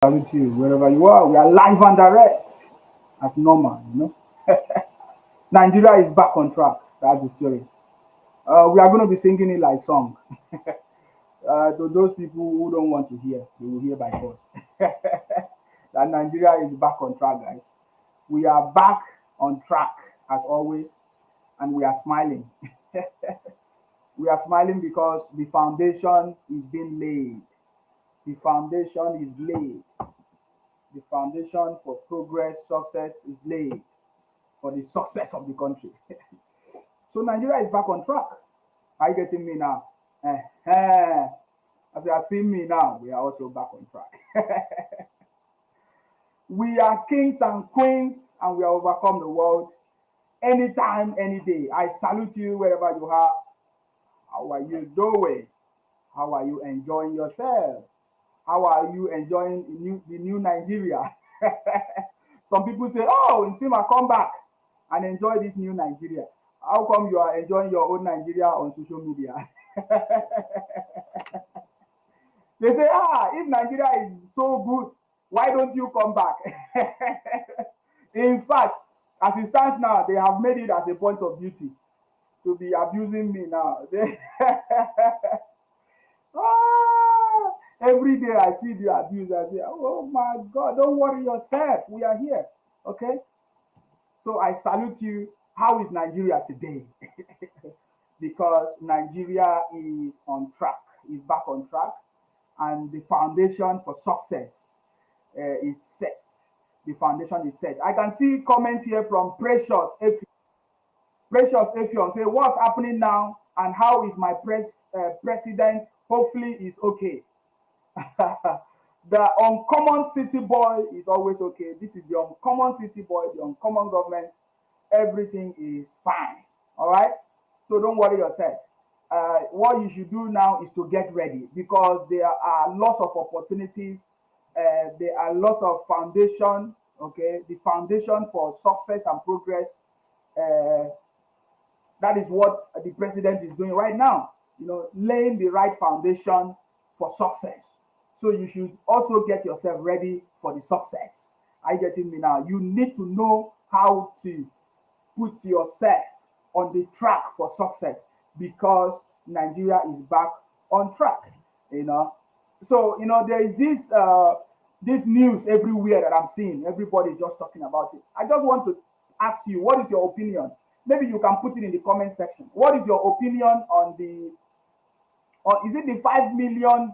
With you wherever you are. We are live and direct as normal. Nigeria is back on track. That's the story. We are going to be singing it like song. To those people who don't want to hear, they will hear by force. That Nigeria is back on track, guys. We are back on track as always, and we are smiling. We are smiling because the foundation is being laid. The foundation is laid. The foundation for progress, success is laid for the success of the country. So Nigeria is back on track. Are you getting me now? As you are seeing me now, we are also back on track. We are kings and queens, and we have overcome the world anytime, any day. I salute you wherever you are. How are you doing? How are you enjoying yourself? How are you enjoying the new Nigeria? Some people say, "Oh, Nsima, come back and enjoy this new Nigeria." How come you are enjoying your own Nigeria on social media? They say, if Nigeria is so good, why don't you come back? In fact, as it stands now, they have made it as a point of duty to be abusing me now. Ah, every day I see the abuse, I say, "Oh my God, don't worry yourself. We are here." Okay? So I salute you. How is Nigeria today? Because Nigeria is on track, is back on track, and the foundation for success is set. The foundation is set. I can see comments here from Precious Efion say, "What's happening now, and how is my president? Hopefully, is okay." The uncommon city boy is always okay. This is the uncommon city boy, the uncommon government. Everything is fine. All right. So don't worry yourself. What you should do now is to get ready because there are lots of opportunities. There are lots of foundation. Okay, the foundation for success and progress. Uh, that is what the president is doing right now. Laying the right foundation for success. So you should also get yourself ready for the success. Are you getting me now? You need to know how to put yourself on the track for success because Nigeria is back on track. You know, so there is this news everywhere that I'm seeing. Everybody just talking about it. I just want to ask you, what is your opinion? Maybe you can put it in the comment section. What is your opinion on the or is it the $5 million?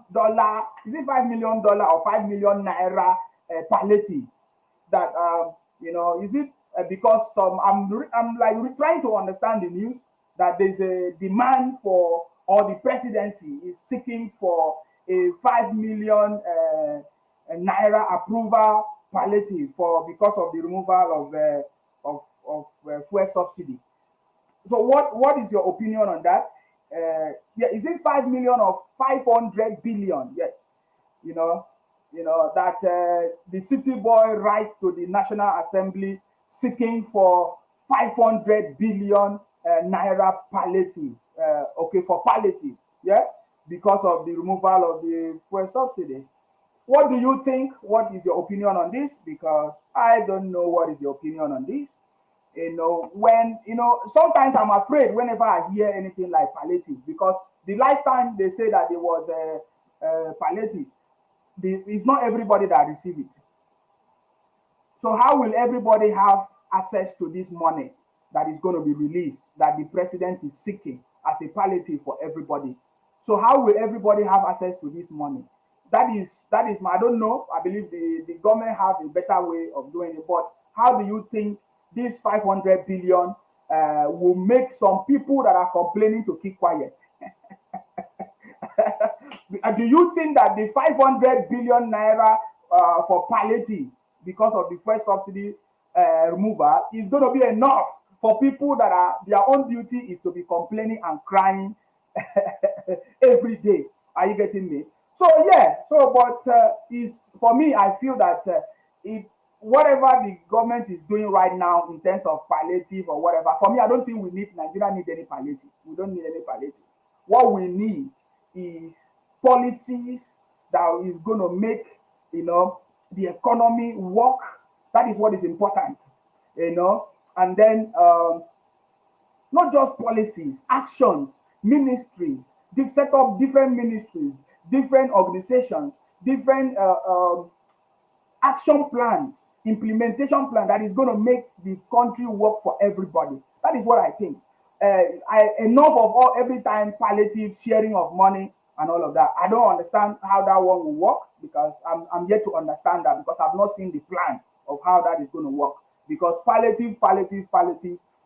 Is it $5 million or 5 million naira palliatives that is it because some I'm like trying to understand the news that there's a demand for or the presidency is seeking for a 5 million naira approval palliative for because of the removal of fuel subsidy. So what is your opinion on that? Yeah, is it 5 million or 500 billion? Yes, you know, that the city boy writes to the National Assembly seeking for 500 billion naira palliative. Okay, for palliative, yeah, because of the removal of the fuel subsidy. What do you think? What is your opinion on this? Because I don't know what is your opinion on this. When sometimes I'm afraid whenever I hear anything like palliative because the last time they say that there was a palliative, it's not everybody that receive it. So how will everybody have access to this money that is going to be released that the president is seeking as a palliative for everybody? So how will everybody have access to this money? That is my I don't know. I believe the government have a better way of doing it. But how do you think this 500 billion will make some people that are complaining to keep quiet? Do you think that the 500 billion naira for palliatives because of the first subsidy removal is going to be enough for people that are their own duty is to be complaining and crying every day? Are you getting me? So yeah, but is for me, I feel that it whatever the government is doing right now in terms of palliative or whatever, for me, I don't think Nigeria need any palliative. We don't need any palliative. What we need is policies that is going to make the economy work. That is what is important, and then not just policies, actions, ministries. They've set up different ministries, different organizations, different action plans, implementation plan that is going to make the country work for everybody. That is what I think. Enough of all every time palliative sharing of money and all of that. I don't understand how that one will work because I'm yet to understand that because I've not seen the plan of how that is going to work. Because palliative,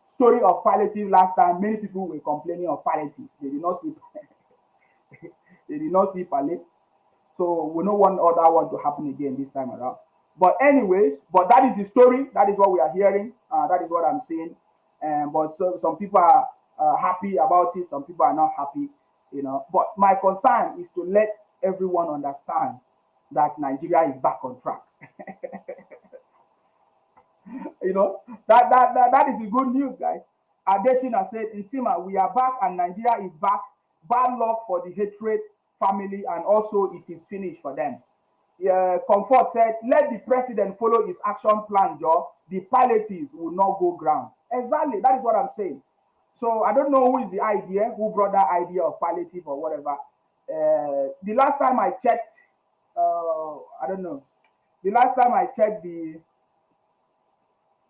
story of palliative last time, many people were complaining of palliative. They did not see they did not see palliative. So we don't want all that one to happen again this time around. But anyways, but that is the story. That is what we are hearing. That is what I'm saying. But so, some people are happy about it. Some people are not happy. But my concern is to let everyone understand that Nigeria is back on track. That is the good news, guys. Adesina said, in Sima, we are back and Nigeria is back. Bad luck for the hatred family, and also it is finished for them. Comfort said, let the president follow his action plan, Joe. The palliatives will not go ground. Exactly, that is what I'm saying. So I don't know who is the idea, who brought that idea of palliative or whatever. The last time I checked, I don't know. The last time I checked the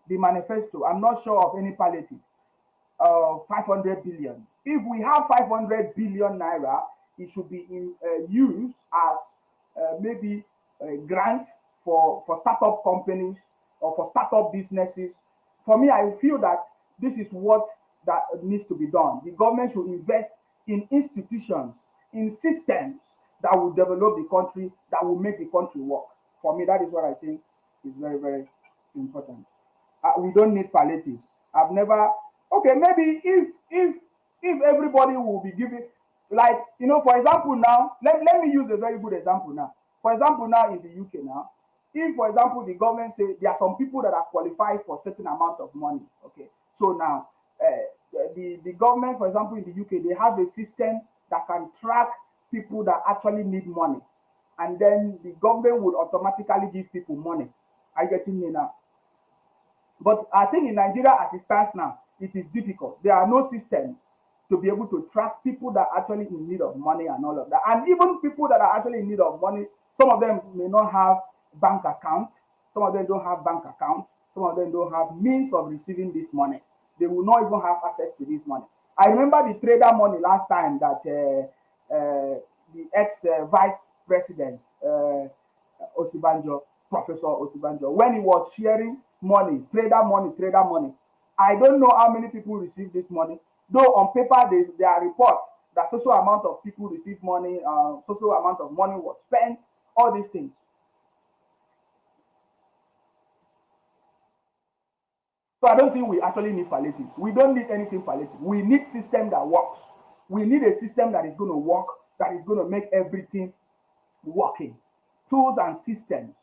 manifesto, I'm not sure of any palliative. 500 billion. If we have 500 billion naira, it should be used as maybe a grant for startup companies or for startup businesses. For me, I feel that this is what that needs to be done. The government should invest in institutions, in systems that will develop the country, that will make the country work. For me, that is what I think is very, very important. We don't need palliatives. I've never. Okay, maybe if everybody will be giving, like, for example, now let me use a very good example now. For example, now in the UK now, if for example the government say there are some people that are qualified for certain amount of money, okay, so now the government, for example, in the UK, they have a system that can track people that actually need money, and then the government would automatically give people money. Are you getting me now? But I think in Nigeria, as it stands now, it is difficult. There are no systems to be able to track people that are actually in need of money and all of that. And even people that are actually in need of money, some of them may not have bank account. Some of them don't have bank account. Some of them don't have means of receiving this money. They will not even have access to this money. I remember the trader money last time that the ex-vice president, Osibanjo, Professor Osibanjo, when he was sharing money, trader money. I don't know how many people received this money. Though on paper there are reports that social amount of people received money, social amount of money was spent, all these things. So I don't think we actually need palliative. We don't need anything palliative. We need system that works. We need a system that is going to work, that is going to make everything working. Tools and systems.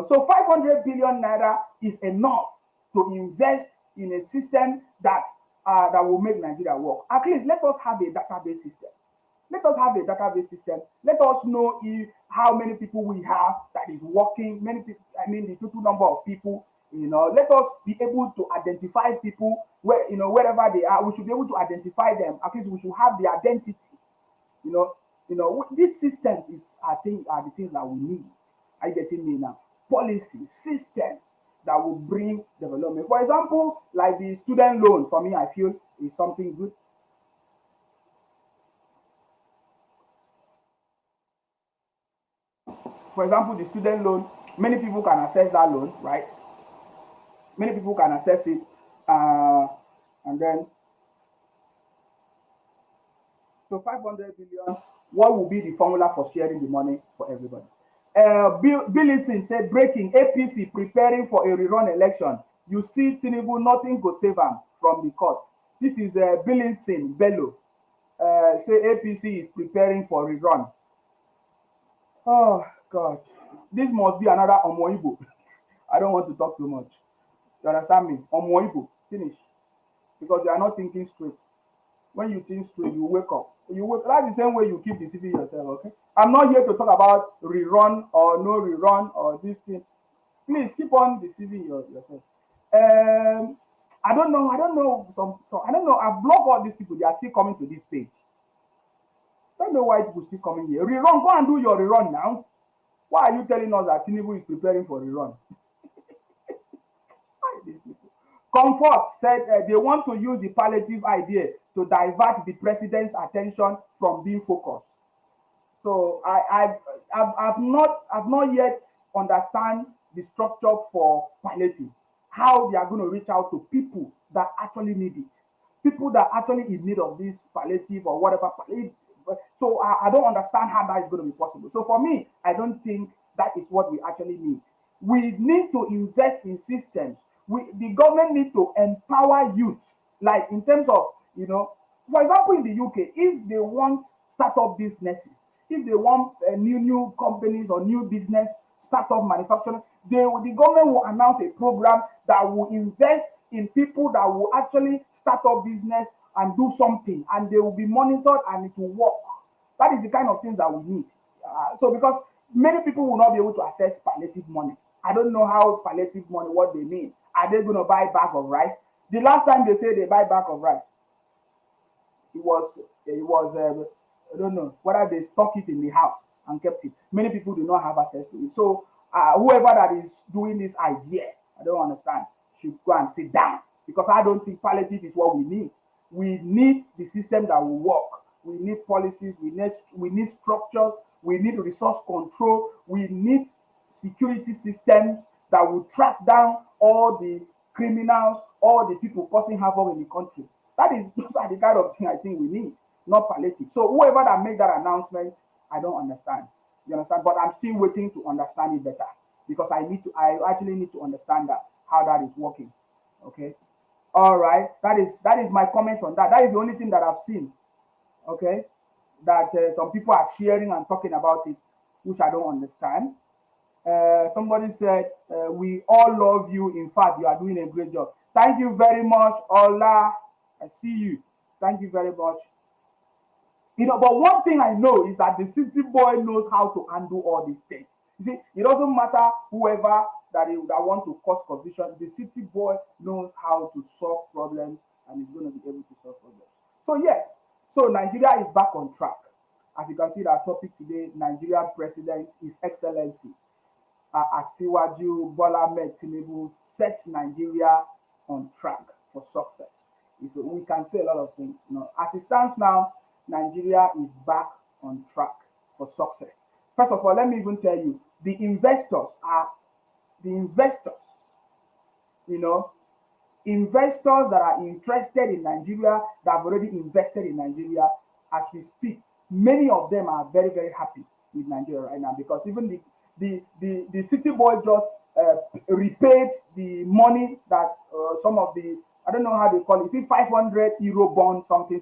So 500 billion naira is enough to invest in a system that will make Nigeria work. At least let us have a database system. Let us have a database system. Let us know how many people we have that is working. Many people, the total number of people. Let us be able to identify people wherever they are. We should be able to identify them. At least we should have the identity. These systems are the things that we need. Are you getting me now? Policy, systems that will bring development. For example, like the student loan, for me, I feel is something good. For example, the student loan, many people can access that loan, right? Many people can access it, and then so 500 billion. What will be the formula for sharing the money for everybody? Billison said, breaking, APC preparing for a rerun election. You see Tinubu, nothing go save him from the court. This is Billison Bello. Say APC is preparing for rerun. Oh, God. This must be another Omoibo. I don't want to talk too much. You understand me? Omoibo. Finish. Because you are not thinking straight. When you think straight, you wake up. You wake. That's the same way you keep deceiving yourself. Okay. I'm not here to talk about rerun or no rerun or this thing. Please keep on deceiving yourself. Um, I don't know. I don't know. I don't know. I've blocked all these people. They are still coming to this page. I don't know why people still coming here. Rerun. Go and do your rerun now. Why are you telling us that Tinubu is preparing for rerun? Why these people? Comfort said they want to use the palliative idea to divert the president's attention from being focused. So I've not yet understand the structure for palliatives, how they are going to reach out to people that actually need it, people that actually in need of this palliative or whatever. So I don't understand how that is going to be possible. So for me, I don't think that is what we actually need. We need to invest in systems. The government need to empower youth, like in terms of, for example, in the UK, if they want startup businesses, if they want new companies or new business startup manufacturing, the government will announce a program that will invest in people that will actually start up business and do something, and they will be monitored and it will work. That is the kind of things that we need. So because many people will not be able to access palliative money. I don't know how palliative money, what they mean. Are they going to buy bag of rice? The last time they say they buy bag of rice, it was I don't know whether they stock it in the house and kept it. Many people do not have access to it. So whoever that is doing this idea, I don't understand, should go and sit down, because I don't think palliative is what we need. We need the system that will work. We need policies. We need structures. We need resource control. We need security systems that will track down all the criminals, all the people causing havoc in the country. Those are the kind of thing I think we need, not palliative. So whoever that made that announcement, I don't understand. You understand? But I'm still waiting to understand it better, because I actually need to understand that how that is working. Okay. All right. That is my comment on that. That is the only thing that I've seen. Okay. That some people are sharing and talking about it, which I don't understand. Somebody said, we all love you. In fact, you are doing a great job. Thank you very much, Ola. I see you. Thank you very much. But one thing I know is that the city boy knows how to handle all these things. You see, it doesn't matter whoever that want to cause confusion. The city boy knows how to solve problems and is going to be able to solve problems. So yes, so Nigeria is back on track. As you can see, our topic today, Nigerian president, His Excellency Asiwaju Bola Ahmed Tinubu, set Nigeria on track for success. So we can say a lot of things. As it stands now, Nigeria is back on track for success. First of all, let me even tell you, the investors, investors that are interested in Nigeria, that have already invested in Nigeria, as we speak, many of them are very, very happy with Nigeria right now, because even the city boy just repaid the money that some of the, I don't know how they call it, 500 euro bond, something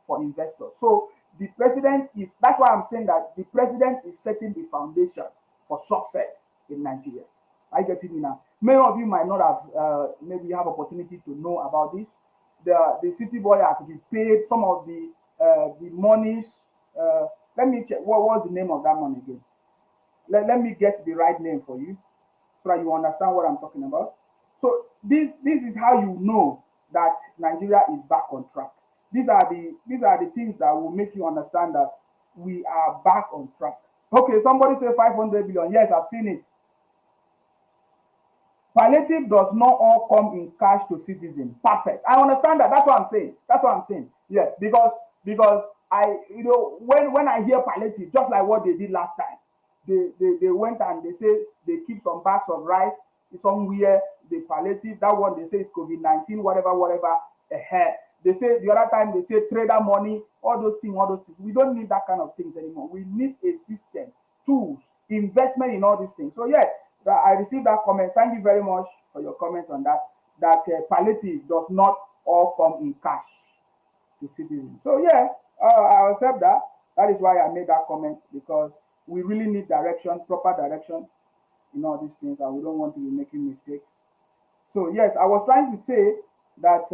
for investors. So the president that's why I'm saying that the president is setting the foundation for success in Nigeria. I get it now. Many of you might not have maybe have opportunity to know about this. The city boy has repaid some of the monies. Let me check. What was the name of that money again? Let me get the right name for you, so that you understand what I'm talking about. So this is how you know that Nigeria is back on track. These are the things that will make you understand that we are back on track. Okay, somebody say 500 billion. Yes, I've seen it. Palliative does not all come in cash to citizens. Perfect. I understand that. That's what I'm saying. Yeah, because I, when I hear palliative, just like what they did last time, they went and they say they keep some bags of rice somewhere. The palliative, that one they say is COVID-19, whatever. They say the other time they say trader money, all those things. We don't need that kind of things anymore. We need a system, tools, investment in all these things. So yeah, I received that comment. Thank you very much for your comment on that. That palliative does not all come in cash to citizens. So yeah, I accept that. That is why I made that comment, because we really need direction, proper direction in all these things, and we don't want to be making mistakes. So yes, I was trying to say that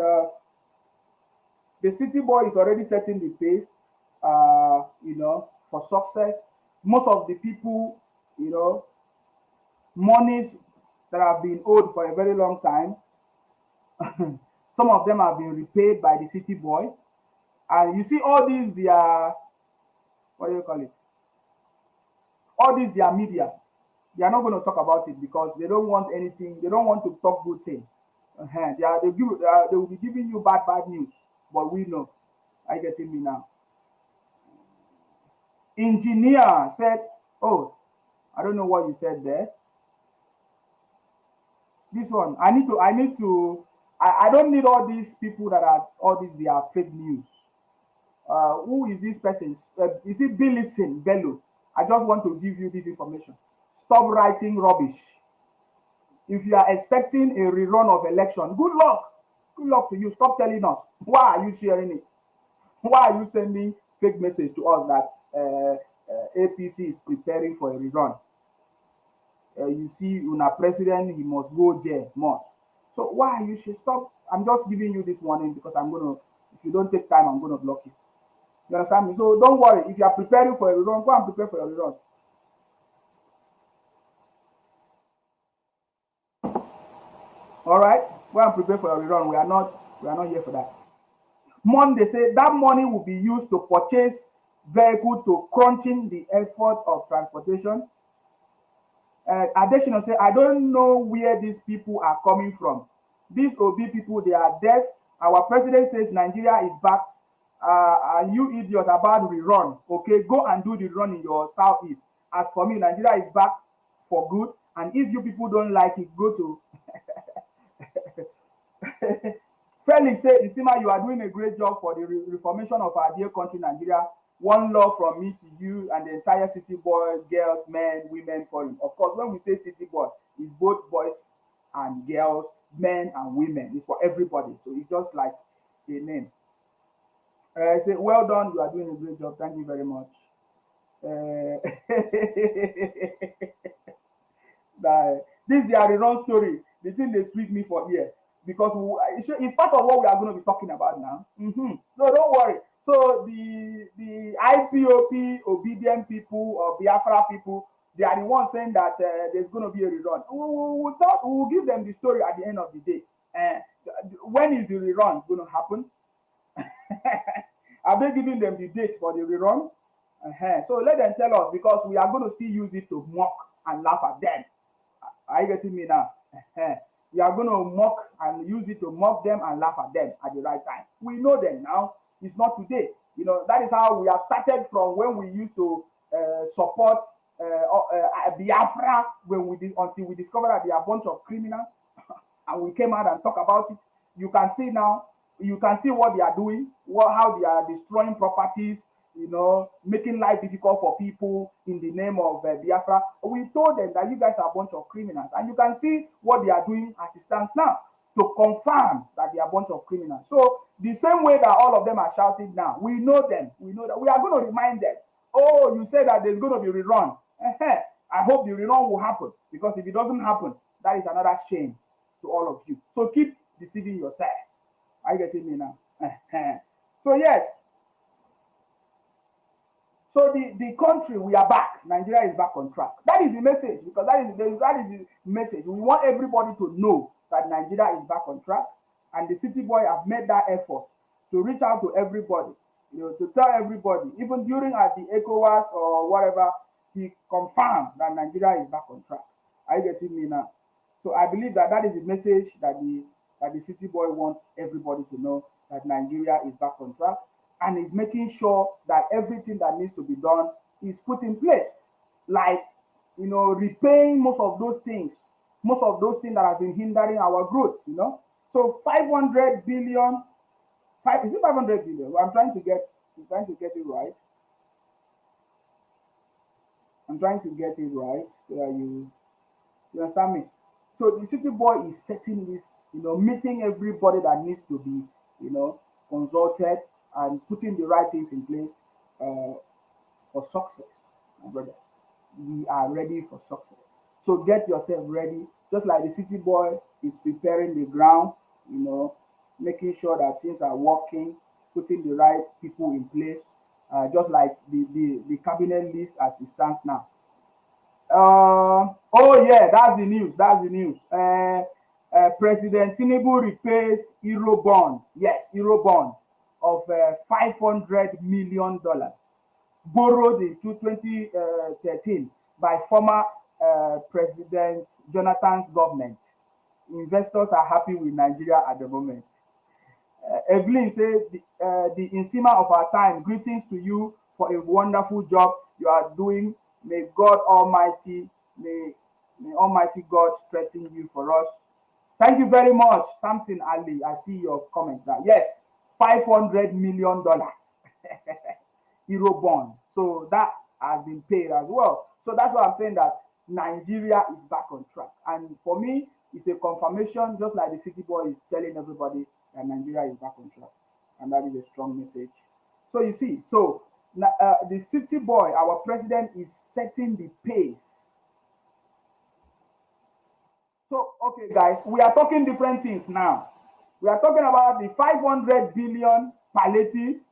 The city boy is already setting the pace, for success. Most of the people, you know, monies that have been owed for a very long time, some of them have been repaid by the city boy. And you see all these, their, what do you call it? All these, their media, they are not going to talk about it because they don't want anything, they don't want to talk good thing. They will be giving you bad news, but we know. Are you getting me now? Engineer said, oh, I don't know what you said there. This one, I don't need all these people that are, all these, they are fake news. Who is this person? Is it Billison Bello? I just want to give you this information. Stop writing rubbish. If you are expecting a rerun of election, good luck. Good luck to you. Stop telling us. Why are you sharing it? Why are you sending fake message to us that APC is preparing for a rerun? You see, una president, he must go jail, must. So why you should stop? I'm just giving you this warning because I'm gonna. If you don't take time, I'm gonna block you. You understand me? So don't worry. If you are preparing for a rerun, go and prepare for a rerun. All right, go and prepare for a rerun. We are not here for that. Money, they say that money will be used to purchase vehicle to crunching the effort of transportation. Additional say, I don't know where these people are coming from. These OB people, they are deaf. Our president says Nigeria is back. And you idiot about rerun. Okay, go and do the run in your southeast. As for me, Nigeria is back for good. And if you people don't like it, go to Felix say, Isima, you are doing a great job for the reformation of our dear country, Nigeria. One love from me to you and the entire city boy, girls, men, women forum. Of course, when we say city boy, it's both boys and girls, men and women. It's for everybody. So it's just like a name. I say, well done. You are doing a great job. Thank you very much. This is the rerun story. The thing they sweet me for here because it's part of what we are going to be talking about now. No, don't worry. So the IPOP obedient people or Biafra people, they are the ones saying that there's going to be a rerun. We will give them the story at the end of the day. When is the rerun going to happen? Are they giving them the date for the rerun? So let them tell us because we are going to still use it to mock and laugh at them. Are you getting me now? We are going to mock and use it to mock them and laugh at them at the right time. We know them now. It's not today. You know, that is how we have started from when we used to support Biafra until we discovered that they are a bunch of criminals and we came out and talk about it. You can see now, you can see what they are doing, how they are destroying properties, you know, making life difficult for people in the name of Biafra. We told them that you guys are a bunch of criminals. And you can see what they are doing as it stands now to confirm that they are a bunch of criminals. So the same way that all of them are shouting now, we know them. We know that we are going to remind them, oh, you said that there's going to be a rerun. I hope the rerun will happen because if it doesn't happen, that is another shame to all of you. So keep deceiving yourself. Are you getting me now? So yes. So the country, we are back. Nigeria is back on track. That is the message because that is the message. We want everybody to know that Nigeria is back on track. And the city boy have made that effort to reach out to everybody, you know, to tell everybody, even during at the ECOWAS or whatever, he confirmed that Nigeria is back on track. Are you getting me now? So I believe that that is the message that the city boy wants everybody to know, that Nigeria is back on track and is making sure that everything that needs to be done is put in place, like, you know, repaying most of those things that have been hindering our growth, you know. So 500 billion, is it 500 billion? I'm trying to get it right. I'm trying to get it right so that you understand me. So the city boy is setting this, you know, meeting everybody that needs to be, you know, consulted and putting the right things in place for success, my brothers. We are ready for success. So get yourself ready, just like the city boy is preparing the ground, you know, making sure that things are working, putting the right people in place, just like the cabinet list as it stands now. Oh yeah, that's the news. That's the news. President Tinubu repays Euro bond. Yes, Euro bond of $500 million borrowed in 2013 by former President Jonathan's government. Investors are happy with Nigeria at the moment. Evelyn said, the Insima of our time, greetings to you for a wonderful job you are doing. May God Almighty, may Almighty God strengthen you for us. Thank you very much, Samson Ali. I see your comment now. Yes, $500 million Euro bond. So that has been paid as well. So that's why I'm saying that Nigeria is back on track. And for me, it's a confirmation, just like the city boy is telling everybody that Nigeria is back on track. And that is a strong message. So you see, so the city boy, our president, is setting the pace. So, okay, guys, we are talking different things now. We are talking about the 500 billion palliatives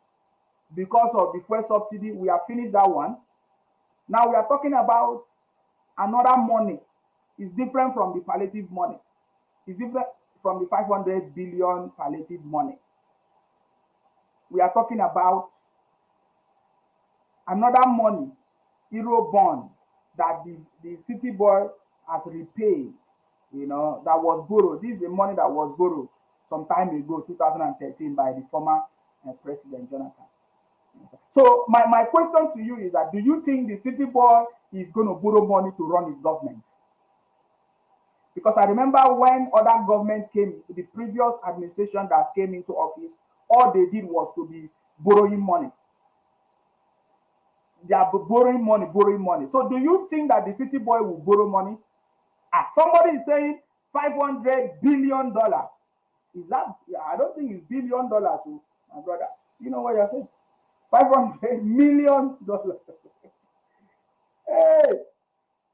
because of the fuel subsidy. We have finished that one. Now we are talking about another money. It's different from the palliative money. It's different from the 500 billion palliative money. We are talking about another money, Euro bond, that the city boy has repaid, that was borrowed. This is the money that was borrowed some time ago, 2013, by the former President Jonathan. So my question to you is that, do you think the city boy is going to borrow money to run his government? Because I remember when other government came, the previous administration that came into office, all they did was to be borrowing money. They are borrowing money. So do you think that the city boy will borrow money? Somebody is saying $500 billion. Is that? I don't think it's $billion, my brother. You know what you're saying? $500 million. Hey,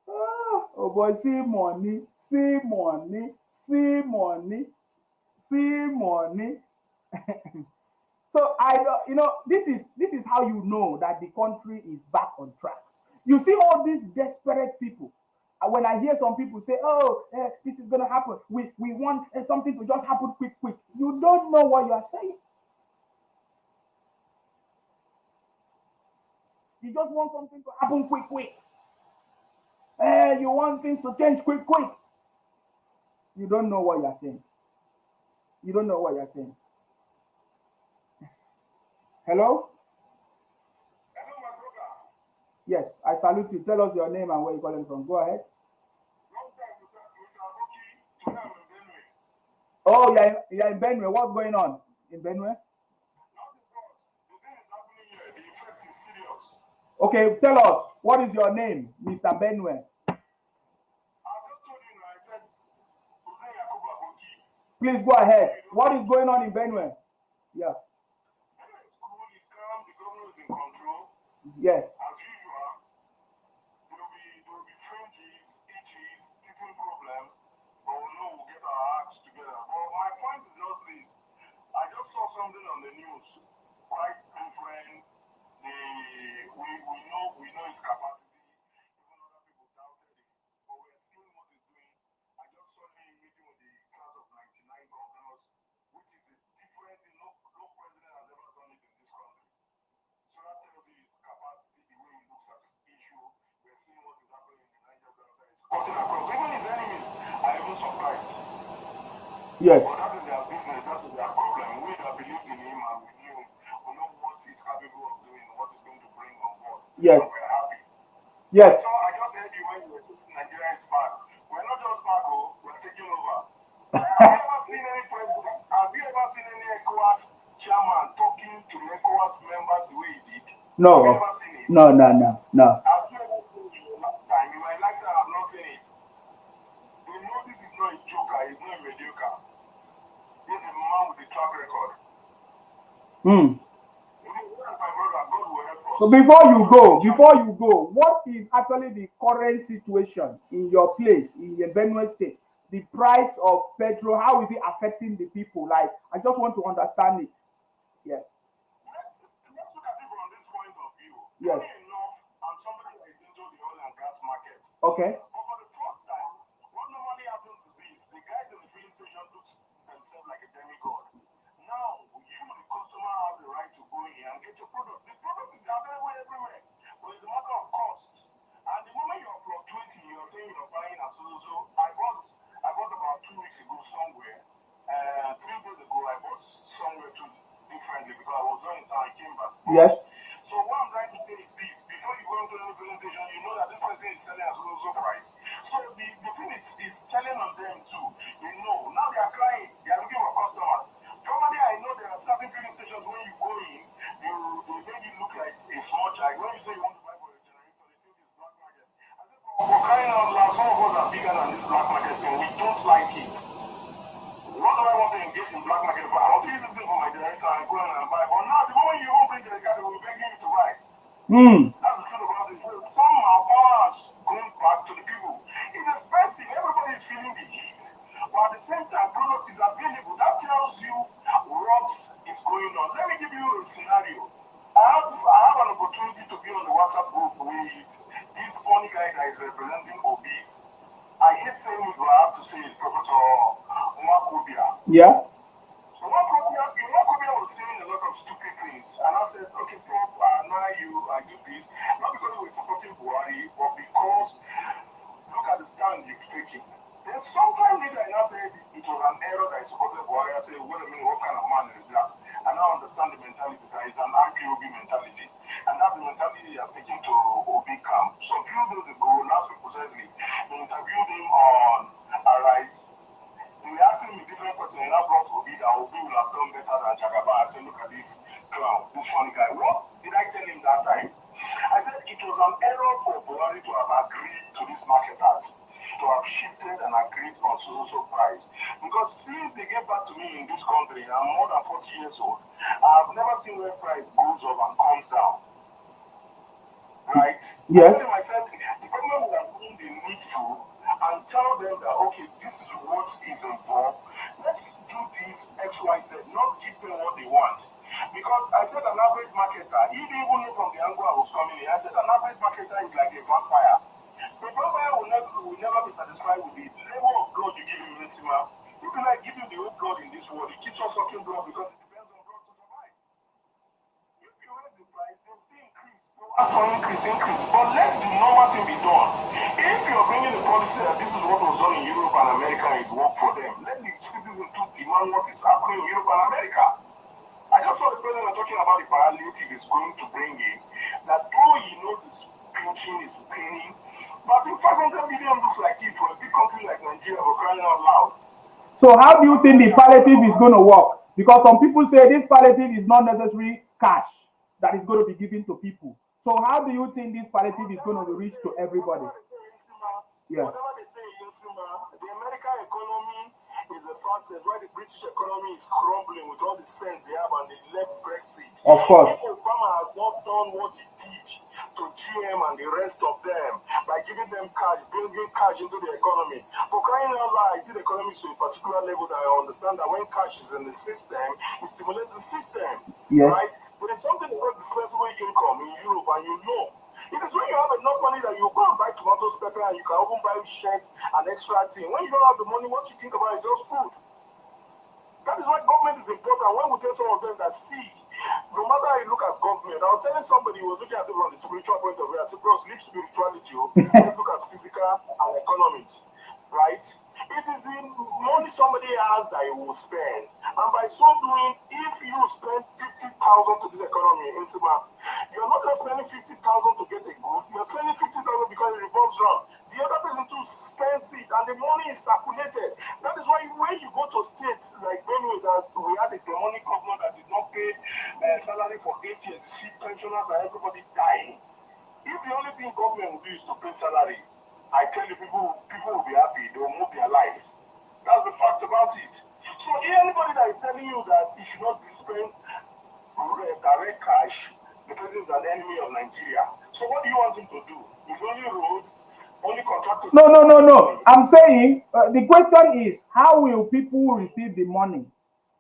oh boy, see money. So this is how you know that the country is back on track. You see all these desperate people. When I hear some people say, "Oh, this is gonna happen. We want something to just happen quick." You don't know what you are saying. You just want something to happen quick. You want things to change quick. You don't know what you are saying. You don't know what you are saying. Hello? Hello, my brother. Yes, I salute you. Tell us your name and where you're calling from. Go ahead. Long time, Mr. Aboki. Today I'm in Benue. Oh, you're in Benue. What's going on in Benue? Nothing much. The thing is happening here. The effect is serious. Okay, tell us, what is your name, Mr. Benue? I just told you, I said, Today Yakubu Aboki. Please go ahead. What is going on in Benue? Yeah. Benue is cool, it's calm, the governor is in control. Yeah. As usual, there will be fringes, itches, teething problem, but we know we'll get our acts together. But my point is just this. I just saw something on the news, quite different. We know his capacity. Even other people doubted it. But we're seeing what he's doing. I just saw him meeting with the class of 99 governors, which is a different thing. No president has ever done it in this country. So that tells you his capacity, the way he looks at issue. We're seeing what is happening in the Niger Delta. It's cutting across. Even his enemies are even surprised. Yes. But that is their business, that is their problem. We that believed in him and we knew, we know what he's capable of doing, what he's going to bring on board. Yes. And we're happy. Yes. So I just heard you when you were saying Nigeria is back. We're not just back, we're taking over. Have you ever seen any president? Have you ever seen any ECOWAS chairman talking to the ECOWAS members the way he did? No. Have you ever seen it? No. Have you ever seen it in your lifetime? In my lifetime, I've not seen it. You know this is not a joker, he's not a mediocre. He's a man with a track record. So before you go, what is actually the current situation in your place, in the Benue State? The price of petrol, how is it affecting the people? Like, I just want to understand it. Yeah. Yes. Funny enough, I'm somebody that is into the oil and gas market. Okay. But for the first time, what normally happens is this: the guys in the filling station look themselves like a demigod. Now, you, the customer, have the right to go in and get your product. The product is available everywhere, but it's a matter of cost. And the moment you're fluctuating, you're saying you're buying and so. I bought about 2 weeks ago somewhere. 3 days ago, I bought somewhere too differently because I was not in town. I came back. Yes. So what I'm trying to say is this: before you go into any filling station, you know that this person is selling at so price. So the thing is telling on them too. You know, now they are crying, they are looking for customers. Normally, I know there are certain filling stations when you go in, they make it look like a small child. When you say you want to buy for a generator, they think it's black market. I said, for crying out loud, some of us are bigger than this black market thing. We don't like it. What do I want to engage in black market for? I want to use this thing for my generator and go in and buy. But now, the moment you won't bring the generator, they will beg you to buy. That's the truth about it. Some are powers going back to the people. It's expensive. Everybody is feeling the heat. But at the same time, product is available. That tells you what is going on. Let me give you a scenario. I have an opportunity to be on the WhatsApp group with this funny guy that is representing Obi. I hate saying it, but I have to say it, Professor Mwakobia. Yeah. So Mwakobia was saying a lot of stupid things. And I said, okay, Prof, I do this. Not because we're supporting Buhari, but because look at the stand you've taken. Then sometime later, I now said it was an error that I supported Buhari. I said, wait a minute, what kind of man is that? And now understand the mentality that is an RPOB mentality. And that's the mentality he has taken to Obi camp. So a few days ago, last week precisely, we interviewed him on Arise. We asked him a different question, and that brought Obi that Obi will have done better than Jagaba. I said, look at this clown, this funny guy. What did I tell him that time? I said it was an error for Buhari to have agreed to these marketers, to have shifted and agreed on so price. Because since they get back to me in this country, I'm more than 40 years old, I've never seen where price goes up and comes down. Right? Yes. I said, the government will have done the needful and tell them that, okay, this is what is involved. Let's do this X, Y, Z, not give them what they want. Because I said an average marketer, he didn't even know from the angle I was coming in. I said an average marketer is like a vampire. The vampire will never be satisfied with the level of blood you give him in this man. If you like give him the whole blood in this world, he keeps on sucking blood because it depends on blood to survive. If you raise the price, they'll still increase. They'll ask for increase. But let the normal thing be done. If you're bringing the policy that this is what was done in Europe and America, it worked for them, let the citizens to demand what is happening in Europe and America. I just saw the president talking about the palliative is going to bring in, that though he knows it's pinching, it's paining, but in 500 million looks like it for a big country like Nigeria for crying out loud. So how do you think the palliative is going to work? Because some people say this palliative is not necessarily cash that is going to be given to people. So how do you think this palliative is going to reach to everybody? Yeah. Whatever they say, the American economy is the fastest, while the British economy is crumbling with all the sense they have and they left Brexit. Of course. If Obama has not done what he did to GM and the rest of them by giving them cash, bringing cash into the economy, for crying out loud, I did the economy to a particular level that I understand that when cash is in the system, it stimulates the system. Yes. Right? There is something called dispensable income in Europe, and you know. It is when you have enough money that you go and buy tomatoes, pepper, and you can even buy shirts and extra thing. When you don't have the money, what you think about is just food. That is why government is important. When we tell some of them that, see, no matter how you look at government, I was telling somebody who was looking at it from the spiritual point of view, I said, bros, leave spirituality, let's look at physical and economics, right? It is the money somebody has that he will spend. And by so doing, if you spend 50,000 to this economy in Sima, you're not just spending 50,000 to get a good, you're spending 50,000 because it revolves around. The other person too spends it and the money is circulated. That is why when you go to states like Benue, that we had a demonic governor that did not pay salary for 8 years, see pensioners and everybody dying. If the only thing government will do is to pay salary, I tell you, people will be happy. They will move their lives. That's the fact about it. So anybody that is telling you that you should not spend direct cash, the president is an enemy of Nigeria. So what do you want him to do? If only road, only contractors. No. I'm saying the question is, how will people receive the money?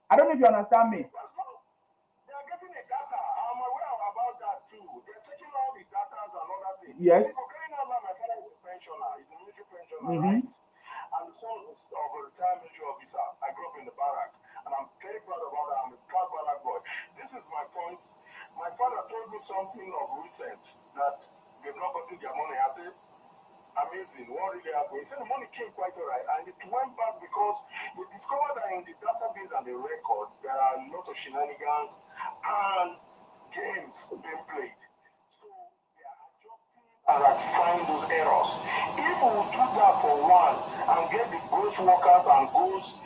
I don't know if you understand me. They are getting a data. I'm aware about that too. They're taking all the Yes. See, for crying out loud, my father is a pensioner. He's a military pensioner, Mm-hmm. right? And the son is of a retired military officer. I grew up in the barrack, and I'm very proud about that. I'm a proud barrack boy. This is my point. My father told me something of recent that they've not gotten their money. I said, amazing. What really happened? He said the money came quite all right, and it went back because they discovered that in the database and the record there are a lot of shenanigans and games being played. So they are adjusting and rectifying those errors. If we will do that for once and get the ghost workers and ghost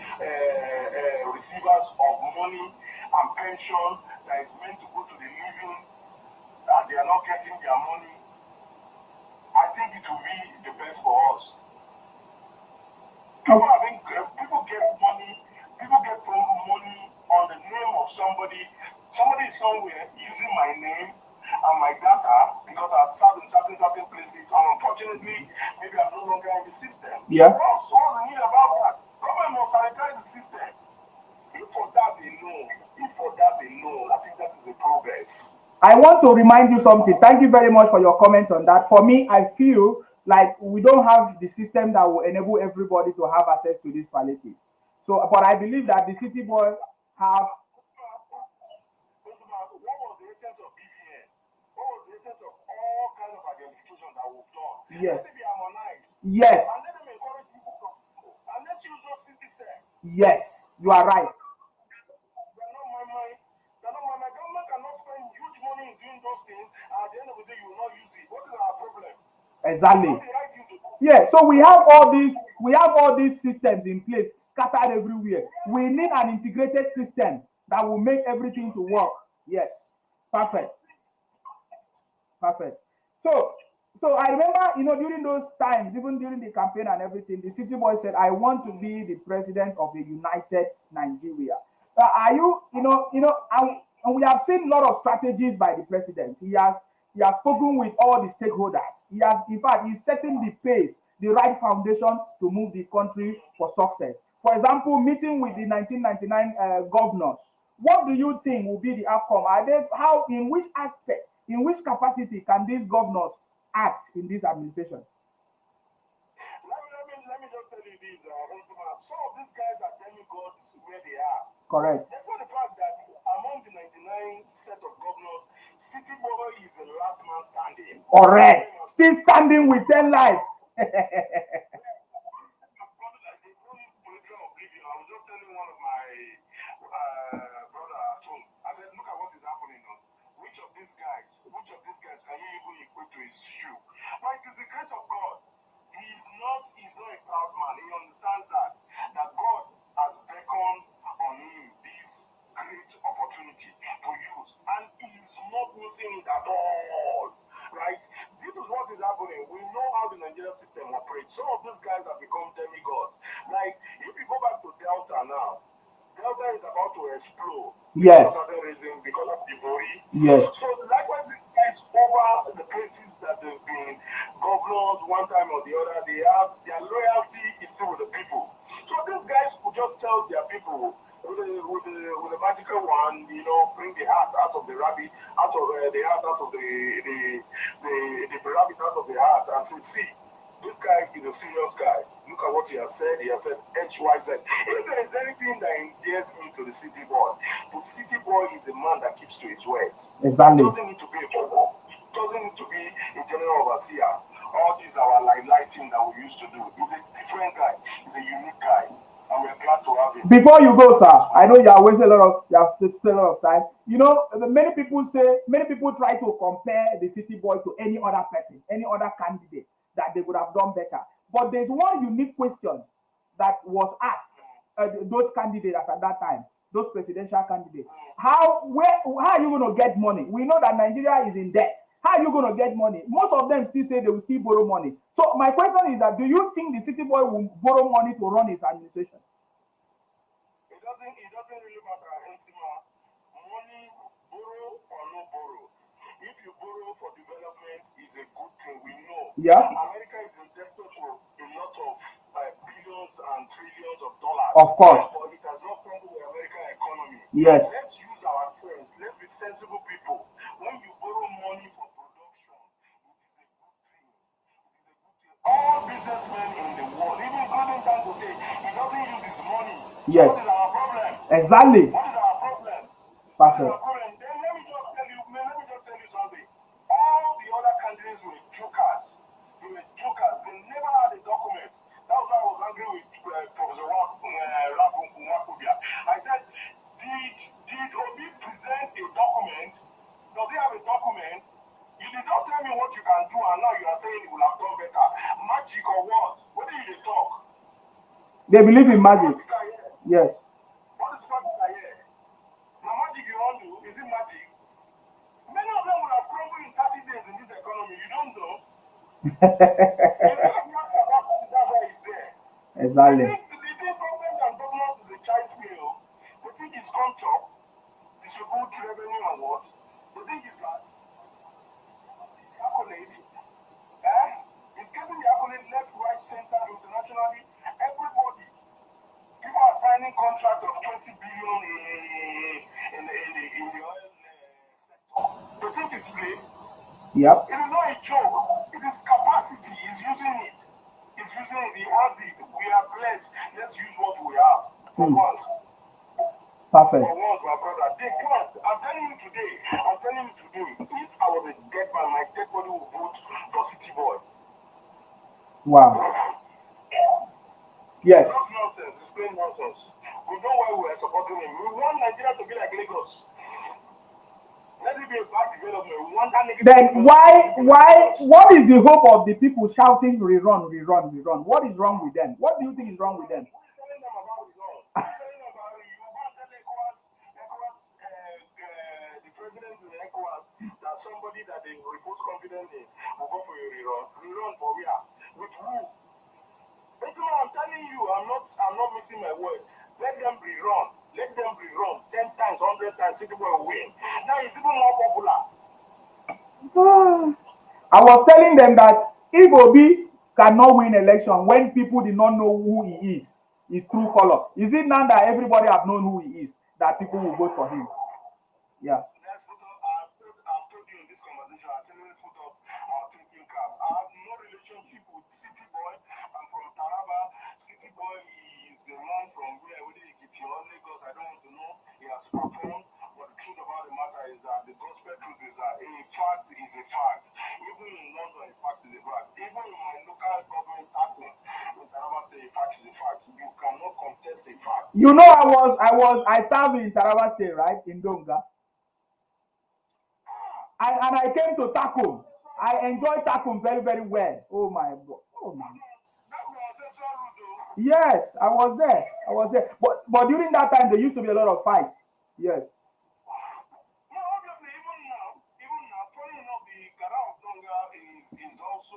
receivers of money and pension that is meant to go to the living, and they are not getting their money, I think it will be the best for us. People get money, people get money on the name of somebody. Somebody is somewhere using my name and my data because I've served in certain places, and unfortunately, maybe I'm no longer in the system. Yeah. So what's the need about that? Government must sanitize the system. If for that alone, I think that is a progress. I want to remind you something. Thank you very much for your comment on that. For me, I feel like we don't have the system that will enable everybody to have access to this palliative. So, but I believe that the city boy have. What was the essence of BVN? What was the essence of all kinds of identification that we've done? Yes. Let it be harmonized. Yes. And let them encourage people to go. And let's use those citizens. Yes, you are right. They're not my mind. My government cannot spend huge money in doing those things, and at the end of the day, you will not use it. What is our problem? Exactly. Not the right thing to do. Yeah, so we have all these systems in place scattered everywhere. We need an integrated system that will make everything to work. Yes. Perfect. Perfect. So I remember, during those times, even during the campaign and everything, the city boy said, I want to be the president of a united Nigeria. Are you, and we have seen a lot of strategies by the president. He has spoken with all the stakeholders. In fact, he's setting the pace, the right foundation to move the country for success. For example, meeting with the 1999 governors. What do you think will be the outcome? In which aspect, in which capacity can these governors act in this administration? Let me just tell you this, some of these guys are demigods where they are. Correct. Despite the fact that among the 99 set of governors, City Boy is the last man standing. Correct. Still standing with 10 lives. I was just telling one of my brother at home. I said, look at what is happening now. Which of these guys can you even equate to his shoe? But it is the grace of God. He's not a proud man. He understands that God has beckoned on him this great opportunity to use, and he's not using it at all. Right? This is what is happening. We know how the Nigerian system operates. Some of these guys have become demigods. Like, if you go back to Delta now, Delta is about to explode. Yes. For certain reason, because of the Bori. Yes. So likewise, it's over the places that they've been governors one time or the other. They have their loyalty is still with the people. So these guys could just tell their people with the magical one, bring the heart out of the rabbit, out of the heart out of the rabbit out of the heart, and say, see, this guy is a serious guy. Look at what he has said. He has said X, Y, Z. If there is anything that endears me to the city boy is a man that keeps to his words. Exactly. He doesn't need to be a football. He doesn't need to be a general overseer. All these are our lighting that we used to do. He's a different guy. He's a unique guy. And we're glad to have him. Before you go, sir, I know you have wasted a lot of time. Many people try to compare the city boy to any other person, any other candidate that they would have done better. But there's one unique question that was asked those candidates at that time, those presidential candidates. How are you going to get money? We know that Nigeria is in debt. How are you going to get money? Most of them still say they will still borrow money. So my question is that, do you think the city boy will borrow money to run his administration? It doesn't really matter, Ensima. Money, borrow or no borrow. If you borrow for development, is a good thing. We know. Yeah. America is indebted to a lot of billions and trillions of dollars. Of course. But it has not come to the American economy. Yes. Let's use our sense. Let's be sensible people. When you borrow money for production, it is a good All businessmen in the world, even including Dangote, he doesn't use his money. Yes. So what is our problem? Exactly. What is our problem? What is Perfect. our problem? Then let me just tell you, something. All the other candidates were jokers. They were jokers. They never had a document. That was why I was angry with Professor Rafu Mwakubia. I said, did Obi present a document? Does he have a document? You did not tell me what you can do, and now you are saying he will have done better. Magic or what? What did you talk? They believe in magic. Yes. What is magic here? Now magic you want to do? Is it magic? Many of them would have crumbled in 30 days in this economy. You don't know. That's why he's there. Exactly. They think government and governance is a child's meal. They think it's contract, distribute revenue and what? They think it's like accolade. It's getting the accolade left, right, center, internationally. Everybody. People are signing contract of 20 billion in the oil sector. They think it's play. Yep. It is not a joke. It is capacity. He's using it. He's using it. He has it. We are blessed. Let's use what we have for once. Perfect. For once, my brother. They can't. I'm telling you today. If I was a dead man, my dead body would vote for City Boy. Wow. Yes. It's nonsense. It's plain nonsense. We know why we are supporting him. We want Nigeria to be like Lagos. Let it be a bad development. We want that negative. Then what is the hope of the people shouting rerun, rerun, rerun? What is wrong with them? What do you think is wrong with them? Who is telling them about rerun? Who is telling them about it? You want to tell ECOWAS, the president in ECOWAS, that somebody that they repose confident in will go for a rerun. Rerun for where? With who? Listen, I'm telling you, I'm not missing my word. Let them rerun. Let them rerun 10 times, 100 times, City Boy will win. Now it's even more popular. I was telling them that if Obi cannot win election when people did not know who he is, his true color, is it now that everybody have known who he is that people will vote for him? Yeah. Let's put up, I've told you in this conversation, I said let's put up our thinking cap. I have no relationship with City Boy. I'm from Taraba. City Boy is the man from where he gets your Lagos. I don't want to know. He has performed. But the truth about the matter is that the gospel truth is that a fact is a fact. Even in London, a fact is a fact. Even in my local government happening in Taraba State, a fact is a fact. You cannot contest a fact. You know, I served in Taraba State, right? In Donga. And I came to Takum. I enjoyed Takum very, very well. Oh my God. Oh my. Yes, I was there. But during that time, there used to be a lot of fights. Yes. No, obviously, even now, funny enough, the Gara of Donga is also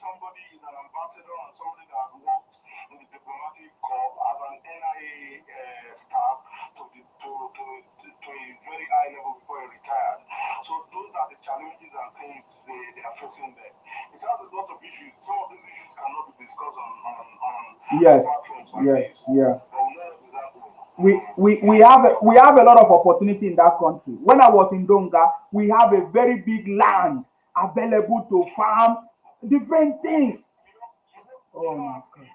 somebody, is an ambassador and somebody that worked in the diplomatic corps as an NIA staff to a very high level before he retired. So those are the challenges and things they are facing there. It has a lot of issues. Some of these issues cannot be discussed on Yes. platforms like Yes. this. Yeah. But we know what is happening. We have a lot of opportunity in that country. When I was in Donga, we have a very big land available to farm different things. Oh my God. I'm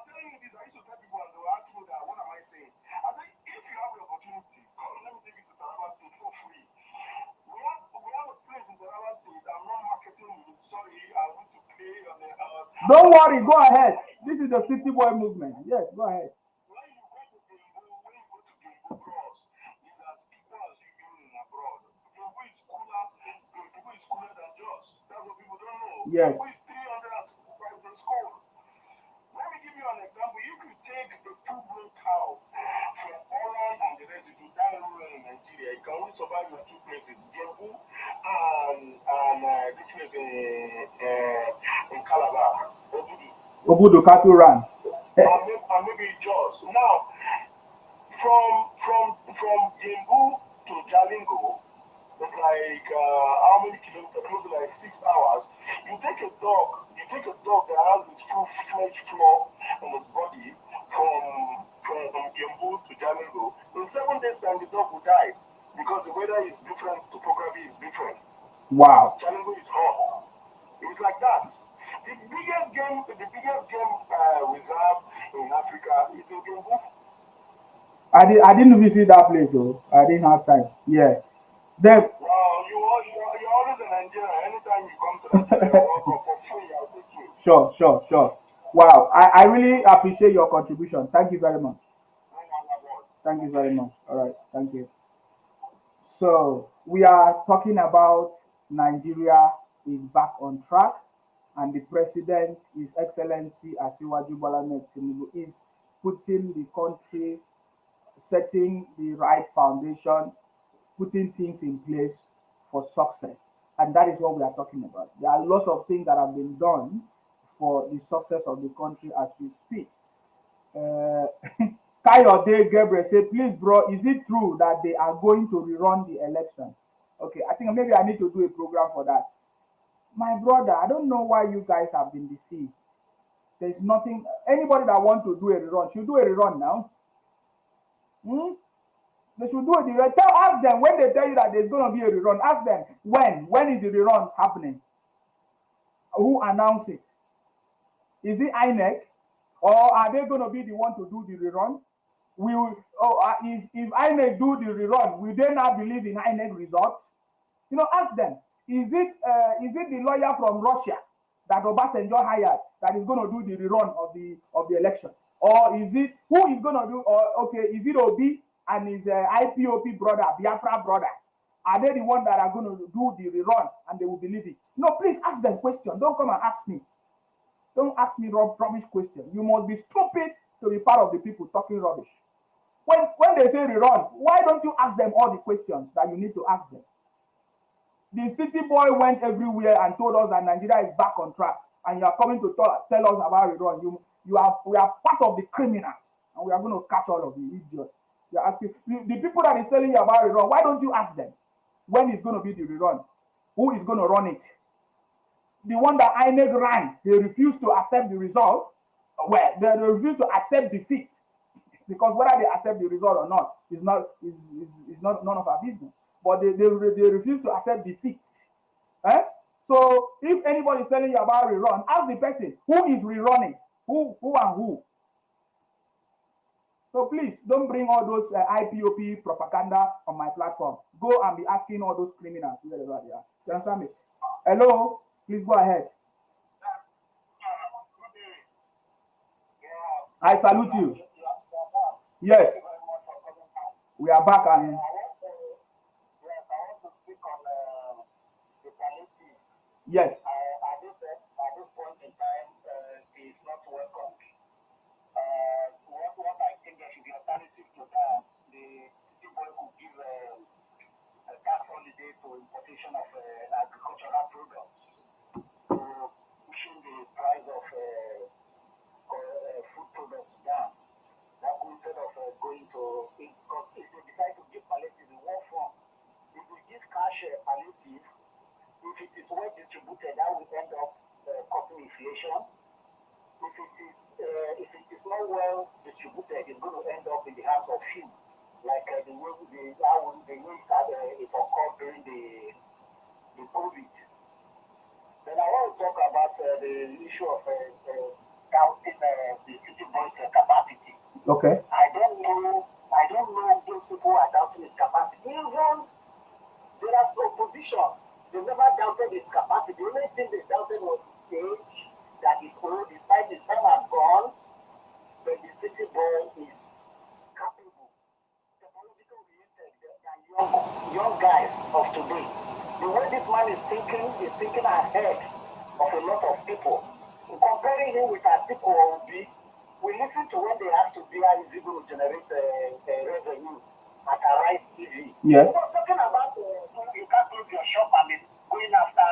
telling you this. I used to tell people and they will ask me that, what am I saying? I say, if you have the opportunity, come, let me take you to Taraba State for free. We have a place in Taraba State. I'm not marketing it. Sorry, I want to play on the Don't worry, go ahead. This is the City Boy movement. Yes, go ahead. When you go to Gimbo Cross, it's as equal as you being in abroad. Gimbo is cooler than Jos. That's what people don't know. Yes. Gimbo is 365 days cold. Let me give you an example. You could take a full-blown cow from Holland and the rest, if you die rural in Nigeria, you can only survive in two places, Gimbo and this place in Calabar, Obudu Cattle Run. and maybe Jos. Now, from Gimbu to Jalingo, it's like how many kilometers? Close to like 6 hours. You take a dog that has this full flesh floor on his body from Gimbu to Jalingo. In 7 days time, the dog will die because the weather is different, topography is different. Wow. Tinubu is hot. It's like that. The biggest game reserve in Africa is in Gimbu. I didn't visit that place, so I didn't have time. Yeah. Then Well, you're always in Nigeria. Anytime you come to Nigeria, you're welcome for free. I'll take you. sure, sure, sure. Wow. I really appreciate your contribution. Thank you very much. No matter what. Thank you very much. All right. Thank you. So we are talking about Nigeria is back on track, and the president, His Excellency Asiwaju Bola Ahmed Tinubu, is putting the country, setting the right foundation, putting things in place for success. And that is what we are talking about. There are lots of things that have been done for the success of the country as we speak. Uh, Kayode Gabriel say, please, bro, is it true that they are going to rerun the election? Okay, I think maybe I need to do a program for that. My brother, I don't know why you guys have been deceived. There's nothing. Anybody that want to do a rerun should do a rerun now. Hmm? They should do a rerun. Ask them when they tell you that there's going to be a rerun. Ask them when. When is the rerun happening? Who announced it? Is it INEC, or are they going to be the one to do the rerun? Will is if INEC do the rerun, will they not believe in INEC results? Ask them. Is it the lawyer from Russia that Obasanjo hired that is going to do the rerun of the election, or is it who is going to do? Or okay, is it Obi and his IPOP brother, Biafra brothers? Are they the one that are going to do the rerun and they will believe it? No, please ask them question. Don't come and ask me. Don't ask me rubbish question. You must be stupid to be part of the people talking rubbish. When they say rerun, why don't you ask them all the questions that you need to ask them? The city boy went everywhere and told us that Nigeria is back on track, and you are coming to tell us about rerun. We are part of the criminals, and we are going to catch all of you idiots. You are asking the people that is telling you about rerun. Why don't you ask them when it's going to be the rerun? Who is going to run it? The one that INEC ran, they refused to accept the result. Well, they refused to accept defeat, because whether they accept the result or not is not none of our business. But they refuse to accept defeat. Eh? So if anybody is telling you about rerun, ask the person who is rerunning, who and who. So please don't bring all those IPOP propaganda on my platform. Go and be asking all those criminals wherever they are. You understand me? Hello, please go ahead. I salute you. Yes, we are back and Yes, I want to speak on the palliative. yes, At this point in time, is not welcome. What I think there should be alternative to that. The city boy could give a tax holiday to importation of agricultural products, to pushing the price of food products down. That instead of going to, because if they decide to give palliative in one form, if we give cash palliative, if it is well distributed, that will end up causing inflation. If it is not well distributed, it's going to end up in the hands of few, like the way it occurred during the COVID. Then I want to talk about the issue of doubting the city boys' capacity. okay. I don't know those people who are doubting his capacity. Even there are some positions. They never doubted his capacity. The only thing they doubted was his age, that is old, despite his time had gone, but the city boy is capable, technological oriented than young guys of today. The way this man is thinking ahead of a lot of people. Comparing him with Atiku or Obi, we listen to when they asked to be how is he going to generate revenue at Arise TV. Yes. He was talking about you can't close your shop and be going after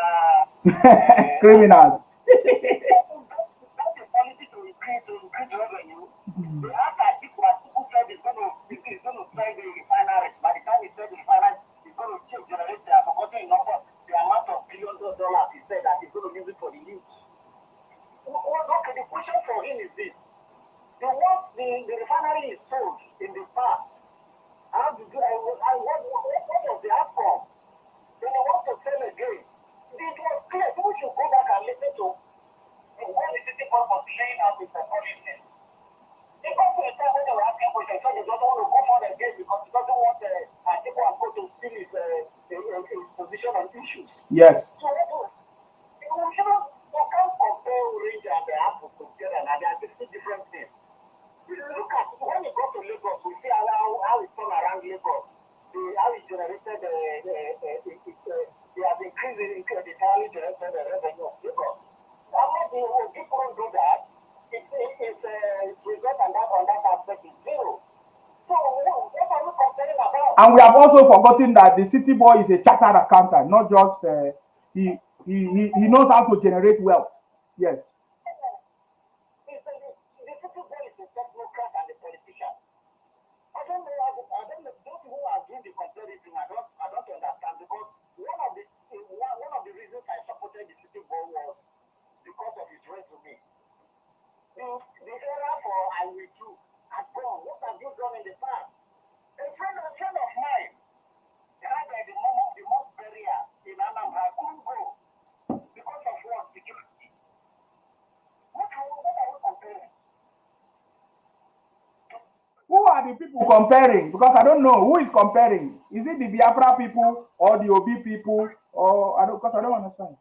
Criminals. That's the policy to increase revenue. They asked Atiku said he's going to sell the refineries. By the time he said the refineries, he's going to generate forgotten number the amount of billions of dollars he said that he's going to use it for the youth. Okay, the question for him is this. Once the refinery is sold in the past, what was the outcome? Then he wants to sell again. it was clear. People should go back and listen to when the city boy was laying out his policies. They got to the time when they were asking questions, so he doesn't want to go for the game because he doesn't want Atiku and Co to steal his position on issues. Yes. So you can't compare orange and the apples together, and they are different things. Look at when we go to Lagos, we see how it turned around Lagos, how it generated, it has increased the entirely generated the revenue of Lagos. How much people don't do that? Its result on that aspect is zero. So what are we complaining about? And we have also forgotten that the city boy is a chartered accountant, not just he knows how to generate wealth. Yes. The city boy is a technocrat and a politician. I don't know. Those who are doing the comparison, I don't understand, because one of the reasons I supported the city boy was because of his resume. The era for I will do had gone. What have you done in the past? A friend of mine died at the most burial in Anambra. I couldn't go because of what? Security. What are we comparing? Who are the people comparing? Because I don't know who is comparing. Is it the Biafra people or the Obi people, or I don't understand.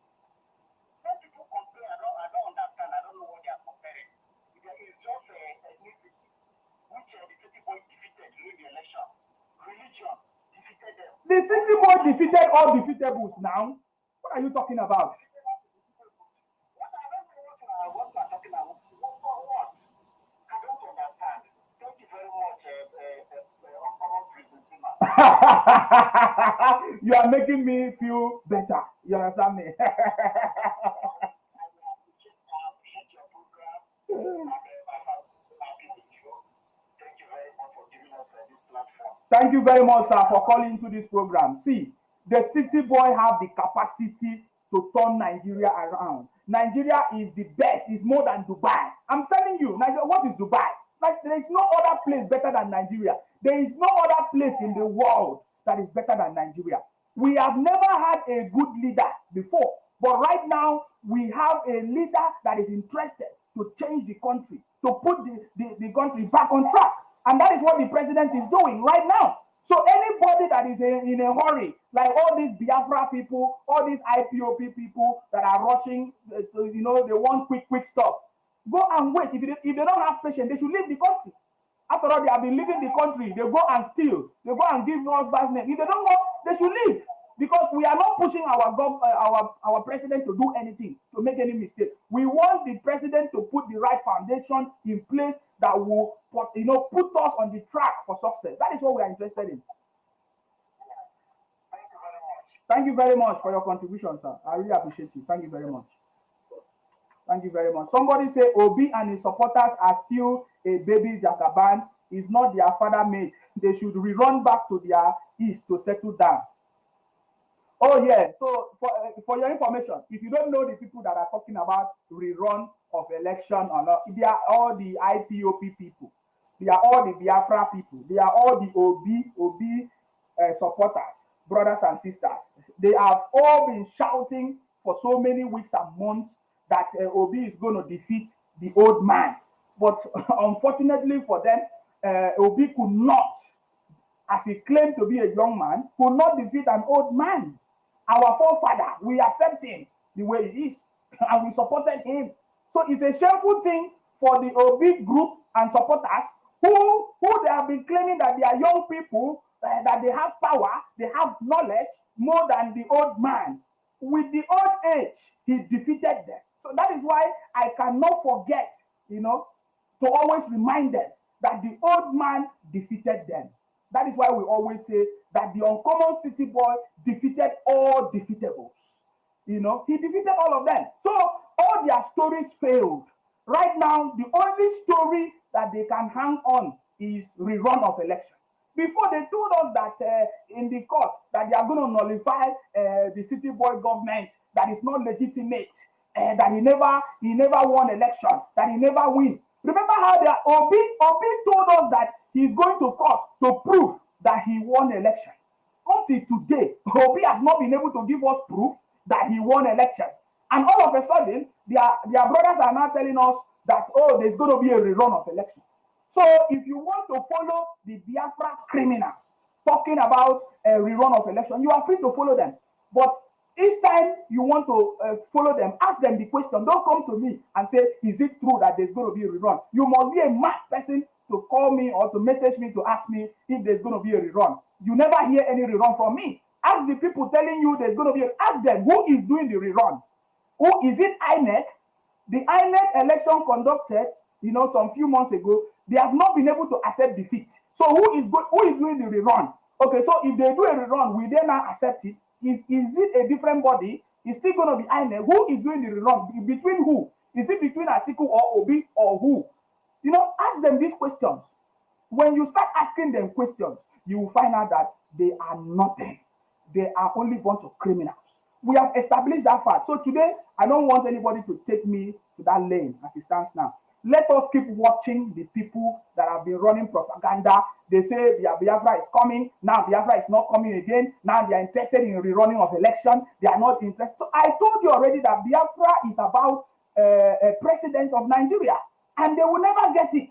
When people compare, I don't understand. I don't know what they are comparing. It's just ethnicity, which the city boy defeated during the election. Religion defeated them. The city boy defeated all defeatables now. What are you talking about? What I don't know what you are talking about. What? I don't understand. Thank you very much, Uncommon Prison Zima. You are making me feel better. You understand me? I appreciate your program. I'm happy with you. Thank you very much for giving us this platform. Thank you very much, sir, for calling into this program. See, the city boy have the capacity to turn Nigeria around. Nigeria is the best. It's more than Dubai. I'm telling you, Nigeria, what is Dubai? Like, there is no other place better than Nigeria. There is no other place in the world that is better than Nigeria. We have never had a good leader before, but right now we have a leader that is interested to change the country, to put the country back on track. And that is what the president is doing right now. So anybody that is in a hurry, like all these Biafra people, all these IPOP people that are rushing, they want quick stuff. Go and wait. If they don't have patience, they should leave the country. After all, they have been leaving the country. They go and steal. They go and give us bad name. If they don't want, they should leave. Because we are not pushing our president to do anything, to make any mistake. We want the president to put the right foundation in place that will put us on the track for success. That is what we are interested in. Thank you very much. Thank you very much for your contribution, sir. I really appreciate you. Thank you very much. Thank you very much. Somebody say Obi and his supporters are still a baby Jagaban. Is not their father mate. They should rerun back to their east to settle down. Oh yeah. So for your information, if you don't know the people that are talking about rerun of election or not, they are all the IPOP people. They are all the Biafra people. They are all the Obi supporters, brothers and sisters. They have all been shouting for so many weeks and months that Obi is going to defeat the old man. But unfortunately for them, Obi could not, as he claimed to be a young man, could not defeat an old man. Our forefather, we accept him the way he is, and we supported him. So it's a shameful thing for the Obi group and supporters who they have been claiming that they are young people, that they have power, they have knowledge more than the old man. With the old age, he defeated them. So that is why I cannot forget, to always remind them that the old man defeated them. That is why we always say that the uncommon city boy defeated all defeatables. He defeated all of them. So all their stories failed. Right now, the only story that they can hang on is rerun of election. Before, they told us that in the court that they are going to nullify the city boy government, that is not legitimate, that he never won election, that he never win. Remember how Obi told us that he's going to court to prove that he won election. Until today, Obi has not been able to give us proof that he won election. And all of a sudden, their brothers are now telling us that, oh, there's going to be a rerun of election. So if you want to follow the Biafra criminals talking about a rerun of election, you are free to follow them. But each time you want to follow them, ask them the question. Don't come to me and say, is it true that there's going to be a rerun? You must be a mad person to call me or to message me to ask me if there's going to be a rerun. You never hear any rerun from me. Ask the people telling you there's going to be ask them who is doing the rerun. Who is it? INEC? The INEC election conducted, some few months ago, they have not been able to accept defeat. So who is doing the rerun? Okay, so if they do a rerun, will they not accept it? Is it a different body? It's still going to be INEC. Who is doing the rerun? Between who? Is it between Atiku or Obi or who? Ask them these questions. When you start asking them questions, you will find out that they are nothing. They are only a bunch of criminals. We have established that fact. So today, I don't want anybody to take me to that lane as it stands now. Let us keep watching the people that have been running propaganda. They say Biafra is coming. Now Biafra is not coming again. Now they are interested in rerunning of election. They are not interested. So I told you already that Biafra is about a president of Nigeria. And they will never get it.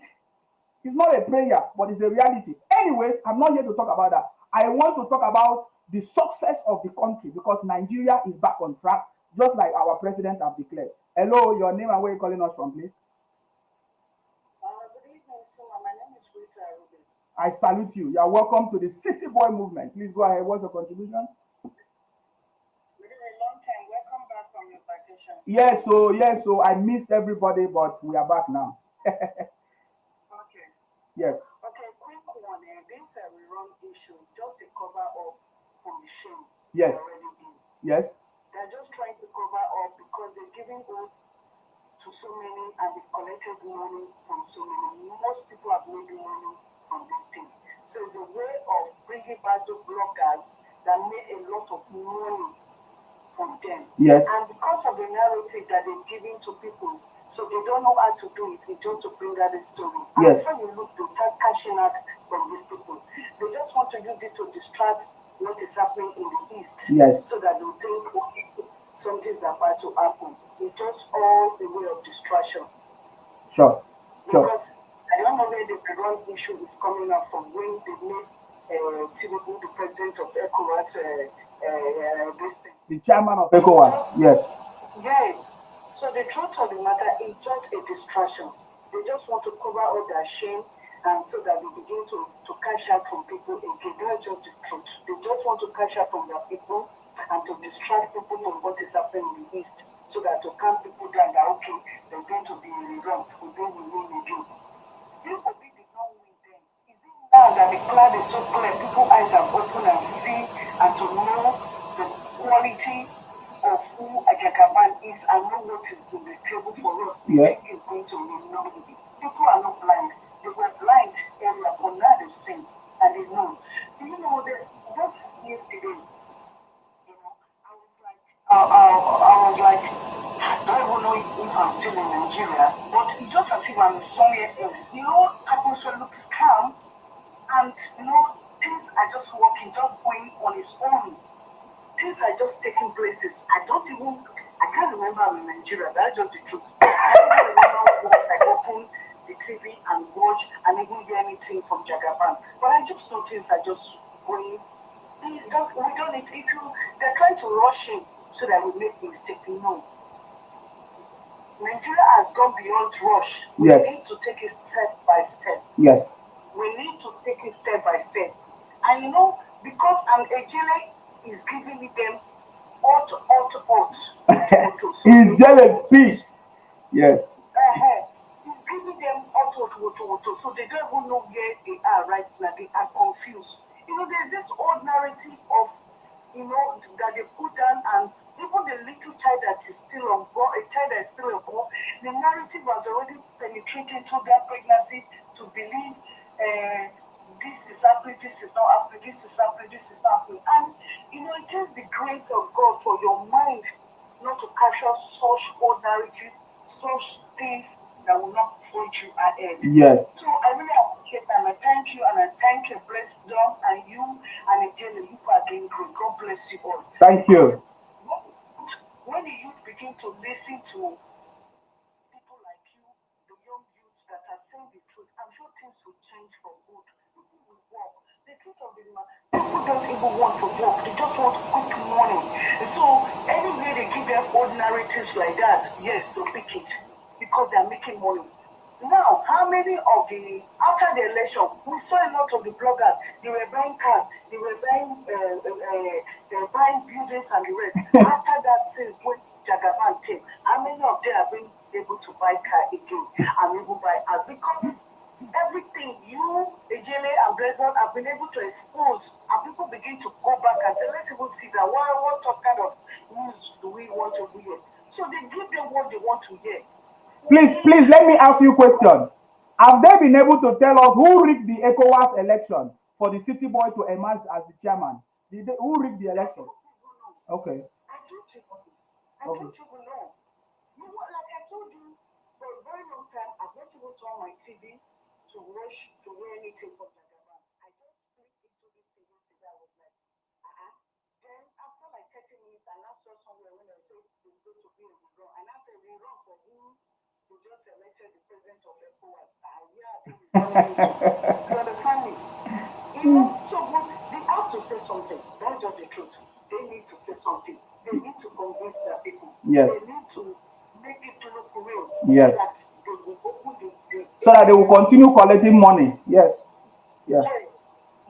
It's not a prayer, but it's a reality. Anyways, I'm not here to talk about that. I want to talk about the success of the country because Nigeria is back on track, just like our president have declared. Hello, your name and where you calling us from, please? Good evening, sir. My name is Rita Ruben. I salute you. You are welcome to the City Boy movement. Please go ahead. What's your contribution? It's been a long time. Welcome back from your vacation. Yes, so I missed everybody, but we are back now. Okay. Yes. Okay, quick one. This rerun issue, just to cover up from the shame. Yes. Already in. Yes. They're just trying to cover up because they're giving oath to so many and they've collected money from so many. Most people have made money from this thing. So it's a way of bringing back the bloggers that made a lot of money from them. Yes. And because of the narrative that they're giving to people, so they don't know how to do it. It's just to bring out the story. Yes. And when you look, they start cashing out from these people. They just want to use it to distract what is happening in the East. Yes. So that they think, okay, something's about to happen. It's just all a way of distraction. Sure. Because I don't know where the rerun issue is coming up from when they made Tinubu the president of ECOWAS, this thing. The chairman of ECOWAS, yes. Yes. So the truth of the matter is just a distraction. They just want to cover all their shame and so that they begin to cash out from people again. That's just the truth. They just want to cash out from their people and to distract people from what is happening in the East so that to calm people down that, okay, they're going to be rerun, we're going to win again. People did not win then. Is it now that the cloud is so clear, people's eyes are open and see and to know the quality of who Ajakaban is and know what is in the table for us? They think it's going to win. No, people are not blind. They were blind earlier, but now they've seen and they know. Do you know that just yesterday, I was like, I don't even know if I'm still in Nigeria, but it's just as if I'm somewhere else. Atmosphere looks calm, and things are just working, just going on its own. Things are just taking places. I can't remember I'm in Nigeria. That's just the truth. I don't remember what I open the TV and watch and even hear anything from Jagaban. But I just notice I just going. We don't need. They're trying to rush in so that we make mistake. No. Nigeria has gone beyond rush. We need to take it step by step. Yes. We need to take it step by step. And because Ejele is giving them out. He's jealous speech. Yes. He's giving them out. So they don't even know where they are right now. They are confused. There's this old narrative of, that they put down, and even the little child that is still unborn, the narrative was already penetrated through that pregnancy to believe this is happening, this is not happening, this is happening, this is not happening. And, it takes the grace of God for your mind not to capture such old narrative, such things that will not point you ahead. Yes. So I really appreciate that, and I thank you, and I thank you, bless them, and you, and Ejele, you are doing great. God bless you all. Thank you. when the youth begin to listen to people like you, the young youths that are saying the truth, I'm sure things will change for good. People will work. The truth of the matter, people don't even want to work. They just want quick money. So anyway, they give them old narratives like that, yes, to pick it because they are making money. Now, how many of the after the election, we saw a lot of the bloggers. They were buying cars, they were buying buildings and the rest. After that, since when Jagaban came, how many of them have been able to buy car again and even buy house? Because everything you, Ejele and Bresson have been able to expose, and people begin to go back and say, let's even see that. What kind of news do we want to hear? So they give them what they want to hear. Please, let me ask you a question. Have they been able to tell us who rigged the ECOWAS election for the city boy to emerge as the chairman? Who rigged the election? Okay. I don't even know. I don't even know. You know, like I told you, for a very long time, I've not even turned my TV to watch, to hear anything from Jagaban. I just clicked into this thing yesterday. I was like, Then after like 30 minutes, I now saw somewhere when I said it's going to be a rerun. And I said, rerun for who? Who just elected the president of ECOWAS. You understand me? You know, so but they have to say something. That's just the truth. They need to say something. They need to convince their people. Yes. They need to make it look real. Yes. That they will open the So that they will continue collecting money. Yes. Yeah.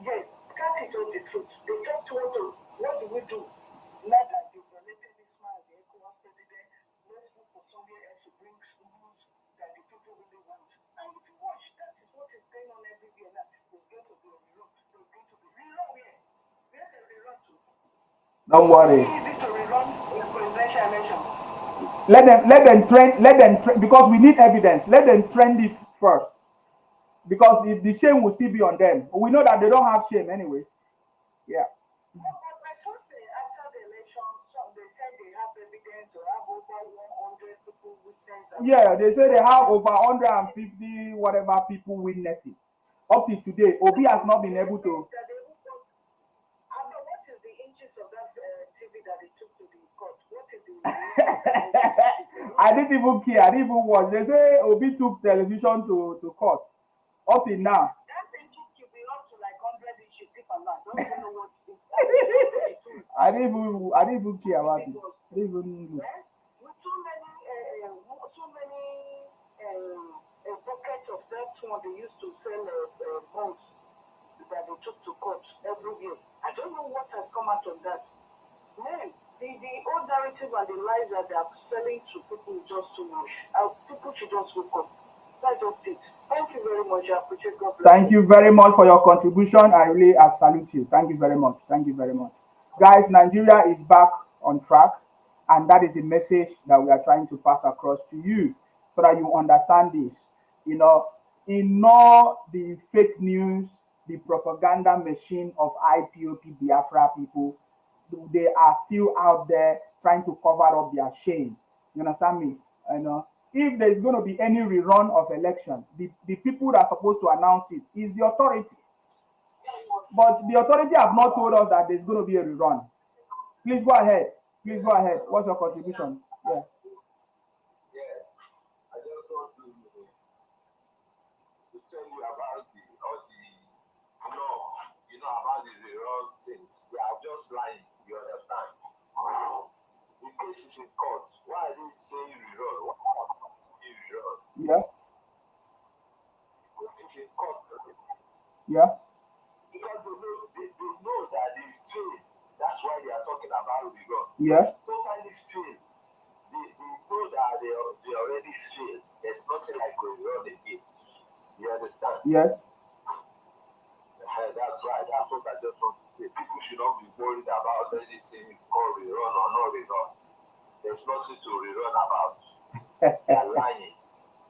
Yeah. That is just the truth. They just want to, what do we do? Now that they've elected this man, the ECOWAS president, let's look for somewhere else to bring rules that the people really want. And if you watch, that is what is going on every day now. There's going to be a rerun. There's going to be rerun where? Where the rerun to? Don't worry. It's easy to rerun in presidential election. Let them trend because we need evidence. Let them trend it first. Because the shame will still be on them. We know that they don't have shame anyways. Yeah. No, but I thought after the election, they said they have evidence or have over 100 people witness. Yeah, they say they have over 150 whatever people witnesses. Up to today, Obi has not been able to. What is the inches of that TV that they took to the court? What is the I didn't even care. I didn't even watch. They say Obi took television to court. Up till now. That inches could be up to like 100 inches if I'm not. Don't even know what it is. I didn't even care about it. I didn't even know. With so many buckets of that one they used to sell bonds that they took to court every year. I don't know what has come out of that. Man, the old narrative and the lies that they are selling to people is just too much. People should just wake up. That's just it. Thank you very much. I appreciate God. Thank you very much for your contribution. I really salute you. Thank you very much. Thank you very much. Guys, Nigeria is back on track, and that is a message that we are trying to pass across to you so that you understand this. You know, ignore the fake news, the propaganda machine of IPOP Biafra people. They are still out there trying to cover up their shame. You understand me? You know, if there's going to be any rerun of election, the people that are supposed to announce it is the authority. But the authority have not told us that there's going to be a rerun. Please go ahead. Please go ahead. What's your contribution? Yeah. I just want to tell you about all the law, about the rerun things. They are just lying. You understand? The case is in court. Why are they saying rerun? Why are they saying rerun? Yeah. Because it's in court. Yeah. Because they know that they fail. That's why they are talking about rerun. Yeah. Totally fail. They know that they already failed. There's nothing like a rerun again. You understand? Yes. That's right. That's what I just want to say. People should not be worried about anything called rerun or not rerun. There's nothing to rerun about. They are lying.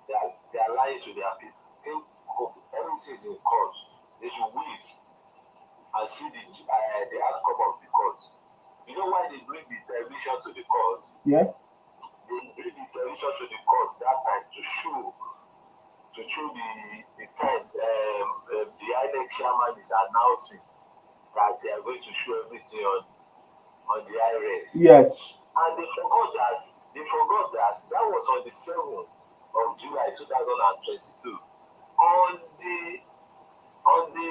They are lying to their people. Everything is in court. They should wait and see the outcome of the court. You know why they bring the television to the court? Yeah. They bring the television to the court that time to show the time the INEC chairman is announcing that they are going to show everything on the IRS. Yes. And they forgot that was on the 7th of July 2022. On the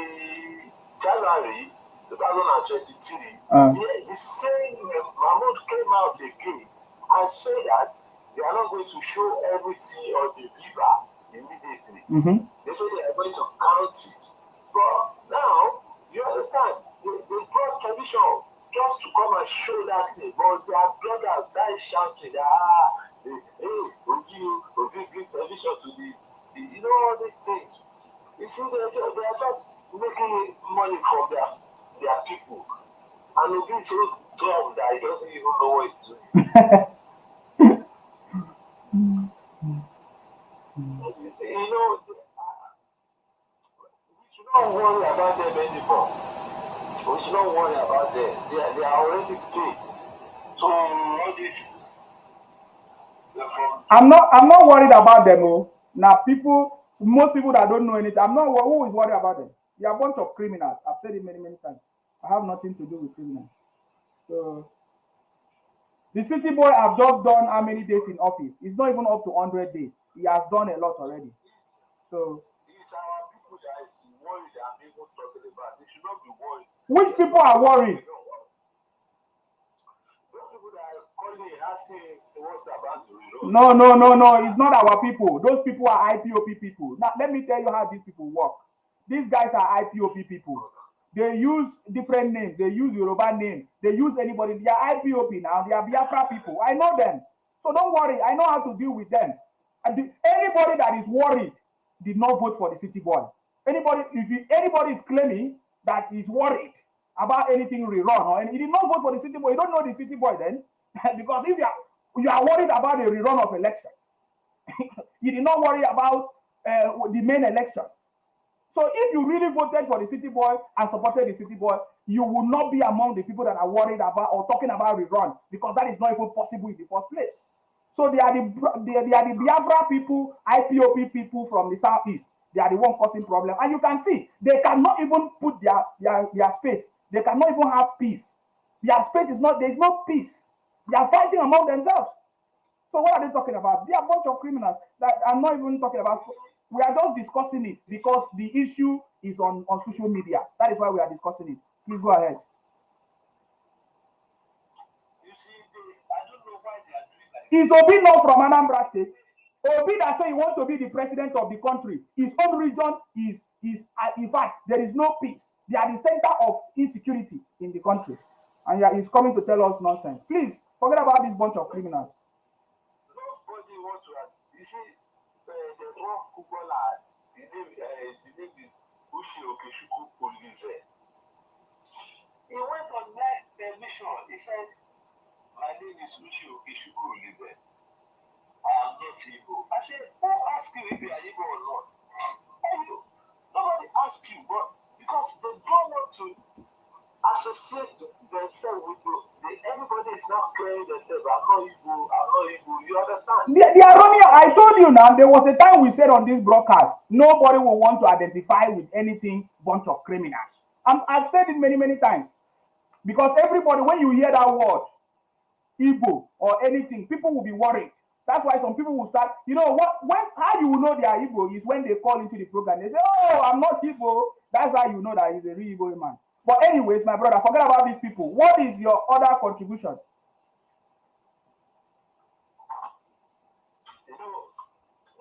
January 2023, the same Mahmoud came out again and said that they are not going to show everything on the river immediately. They say they are going to count it. But now, you understand, they brought television just to come and show that thing. But their brothers started shouting that, hey, Obi, give television to the all these things. You see, they are just making money from their people. And Obi is so dumb that he doesn't even know what he's doing. We should not worry about them anymore. We should not worry about them. They are already paid. So all this. I'm not worried about them. Oh. Now most people that don't know anything, I'm not who is worried about them. They are a bunch of criminals. I've said it many times. I have nothing to do with criminals. So the city boy have just done how many days in office? It's not even up to 100 days. He has done a lot already. So it's our people that is worried that people talking about. They should not be worried. Which people are worried? No. It's not our people. Those people are IPOP people. Now, let me tell you how these people work. These guys are IPOP people. They use different names. They use Yoruba name. They use anybody. They are IPOP now. They are Biafra people. I know them. So don't worry. I know how to deal with them. And anybody that is worried did not vote for the city boy. Anybody is claiming that he's worried about anything rerun or he did not vote for the city boy. You don't know the city boy then. Because if you are worried about the rerun of election, you did not worry about the main election. So if you really voted for the city boy and supported the city boy, you will not be among the people that are worried about or talking about rerun, because that is not even possible in the first place. So they are the Biafra people, IPOP people from the southeast. They are the one causing problem, and you can see they cannot even put their space. They cannot even have peace. Their space is not. There is no peace. They are fighting among themselves. So what are they talking about? They are a bunch of criminals that I'm not even talking about. We are just discussing it because the issue is on social media. That is why we are discussing it. Please go ahead. You see, I don't know why they are doing that. Is Obi not from Anambra State? Obi that say he wants to be the president of the country. His own region is in fact, there is no peace. They are the center of insecurity in the country. And he's coming to tell us nonsense. Please, forget about this bunch of criminals. Nobody wants to ask. You see, there's one footballer, the name is Uche Okechukwu Police. He went on that mission. He said, my name is Uche Okechukwu Police. I am not Igbo. I said, who asked you if you are Igbo or not? Nobody asked you, but because they don't want to associate themselves with you. Everybody is not clearing themselves. I'm not Igbo. You understand? They are running. I told you now, there was a time we said on this broadcast, nobody will want to identify with anything bunch of criminals. I've said it many times. Because everybody, when you hear that word, Igbo or anything, people will be worried. That's why some people will start, how you will know they are Igbo is when they call into the program. They say, oh, I'm not Igbo. That's how you know that he's a real Igbo man. But anyways, my brother, forget about these people. What is your other contribution?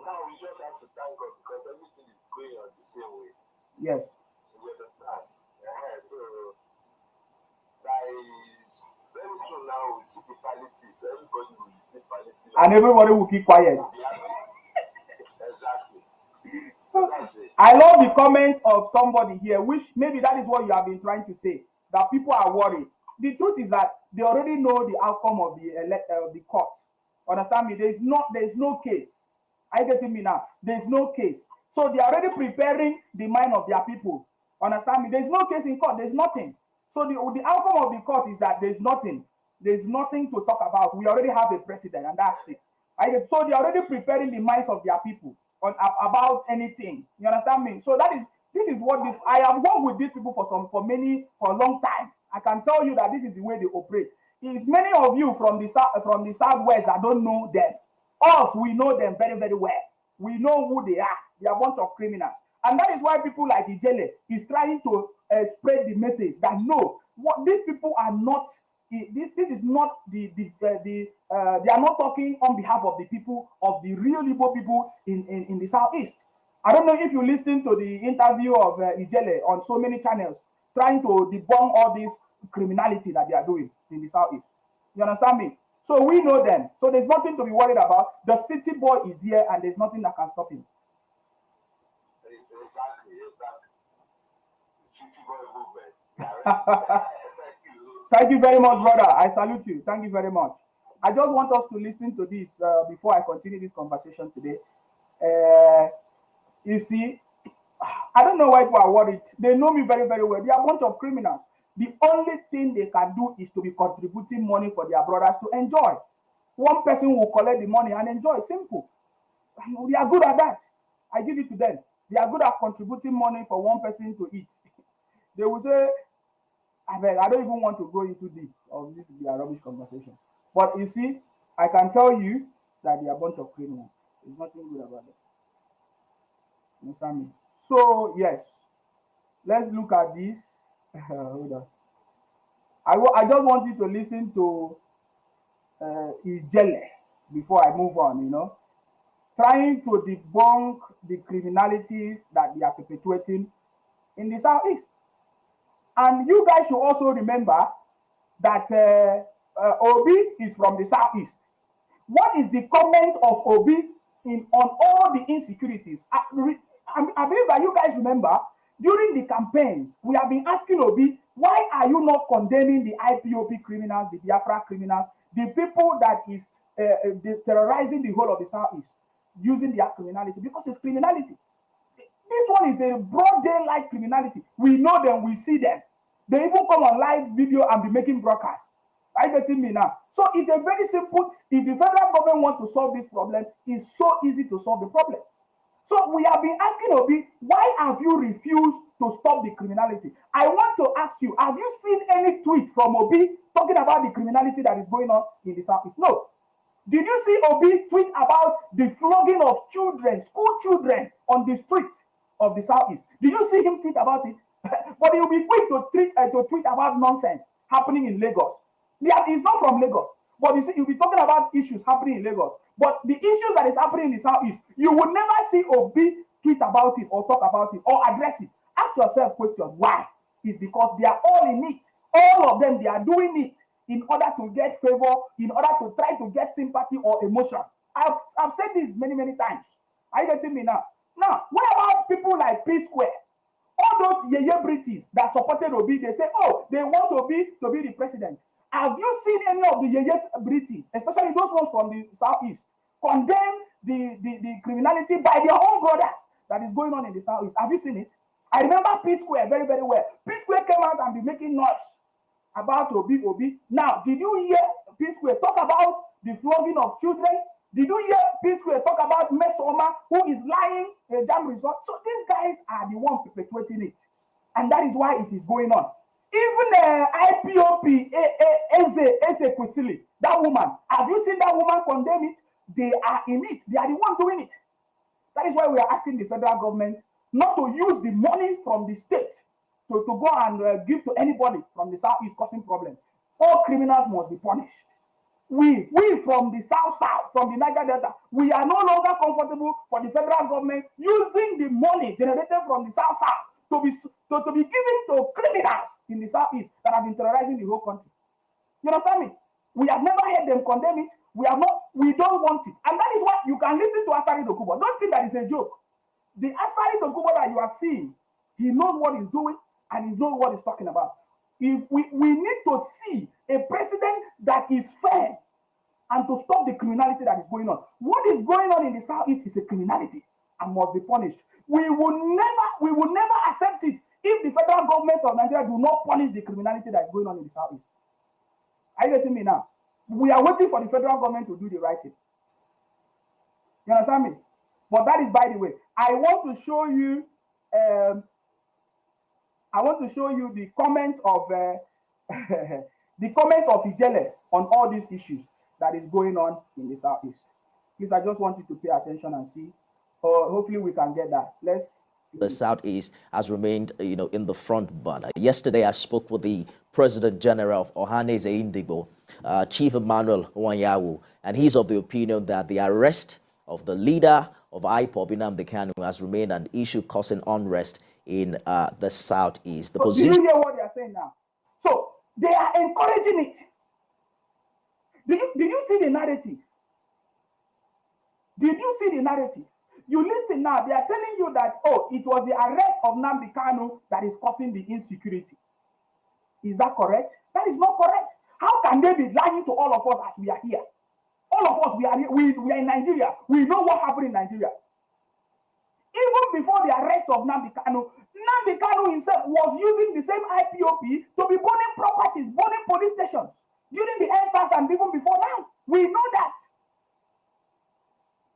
Now we just have to thank God because everything is going on the same way. Yes. You understand? So, by very soon now, we see the palliative. Everybody will receive palliative. And everybody will keep quiet. Exactly. I love the comment of somebody here, which maybe that is what you have been trying to say, that people are worried. The truth is that they already know the outcome of the court. Understand me? There is no case. Are you getting me now? There is no case. So they are already preparing the mind of their people. Understand me? There is no case in court. There is nothing. So the outcome of the court is that there is nothing. There is nothing to talk about. We already have a president, and that's it. So they are already preparing the minds of their people about anything. You understand me? So this is what I have worked with these people for a long time. I can tell you that this is the way they operate. It's many of you from the southwest that don't know them. Us, we know them very, very well. We know who they are. They are a bunch of criminals. And that is why people like Ijele is trying to spread the message that no, what these people are not. This is not they are not talking on behalf of the people of the real Igbo people in the southeast. I don't know if you listen to the interview of Ijele on so many channels trying to debunk all this criminality that they are doing in the southeast. You understand me? So we know them. So there's nothing to be worried about. The city boy is here and there's nothing that can stop him. Thank you very much, brother. I salute you. Thank you very much. I just want us to listen to this before I continue this conversation today. You see, I don't know why people are worried. They know me very, very well. They are a bunch of criminals. The only thing they can do is to be contributing money for their brothers to enjoy. One person will collect the money and enjoy. Simple. They are good at that. I give it to them. They are good at contributing money for one person to eat. They will say, I don't even want to go into deep of this rubbish conversation. But you see, I can tell you that they are a bunch of criminals. There's nothing good about them. Understand me? So, yes. Let's look at this. Hold on. I just want you to listen to Ijele before I move on, trying to debunk the criminalities that they are perpetuating in the southeast. And you guys should also remember that Obi is from the southeast. What is the comment of Obi on all the insecurities? I believe that you guys remember during the campaigns, we have been asking Obi, why are you not condemning the IPOP criminals, the Biafra criminals, the people that is terrorizing the whole of the southeast using their criminality? Because it's criminality. This one is a broad daylight criminality. We know them, we see them. They even come on live video and be making broadcasts. Are you getting me now? So it's a very simple, if the federal government want to solve this problem, it's so easy to solve the problem. So we have been asking Obi, why have you refused to stop the criminality? I want to ask you, have you seen any tweet from Obi talking about the criminality that is going on in the southeast? No. Did you see Obi tweet about the flogging of children, school children on the street of the southeast? Did you see him tweet about it? But he will be quick to tweet about nonsense happening in Lagos. He's not from Lagos, but you see, he'll be talking about issues happening in Lagos. But the issues that is happening in the southeast, you will never see Obi tweet about it or talk about it or address it. Ask yourself question, why? It's because they are all in it. All of them, they are doing it in order to get favor, in order to try to get sympathy or emotion. I've said this many, many times. Are you getting me now? Now, what about people like P Square? All those Yeye British that supported Obi, they say, oh, they want Obi to be the president. Have you seen any of the Yeye British, especially those ones from the southeast, condemn the criminality by their own brothers that is going on in the southeast? Have you seen it? I remember P Square very, very well. P Square came out and be making noise about Obi. Now, did you hear P Square talk about the flogging of children? Did you hear P Square talk about Mesoma, who is lying a jam result? So these guys are the ones perpetuating it. And that is why it is going on. Even IPOP, Eze Kwesili, that woman, have you seen that woman condemn it? They are in it. They are the ones doing it. That is why we are asking the federal government not to use the money from the state to go and give to anybody from the southeast causing problem. All criminals must be punished. We from the south, from the Niger Delta, we are no longer comfortable for the federal government using the money generated from the south to be given to criminals in the southeast that have been terrorizing the whole country. You understand me? We have never heard them condemn it. We don't want it. And that is why you can listen to Asari Dokubo. Don't think that is a joke. The Asari Dokubo that you are seeing, he knows what he's doing and he knows what he's talking about. If we need to see a president that is fair and to stop the criminality that is going on. What is going on in the southeast is a criminality and must be punished. We will never accept it if the federal government of Nigeria do not punish the criminality that is going on in the southeast. Are you getting me now? We are waiting for the federal government to do the right thing. You understand me? But that is by the way. I want to show you the comment of the comment of Ijele on all these issues that is going on in the Southeast. Please, I just want you to pay attention and see. Hopefully, we can get that. Let's. The Southeast has remained, in the front burner. Yesterday, I spoke with the President General of Ohanese Indigo, Chief Emmanuel Wanyawu, and he's of the opinion that the arrest of the leader of IPOB, Nnamdi Kanu, has remained an issue causing unrest in the Southeast. So do you hear what they are saying now? So they are encouraging it. Did you see the narrative? Did you see the narrative? You listen now, they are telling you that, oh, it was the arrest of Nnamdi Kanu that is causing the insecurity. Is that correct? That is not correct. How can they be lying to all of us as we are here? All of us, we are in Nigeria. We know what happened in Nigeria. Even before the arrest of Nnamdi Kanu himself was using the same IPOP to be burning properties, burning police stations during the NSAS and even before now. We know that.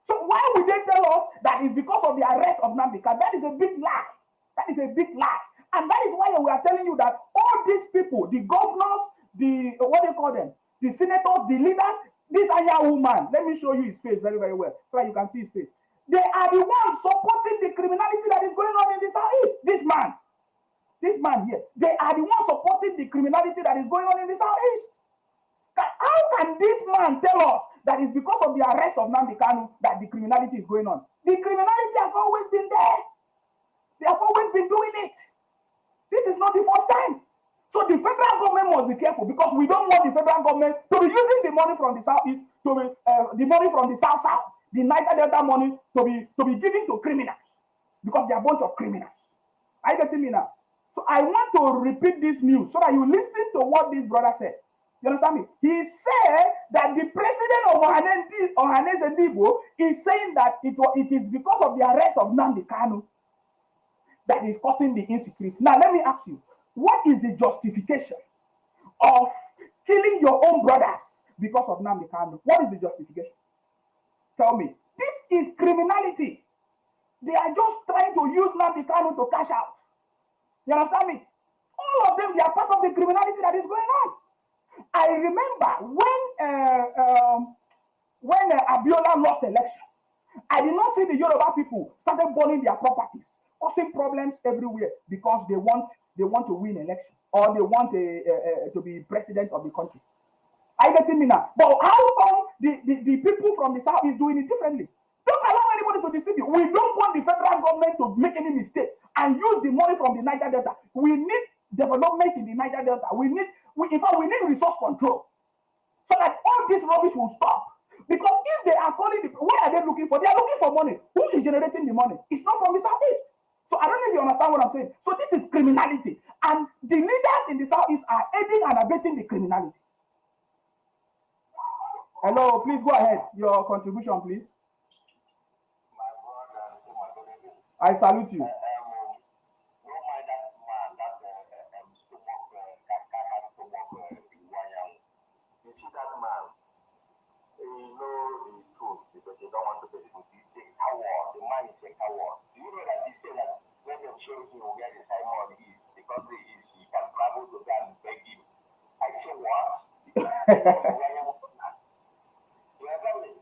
So why would they tell us that it's because of the arrest of Nnamdi Kanu? That is a big lie. That is a big lie. And that is why we are telling you that all these people, the governors, the, what do you call them? The senators, the leaders, this Ayahu man, let me show you his face very, very well so that you can see his face. They are the ones supporting the criminality that is going on in the Southeast. This man here, they are the ones supporting the criminality that is going on in the Southeast. How can this man tell us that it's because of the arrest of Nnamdi Kanu that the criminality is going on? The criminality has always been there. They have always been doing it. This is not the first time. So the federal government must be careful because we don't want the federal government to be using the money from the Southeast, to be the money from the South, the Niger Delta money to be given to criminals because they are a bunch of criminals. Are you getting me now? So I want to repeat this news so that you listen to what this brother said. You understand me? He said that the president of Ohanese Ndibo is saying that it is because of the arrest of Nnamdi Kanu that is causing the insecurity. Now, let me ask you, what is the justification of killing your own brothers because of Nnamdi Kanu? What is the justification? Tell me. This is criminality. They are just trying to use Nnamdi Kanu to cash out. You understand me? All of them, they are part of the criminality that is going on. I remember when Abiola lost election, I did not see the Yoruba people started burning their properties, causing problems everywhere because they want to win election or they want to be president of the country. Are you getting me now? But how come the people from the South is doing it differently? Don't allow anybody to deceive you. We don't want the federal government to make any mistake and use the money from the Niger Delta. We need development in the Niger Delta. In fact, we need resource control so that all this rubbish will stop. Because if they are calling, what are they looking for? They are looking for money. Who is generating the money? It's not from the Southeast. So I don't know if you understand what I'm saying. So this is criminality. And the leaders in the Southeast are aiding and abetting the criminality. Hello, please go ahead. Your contribution, please. I salute you.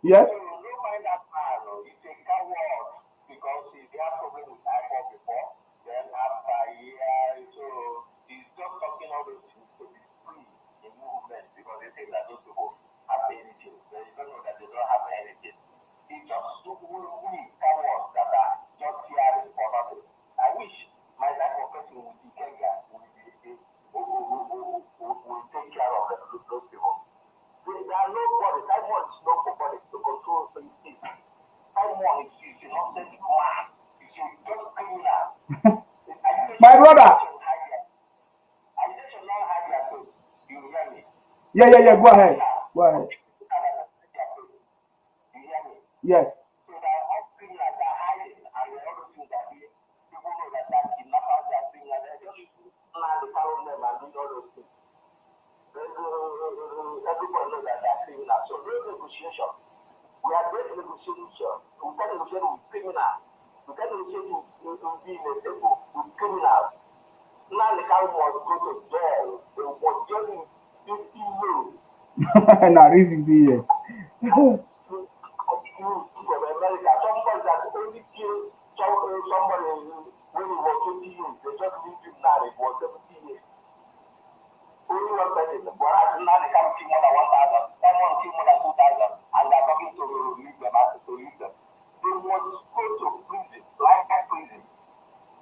Yes. My brother. Yeah. Go ahead. Yes. We are great negotiation. We can negotiate with criminals. We can negotiate with criminals. Now the guy was go to jail. They was jailing 50 years. Now, 50 years. America, somebody that only killed somebody when he was 20 years, they just leave him now, it was 70 years. Only one person, whereas now they can't kill more than 1,000, someone kill more than 2,000, and they're talking to leave them as to leave them. They must go to prison, like that prison.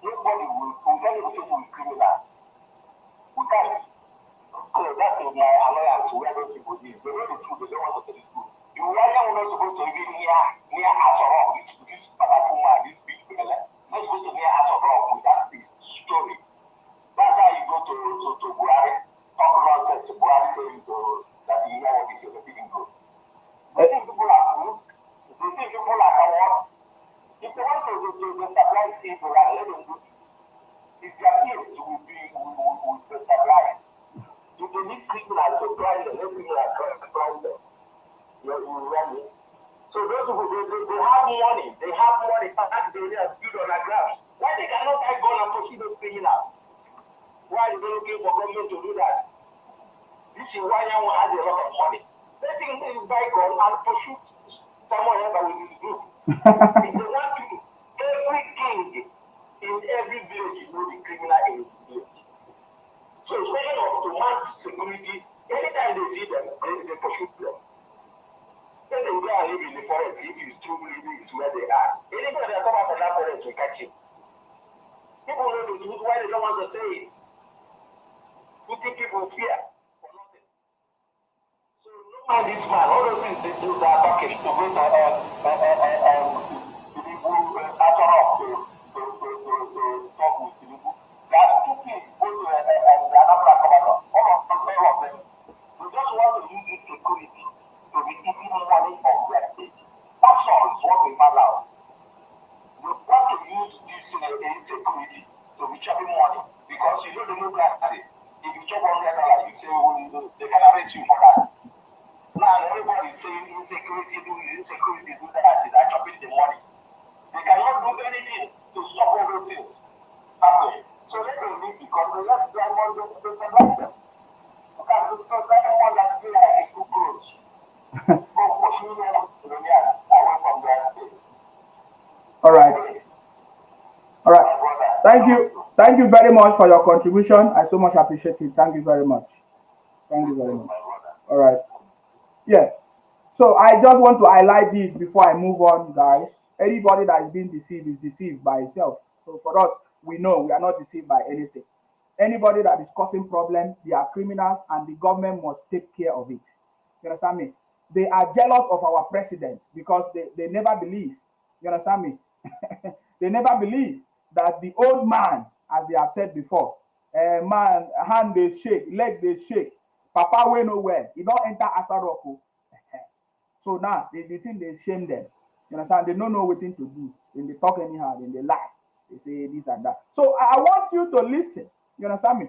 Nobody will tell you people will criminal. We can't. So that's my annoyance to where those people is. They know the truth, they don't want to tell the truth. You are not supposed to be near Asoro, this Patapuma, this big fella. Not supposed to be near Asoro with that big story. That's how you go to Buhari, talk nonsense to Buhari, tell you that you know what is your feeling good. They think people are good. They think people are coward. If they want to supply people, let them do it. If their peers will supply. If they need criminals to try them, let criminals try them. You're running. So those people, they have money. They have money. Perhaps they are built on a graph. Why they cannot buy gun and pursue those criminals? Why are they looking for government to do that? This is why Yamu has a lot of money. Let him buy gun and pursue someone else with his group. If they want to, every king in every village is the criminal in his village. So especially to man security, anytime they see them, they pursue them. Then they go and live in the forest if it's true living is where they are. Anybody that come out from that forest will catch him. People know the truth, why they don't want to say it. Putting people fear for nothing. So no man this man, all those things they do that talking to go to people after all to talk with people. They are stupid, go to another commander. All of them. We just want to use this security to be giving money of their state. That's all is what we find out. You want to use this insecurity to be chopping money because you know the democracy. If you chop $100, you say they can arrest you for that. Now everybody is saying insecurity, do that, is that chopping the money. They cannot do anything to stop all those things happening. So let them leave because the last time was to survive them. You can't do someone that feel like a cockroach. Go pursue them away from their state. All right. All right. Thank you. Thank you very much for your contribution. I so much appreciate it. Thank you very much. Thank you very much. All right. Yeah. So I just want to highlight this before I move on, guys. Anybody that is being deceived is deceived by itself. So for us, we know we are not deceived by anything. Anybody that is causing problems, they are criminals and the government must take care of it. You understand me? They are jealous of our president because they never believe. You understand me? They never believe that the old man, as they have said before, man, hand they shake, leg they shake, papa way nowhere, he don't enter Asaroko. So now they think they shame them. You understand? They don't know what thing to do. When they talk anyhow, then they lie. They say this and that. So I want you to listen. You understand me?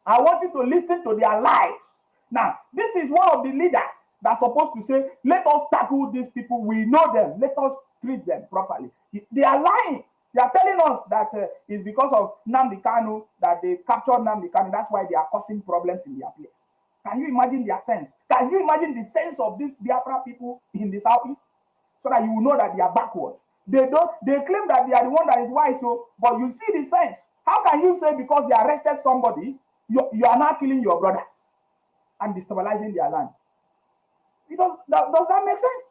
I want you to listen to their lies. Now, this is one of the leaders that's supposed to say, let us tackle these people. We know them. Let us treat them properly. They are lying. They are telling us that it's because of Nnamdi Kanu that they captured Nnamdi Kanu. That's why they are causing problems in their place. Can you imagine their sense? Can you imagine the sense of these Biafra people in the southeast? So that you will know that they are backward. They claim that they are the one that is wise, so but you see the sense. How can you say because they arrested somebody, you are not killing your brothers and destabilizing their land? Does that make sense?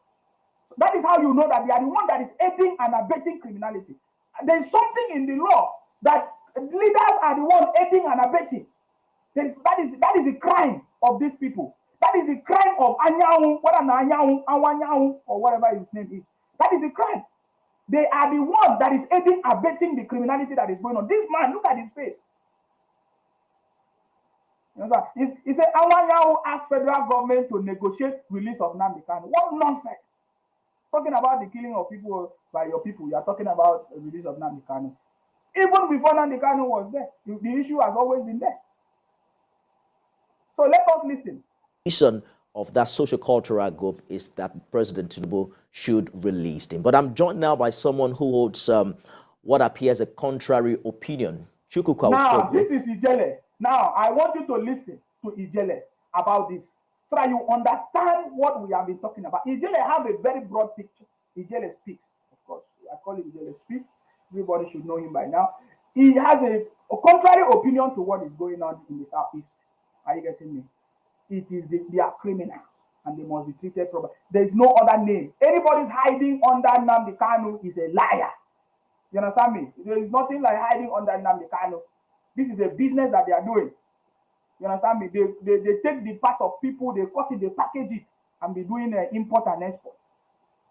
So that is how you know that they are the one that is aiding and abetting criminality. There is something in the law that leaders are the one aiding and abetting. That is a crime of these people. That is a crime of Anyanwu, whether Anyanwu, Awanyanwu, or whatever his name is. That is a crime. They are the one that is aiding, abetting the criminality that is going on. This man, look at his face. You know, he said, Awanyanwu asked federal government to negotiate release of Nnamdi Kanu. What nonsense! Talking about the killing of people by your people, you are talking about the release of Nnamdi Kanu. Even before Nnamdi Kanu was there, the issue has always been there. So let us listen. Vision of that social cultural group is that President Tinubu should release him. But I'm joined now by someone who holds what appears a contrary opinion. Now, this is Ijele. Now, I want you to listen to Ijele. about this so that you understand what we have been talking about. Ijele have a very broad picture. Ijele speaks, of course. I call him Ijele speaks. Everybody should know him by now. He has a contrary opinion to what is going on in the Southeast. Are you getting me? It is they are criminals and they must be treated properly. There is no other name. Anybody's hiding under Nnamdi Kanu is a liar. You understand me? There is nothing like hiding under Nnamdi Kanu. This is a business that they are doing. You understand me? They take the parts of people, they cut it, they package it, and be doing import and export.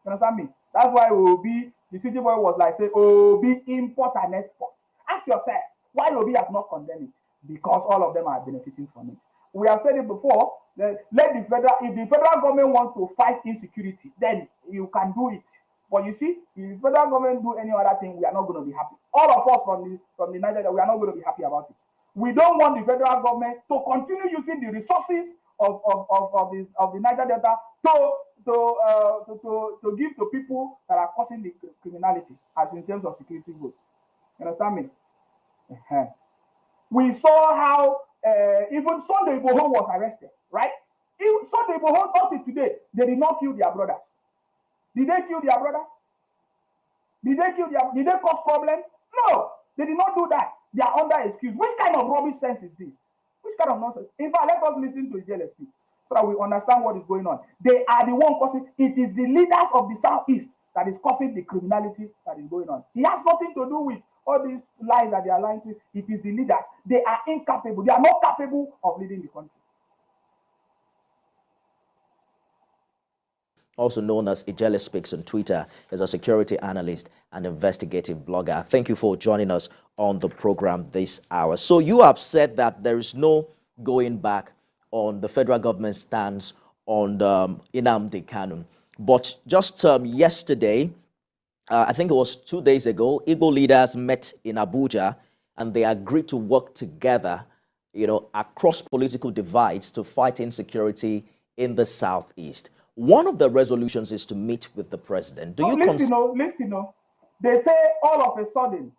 You understand me? That's why Obi, the city boy was like, say, Obi, import and export. Ask yourself, why Obi has not condemned it? Because all of them are benefiting from it. We have said it before, if the federal government wants to fight insecurity, then you can do it. But you see, if the federal government do any other thing, we are not going to be happy. All of us from the Nigeria, we are not going to be happy about it. We don't want the federal government to continue using the resources of the Niger Delta to give to people that are causing the criminality, as in terms of security vote. You understand me? We saw how even Sunday Igboho was arrested, right? Even Sunday Igboho until today, they did not kill their brothers. Did they kill their brothers? Did they cause problem? No, they did not do that. They are under excuse. Which kind of rubbish sense is this? Which kind of nonsense? In fact, let us listen to Ijele speak so that we understand what is going on. They are the one causing. It is the leaders of the Southeast that is causing the criminality that is going on. It has nothing to do with all these lies that they are lying to. It is the leaders. They are incapable. They are not capable of leading the country. Also known as Ijele Speaks on Twitter, is a security analyst and investigative blogger. Thank you for joining us on the program this hour. So you have said that there is no going back on the federal government stance on Nnamdi Kanu. But just yesterday, I think it was 2 days ago, Igbo leaders met in Abuja and they agreed to work together, across political divides to fight insecurity in the Southeast. One of the resolutions is to meet with the president. Listen. They say all of a sudden,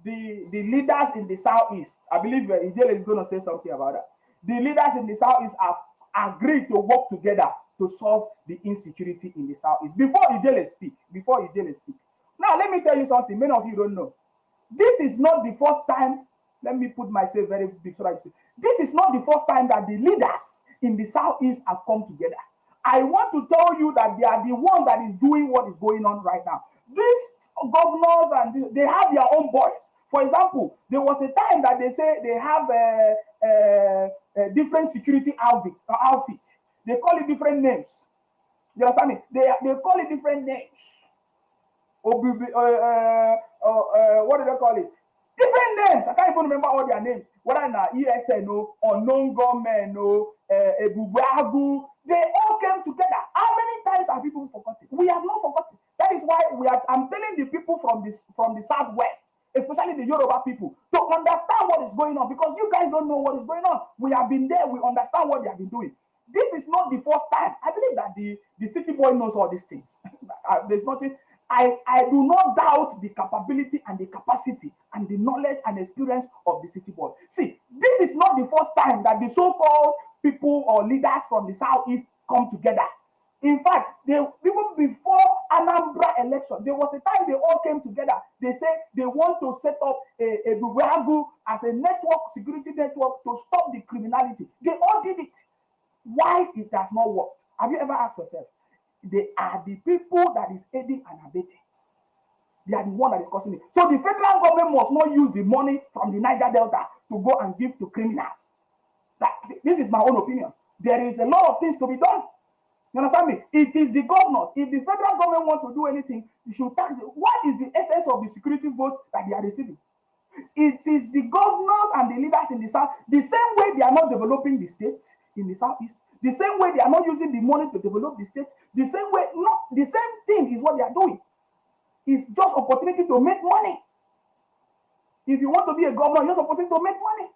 the leaders in the Southeast, I believe Ijele is going to say something about that. The leaders in the Southeast have agreed to work together to solve the insecurity in the Southeast. Before Ijele speak. Now, let me tell you something. Many of you don't know. This is not the first time. Let me put myself very big so that you see. This is not the first time that the leaders in the Southeast have come together. I want to tell you that they are the one that is doing what is going on right now. These governors they have their own boys. For example, there was a time that they say they have a different security outfit. They call it different names. You understand me? They call it different names. What do they call it? Different names. I can't even remember all their names. Whether na ESN or unknown government or Ebubuagu, they all came together. How many times have people forgotten? We have not forgotten. That is why I'm telling the people from the Southwest, especially the Yoruba people, to understand what is going on, because you guys don't know what is going on. We have been there. We understand what they have been doing. This is not the first time. I believe that the city boy knows all these things. There's nothing. I do not doubt the capability and the capacity and the knowledge and experience of the city boy. See, this is not the first time that the so-called people or leaders from the Southeast come together. In fact, even before Anambra election, there was a time they all came together. They said they want to set up a Bubuagu as a network, security network, to stop the criminality. They all did it. Why it has not worked? Have you ever asked yourself? They are the people that is aiding and abetting. They are the one that is causing it. So the federal government must not use the money from the Niger Delta to go and give to criminals. This is my own opinion. There is a lot of things to be done. You understand me? It is the governors. If the federal government wants to do anything, you should tax it. What is the essence of the security vote that they are receiving? It is the governors and the leaders in the South. The same way they are not developing the states in the Southeast, the same way they are not using the money to develop the states, the same thing is what they are doing. It's just opportunity to make money. If you want to be a governor, you have opportunity to make money.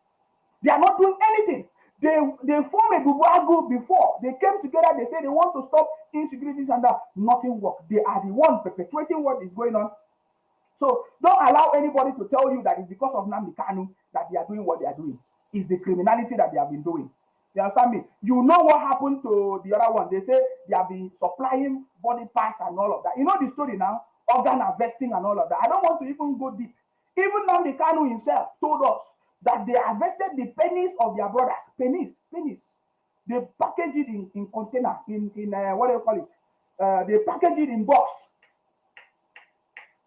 They are not doing anything. They formed a Bubuagu before. They came together, they say they want to stop insecurities and that. Nothing worked. They are the one perpetuating what is going on. So don't allow anybody to tell you that it's because of Nnamdi Kanu that they are doing what they are doing. It's the criminality that they have been doing. You understand me? You know what happened to the other one. They say they have been supplying body parts and all of that. You know the story now, organ harvesting and all of that. I don't want to even go deep. Even Nnamdi Kanu himself told us that they harvested the pennies of their brothers. Pennies. They package it in container, in what do you call it? They package it in box.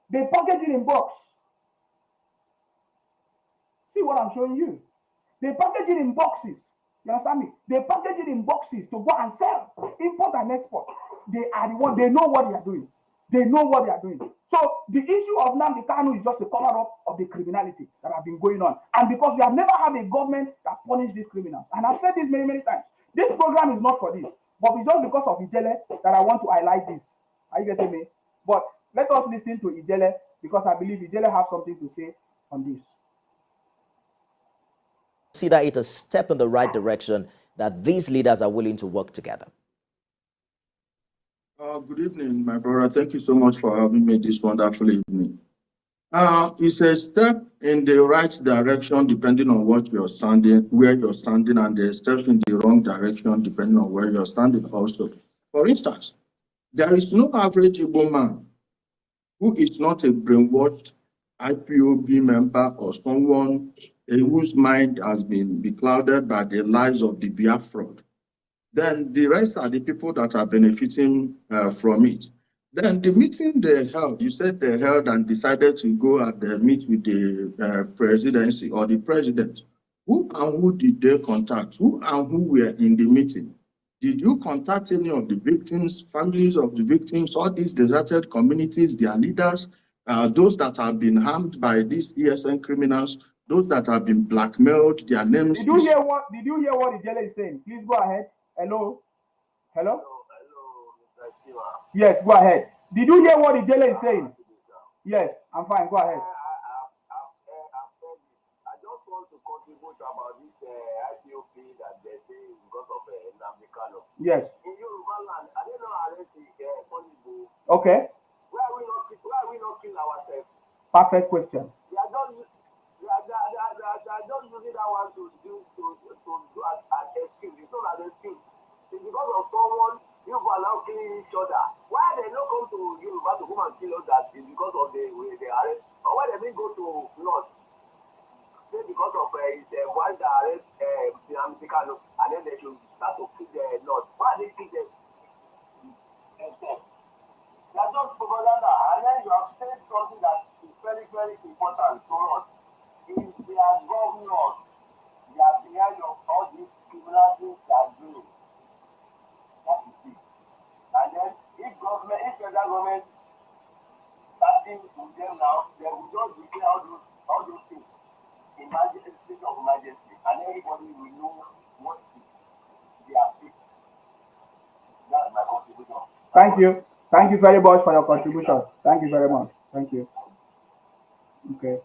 They package it in box. See what I'm showing you? They package it in boxes. You understand me? They package it in boxes to go and sell, import and export. They are the one, they know what they are doing. They know what they are doing. So the issue of Nnamdi Kanu is just a cover up of the criminality that have been going on. And because we have never had a government that punish these criminals. And I've said this many, many times. This program is not for this. But it's just because of Ijele that I want to highlight this. Are you getting me? But let us listen to Ijele because I believe Ijele have something to say on this. See that it's a step in the right direction that these leaders are willing to work together. Good evening, my brother. Thank you so much for having me this wonderful evening. It's a step in the right direction depending on what you're standing, where you're standing, and a step in the wrong direction depending on where you're standing also. For instance, there is no average Igbo man who is not a brainwashed IPOB member or someone whose mind has been beclouded by the lies of the Biafra. Then the rest are the people that are benefiting from it. Then the meeting they held, you said they held and decided to go and meet with the presidency or the president. Who and who did they contact? Who and who were in the meeting? Did you contact any of the victims, families of the victims, all these deserted communities, their leaders, those that have been harmed by these ESN criminals, those that have been blackmailed, their names? Did you hear what the jailer is saying? Please go ahead. Hello? Hello? Mr. Shiva. Yes, go ahead. Did you hear what the jailer is saying? Yes, I'm fine. Go ahead. I just want to contribute about this IPOP that they say because of Nnamdi Kanu. Yes. In Yoruba land, I don't know how to say Okay. why are we not kill ourselves? Perfect question. They are just using that one to do as excuse. It's not an excuse. It's because of someone you are now killing each other. Why they not come to Yoruba to come and kill us? That is because of the arrest. Or why they didn't go to North? Say because of one that arrest Nnamdi Kanu, and then they should start to kill the North. Why they kill them? They are just propaganda. And then you have said something that is very, very important to us. Is their governors, they are behind of all these criminalities they are doing. That is it. And then if federal government starting with them now, they will just declare all those things. State of emergency, and everybody will know what they are doing. That's my contribution. Thank you. Thank you very much for your contribution. Thank you very much. Thank you. Okay.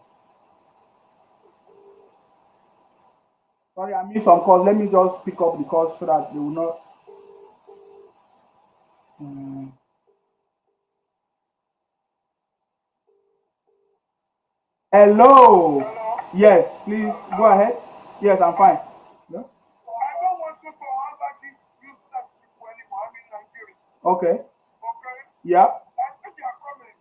Sorry, I missed some calls. Let me just pick up the calls so that they will not. Hello. Yes, please go ahead. Yes, I'm fine. Yeah? I don't want to go on like this useless people anymore. I'm in Nigeria. Okay. Okay? Yeah. I think they are coming.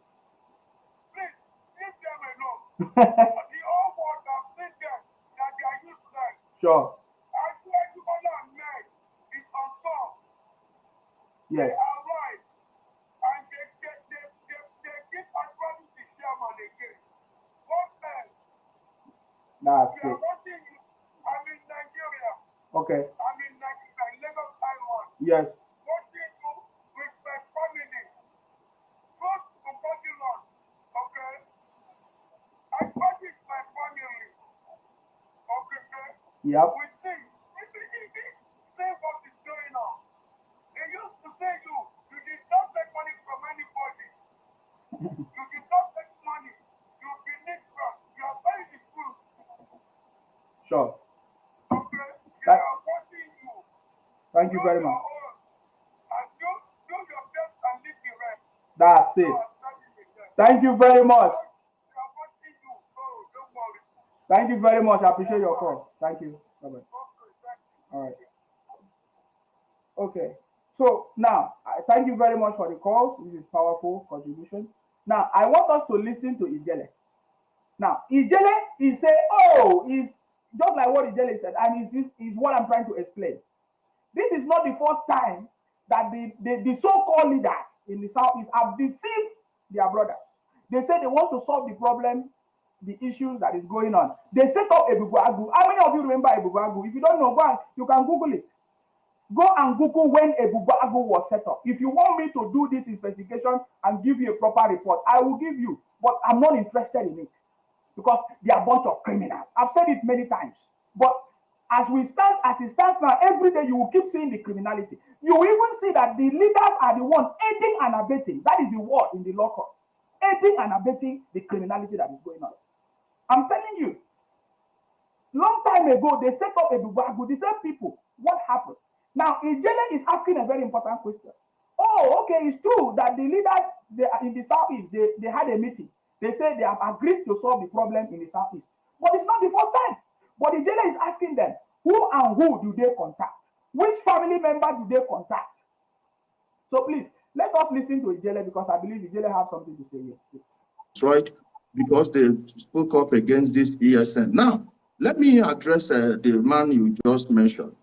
Please, leave them alone. The whole world have seen them that they are useless. Sure. Asiwaju Bola Ahmed is on top. Yes. They are right. And they give advice to chairman again. What else? That's We are it. watching you. I'm in Nigeria. Okay. I'm in Nigeria, Lagos Island. Yes. Watching you with my family. Close to Babylon. Okay? I watch it my family. Okay? Yep. We see. Say what is going on. They used to say you did not take money from anybody. You did not take money. You believe God. You are very the truth. Sure. Okay? They are watching you. Thank you very much. And do your best and leave the rest. That's it. Thank you very much. They are watching you. Oh, don't worry. Thank you very much. I appreciate your call. Thank you. Bye-bye. Okay, thank you. All right. Okay. So now, thank you very much for the calls. This is powerful contribution. Now, I want us to listen to Ijele. Now, Ijele is saying, oh, is just like what Ijele said, and is what I'm trying to explain. This is not the first time that the so-called leaders in the Southeast have deceived their brothers. They say they want to solve the problem, the issues that is going on. They set up Ebubu-Agu. How many of you remember Ebubu-Agu? If you don't know, you can Google it. Go and Google when Ebubu-Agu was set up. If you want me to do this investigation and give you a proper report, I will give you, but I'm not interested in it because they are a bunch of criminals. I've said it many times. But as it stands now, every day you will keep seeing the criminality. You will even see that the leaders are the one aiding and abetting. That is the word in the law court. Aiding and abetting the criminality that is going on. I'm telling you, long time ago, they set up Ebubu-Agu, the same people. What happened? Now, Ijele is asking a very important question. Oh, okay, it's true that the leaders in the Southeast, they had a meeting. They said they have agreed to solve the problem in the Southeast. But it's not the first time. But Ijele is asking them, who and who do they contact? Which family member do they contact? So please, let us listen to Ijele because I believe Ijele have something to say here. That's right, because they spoke up against this ESN. Now, let me address the man you just mentioned.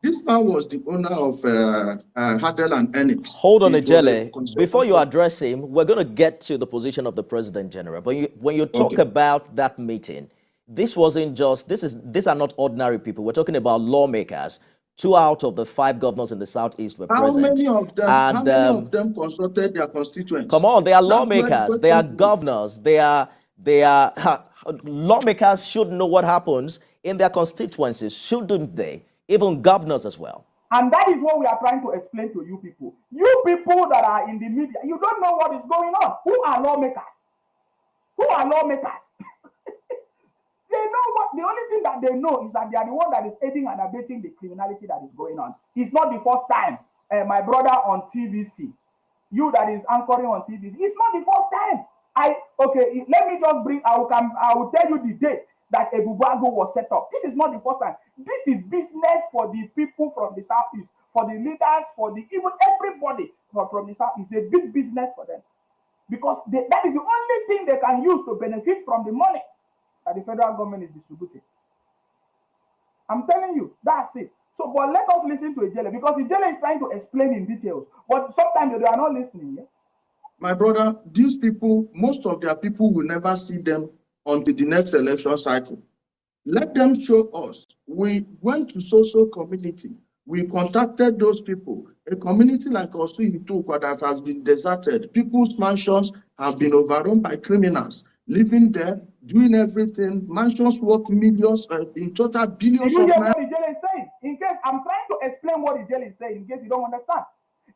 This man was the owner of Hadel and Enix. Hold on, Ijele. Before you address him, we're going to get to the position of the President General. But when you talk about that meeting, this wasn't just, these are not ordinary people. We're talking about lawmakers. 2 out of the 5 governors in the Southeast were present. How many of them consulted their constituents? Come on, they are lawmakers. They are governors. They are lawmakers should know what happens in their constituencies, shouldn't they? Even governors as well. And that is what we are trying to explain to you people. You people that are in the media, you don't know what is going on. Who are lawmakers? Who are lawmakers? They know what, the only thing that they know is that they are the one that is aiding and abetting the criminality that is going on. It's not the first time. My brother on TVC, you that is anchoring on TVC, it's not the first time. Let me just bring, I will tell you the date that Ebubu-Agu was set up. This is not the first time. This is business for the people from the Southeast, for the leaders, even everybody from the South. It's a big business for them. Because that is the only thing they can use to benefit from the money that the federal government is distributing. I'm telling you, that's it. So, but let us listen to Ijele, because Ijele is trying to explain in details. But sometimes they are not listening. Yeah? My brother, these people, most of their people will never see them until the next election cycle. Let them show us. We went to social community. We contacted those people. A community like Osu-Itukwa that has been deserted. People's mansions have been overrun by criminals, living there, doing everything. Mansions worth millions, in total billions of naira. You hear naira. what Ijele is saying? In case I'm trying to explain what Ijele is saying, in case you don't understand.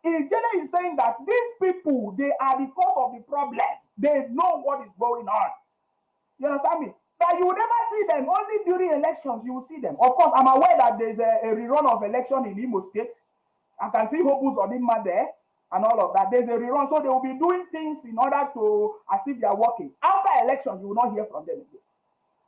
Ijele is saying that these people, they are the cause of the problem. They know what is going on. You understand me? That you will never see them. Only during elections you will see them. Of course, I'm aware that there's a rerun of election in Imo State. I can see Hobus Odinma there and all of that. There's a rerun, so they will be doing things in order to, as if they are working. After election, you will not hear from them again.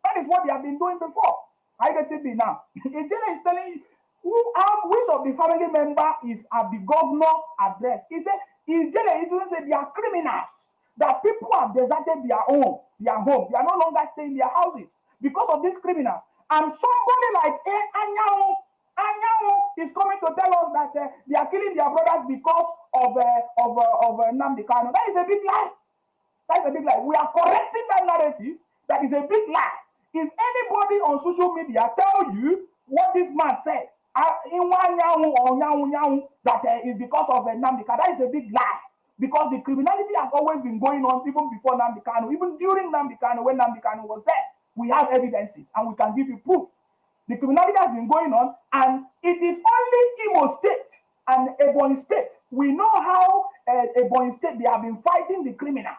That is what they have been doing before. I get it now. Ijele is telling you which of the family member is at the governor address. He said, Ijele is even said they are criminals. That people have deserted their home. They are no longer staying in their houses because of these criminals. And somebody like Anyanwu is coming to tell us that they are killing their brothers because of Nnamdi Kanu. That is a big lie. That's a big lie. We are correcting that narrative. That is a big lie. If anybody on social media tell you what this man said, that is because of Nnamdi Kanu, that is a big lie. Because the criminality has always been going on even before Nnamdi Kanu, even during Nnamdi Kanu, when Nnamdi Kanu was there. We have evidences and we can give you proof. The criminality has been going on, and it is only Imo State and Ebonyi State. We know how Ebonyi State, they have been fighting the criminals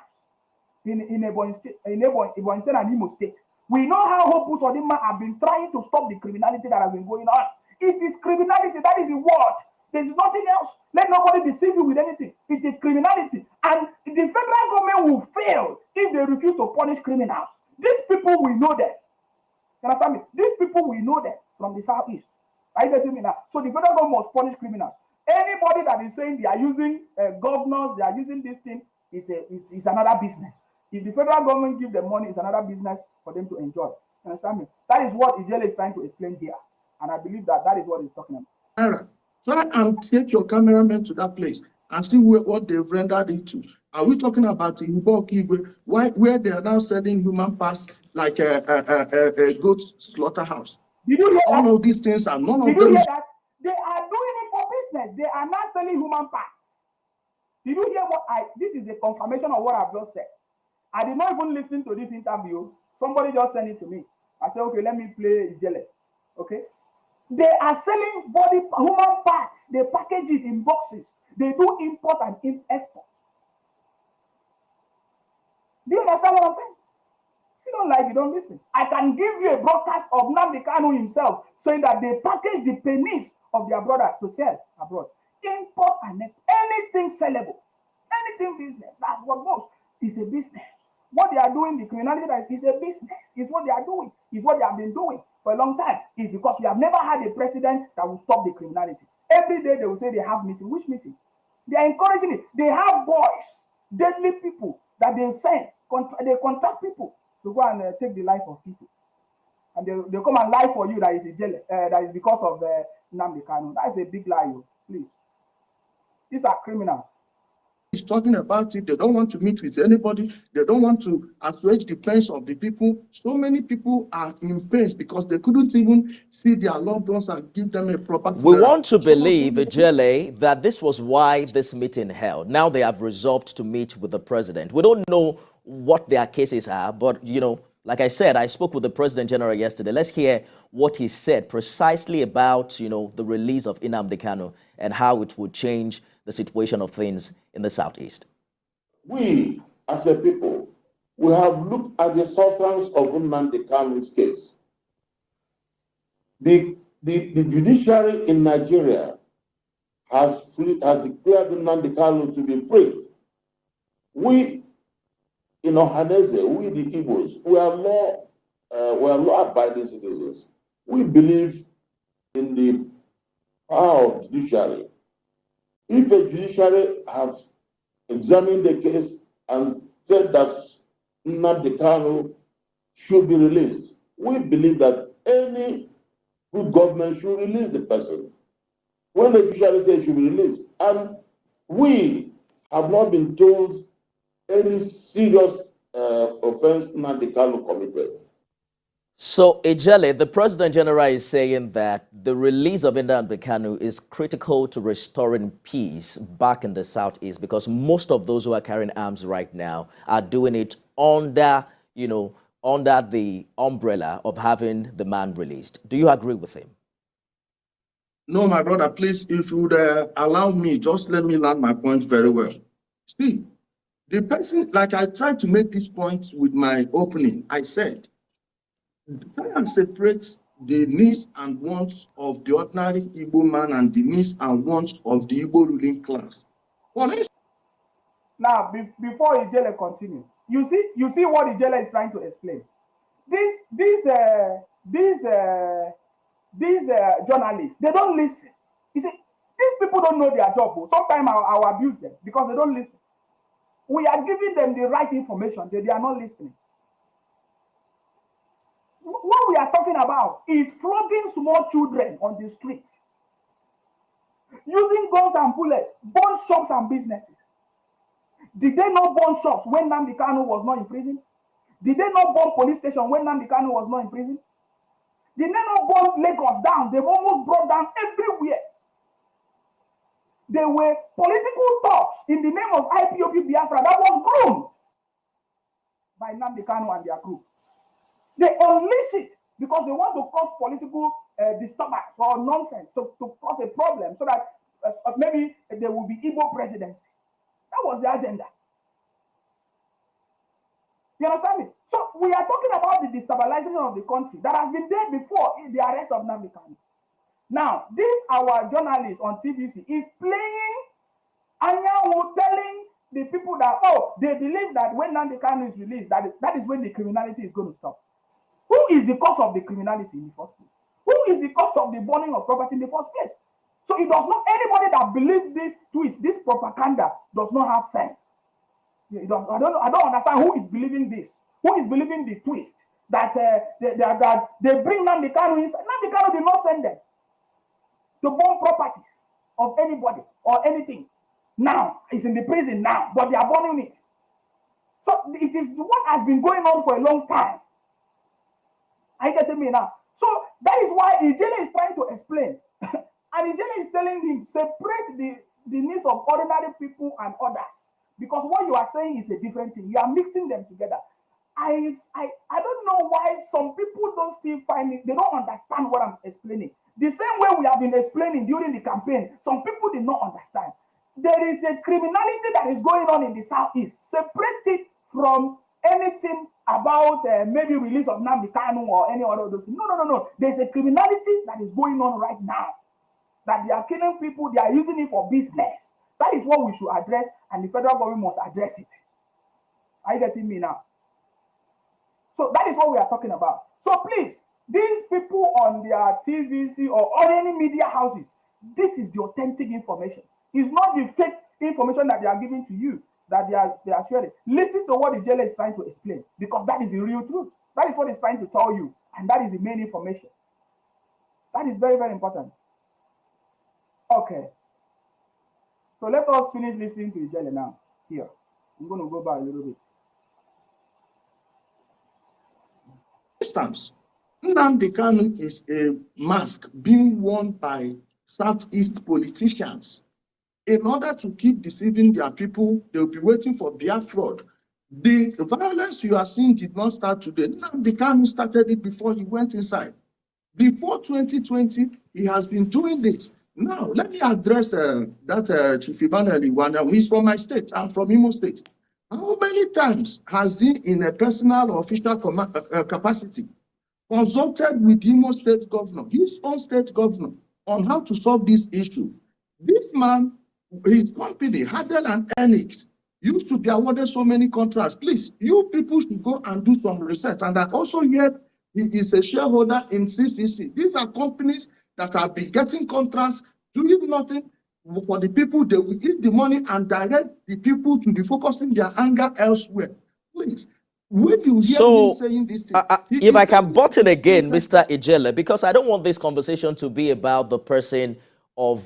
in Ebonyi State, Ebonyi State and Imo State. We know how Hopus Odinma have been trying to stop the criminality that has been going on. It is criminality, that is the word. There is nothing else. Let nobody deceive you with anything. It is criminality. And the federal government will fail if they refuse to punish criminals. These people will know them. You understand me? These people will know them from the Southeast. Are you getting me now? So the federal government must punish criminals. Anybody that is saying they are using governors, they are using this thing, is another business. If the federal government give them money, it's another business for them to enjoy. You understand me? That is what Ijele is trying to explain here. And I believe that that is what he's talking about. Try and take your cameraman to that place and see what they've rendered it to. Are we talking about Igwe, where they are now selling human parts like a goat slaughterhouse? Did you hear all that? Of these things are none Did of you them. Hear that? They are doing it for business. They are not selling human parts. Did you hear what this is a confirmation of what I've just said. I did not even listen to this interview. Somebody just sent it to me. I said, okay, let me play Ijele. Okay. They are selling human parts. They package it in boxes. They do import and export. Do you understand what I'm saying? If you don't like, you don't listen. I can give you a broadcast of Nnamdi Kanu himself saying that they package the pennies of their brothers to sell abroad. Import and anything sellable, anything business. That's what goes. It's a business. What they are doing, the criminality is a business. It's what they are doing. It's what they have been doing for a long time. It's because we have never had a president that will stop the criminality. Every day they will say they have meeting. Which meeting? They are encouraging it. They have boys, deadly people that they send. They contract people to go and take the life of people. And they come and lie for you that is a jail, that is because of Nnamdi Kanu. That is a big lie, please. These are criminals. He's talking about it. They don't want to meet with anybody. They don't want to assuage the pains of the people. So many people are in pain because they couldn't even see their loved ones and give them a proper funeral. We want to believe, Ijele, that this was why this meeting held. Now they have resolved to meet with the president. We don't know what their cases are, but, like I said, I spoke with the President General yesterday. Let's hear what he said precisely about, the release of Nnamdi Kanu and how it would change the situation of things in the Southeast. We, as a people, we have looked at the substance of Nnamdi Kanu's case. The judiciary in Nigeria has declared Nnamdi Kanu to be freed. We, in Ohanese, we the Igbos, we are law-abiding citizens. We believe in the power of judiciary. If a judiciary has examined the case and said that Nnamdi Kanu should be released, we believe that any good government should release the person. When the judiciary says he should be released, and we have not been told any serious offense Nnamdi Kanu committed. So, Ijele, the President General is saying that the release of Nnamdi Kanu is critical to restoring peace back in the Southeast because most of those who are carrying arms right now are doing it under, under the umbrella of having the man released. Do you agree with him? No, my brother, please, if you would allow me, just let me land my point very well. See, the person, like I tried to make this point with my opening, I said, try and separate the needs and wants of the ordinary Igbo man and the needs and wants of the Igbo ruling class. Well, now, before Ijele continue, you see what Ijele is trying to explain. These journalists, they don't listen. You see, these people don't know their job. Sometimes I'll abuse them because they don't listen. We are giving them the right information. They are not listening. What we are talking about is flogging small children on the streets, using guns and bullets, burn shops and businesses. Did they not burn shops when Nnamdi Kanu was not in prison? Did they not burn police station when Nnamdi Kanu was not in prison? Did they not burn Lagos down? They've almost brought down everywhere. There were political talks in the name of IPOB Biafra that was groomed by Nnamdi Kanu and their group. They unleash it because they want to cause political disturbance or nonsense to cause a problem so that maybe there will be Igbo presidency. That was the agenda. You understand me? So we are talking about the destabilization of the country that has been there before in the arrest of Nnamdi Kanu. Now, this our journalist on TVC is playing Anyanwu, telling the people that, they believe that when Nnamdi Kanu is released, that is when the criminality is going to stop. Who is the cause of the criminality in the first place? Who is the cause of the burning of property in the first place? So it does not, anybody that believes this twist, this propaganda does not have sense. It does, I don't understand who is believing this. Who is believing the twist that that they bring Nnamdi Kanu inside? Nnamdi Kanu did not send them to burn properties of anybody or anything. Now he's in the prison now, but they are burning it. So it is what has been going on for a long time. Are you getting me now? So that is why Ijele is trying to explain. And Ijele is telling him, separate the needs of ordinary people and others. Because what you are saying is a different thing. You are mixing them together. I don't know why some people don't still find it. They don't understand what I'm explaining. The same way we have been explaining during the campaign, some people did not understand. There is a criminality that is going on in the Southeast. Separate it from anything about maybe release of Nnamdi Kanu or any other of those. No. There's a criminality that is going on right now. That they are killing people, they are using it for business. That is what we should address, and the federal government must address it. Are you getting me now? So that is what we are talking about. So please, these people on their TVC or on any media houses, this is the authentic information. It's not the fake information that they are giving to you, that they are sharing. Listen to what the jailer is trying to explain, because that is the real truth. That is what he's trying to tell you, and that is the main information. That is very, very important. Okay. So let us finish listening to Ijele now. Here. I'm going to go back a little bit. Instance, Nnamdi Kanu is a mask being worn by Southeast politicians. In order to keep deceiving their people, they'll be waiting for their fraud. The violence you are seeing did not start today. Nnamdi Kanu started it before he went inside. Before 2020, he has been doing this. Now, let me address Chief Emmanuel Iwana, who is from my state. I'm from Imo State. How many times has he, in a personal or official capacity, consulted with Imo State governor, his own state governor, on how to solve this issue? This man, his company, Hadel and Enix, used to be awarded so many contracts. Please, you people should go and do some research. And I also heard he is a shareholder in CCC. These are companies that have been getting contracts, doing nothing for the people. They will eat the money and direct the people to be focusing their anger elsewhere. Please, when you hear me saying this thing, if I can butt in again, Mr. Ijele, because I don't want this conversation to be about the person of,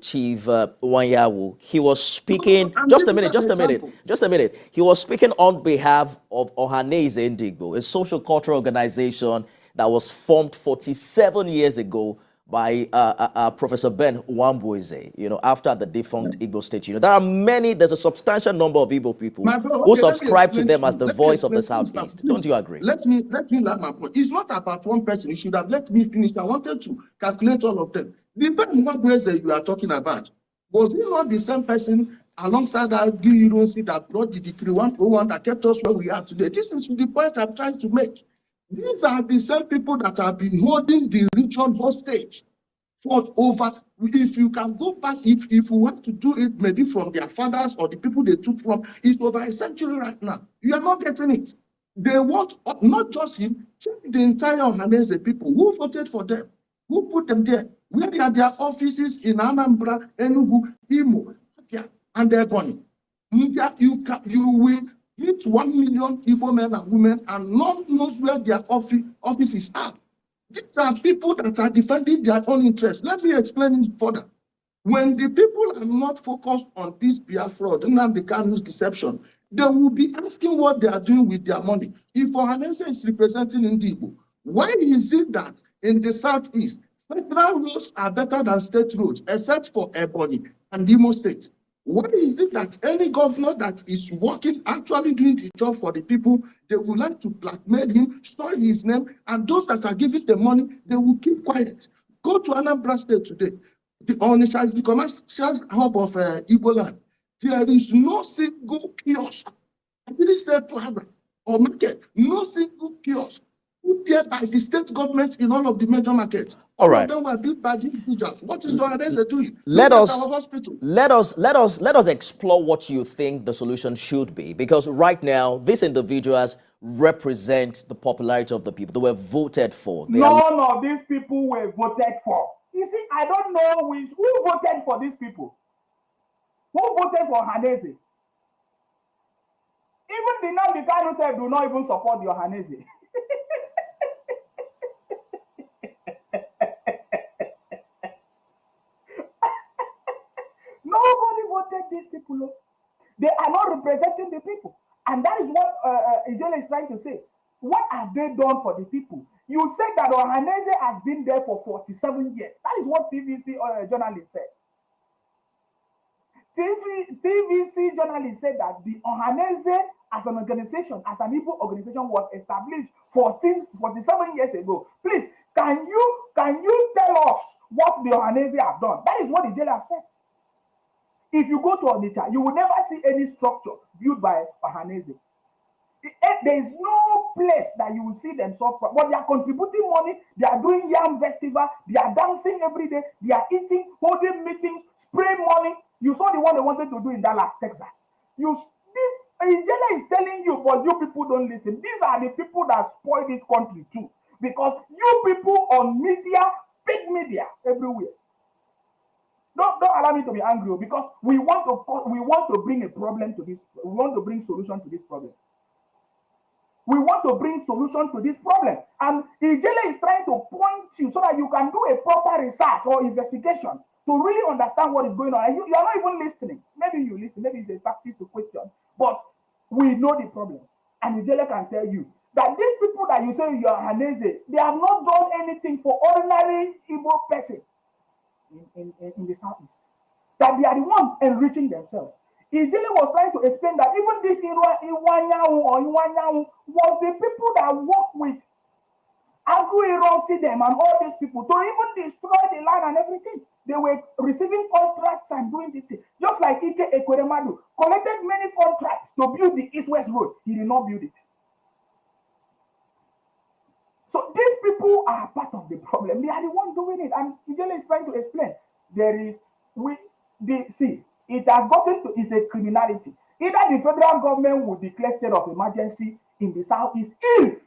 Chief Wanyawu. He was speaking, just a minute. He was speaking on behalf of Ohaneze Indigbo, a social cultural organization that was formed 47 years ago by Professor Ben Wambueze, after the defunct Igbo State Union. There's a substantial number of Igbo people who subscribe to them as the voice of the Southeast. Don't you agree? Let me land my point. It's not about one person. You should have let me finish. I wanted to calculate all of them. The Ben Wambueze you are talking about, was he not the same person alongside that Guironsi that brought the Decree 101 that kept us where we are today? This is the point I'm trying to make. These are the same people that have been holding the region hostage for over, if you can go back, if you want to do it maybe from their fathers or the people they took from, it's over a century right now. You are not getting it. They want, not just him, check the entire Ohaneze people. Who voted for them? Who put them there? Where are their offices in Anambra, Enugu, Imo, and Ebonyi? You will meet 1 million Igbo men and women, and none knows where their offices are. These are people that are defending their own interests. Let me explain it further. When the people are not focused on this Biafra, Nnamdi Kanu's deception, they will be asking what they are doing with their money. If Ohaneze is representing Ndigbo, why is it that in the Southeast, federal roads are better than state roads, except for Ebonyi and Imo State? Why is it that any governor that is working, actually doing the job for the people, they would like to blackmail him, store his name, and those that are giving the money, they will keep quiet? Go to Anambra State today. The Onitsha is the commercial hub of Igbo land. There is no single kiosk. I didn't say plaza or market. No single kiosk put there by the state government in all of the major markets. All right. All of them were built by the individuals. What is the Ohaneze doing? Let us explore what you think the solution should be, because right now these individuals represent the popularity of the people. They were voted for. None of these people were voted for. You see, I don't know who voted for these people. Who voted for Ohanese? Even the Nnamdi Kanu said do not even support the Ohanese. Nobody voted these people. They are not representing the people. And that is what Ijele is trying to say. What have they done for the people? You said that Ohanese has been there for 47 years. That is what TVC journalist said. TVC journalist said that the Ohanese as an organization, as an Igbo organization, was established 47 years ago. Please, can you tell us what the Ohanese have done? That is what the jailer said. If you go to Onitsha, you will never see any structure built by Ohanese. There is no place that you will see them solve problems. But they are contributing money. They are doing yam festival. They are dancing every day. They are eating, holding meetings, spraying money. You saw the one they wanted to do in Dallas, Texas. This Ijele is telling you, but you people don't listen. These are the people that spoil this country too, because you people on media, fake media everywhere. Don't allow me to be angry, because we want to bring a problem to this. We want to bring solution to this problem. We want to bring solution to this problem. And Ijele is trying to point you so that you can do a proper research or investigation to really understand what is going on. And you are not even listening. Maybe you listen. Maybe it's a practice to question. But we know the problem. And Ijele can tell you that these people that you say you are Hanese, they have not done anything for ordinary Igbo person in the Southeast. That they are the ones enriching themselves. Ijele was trying to explain that even this Iwanyawu was the people that work with Aguirosi them and all these people to even destroy the land and everything. They were receiving contracts and doing it. Just like Ike Ekweremadu collected many contracts to build the East-West Road. He did not build it. So these people are part of the problem. They are the ones doing it. And Ijele is trying to explain. It has gotten to, it's a criminality. Either the federal government will declare state of emergency in the Southeast if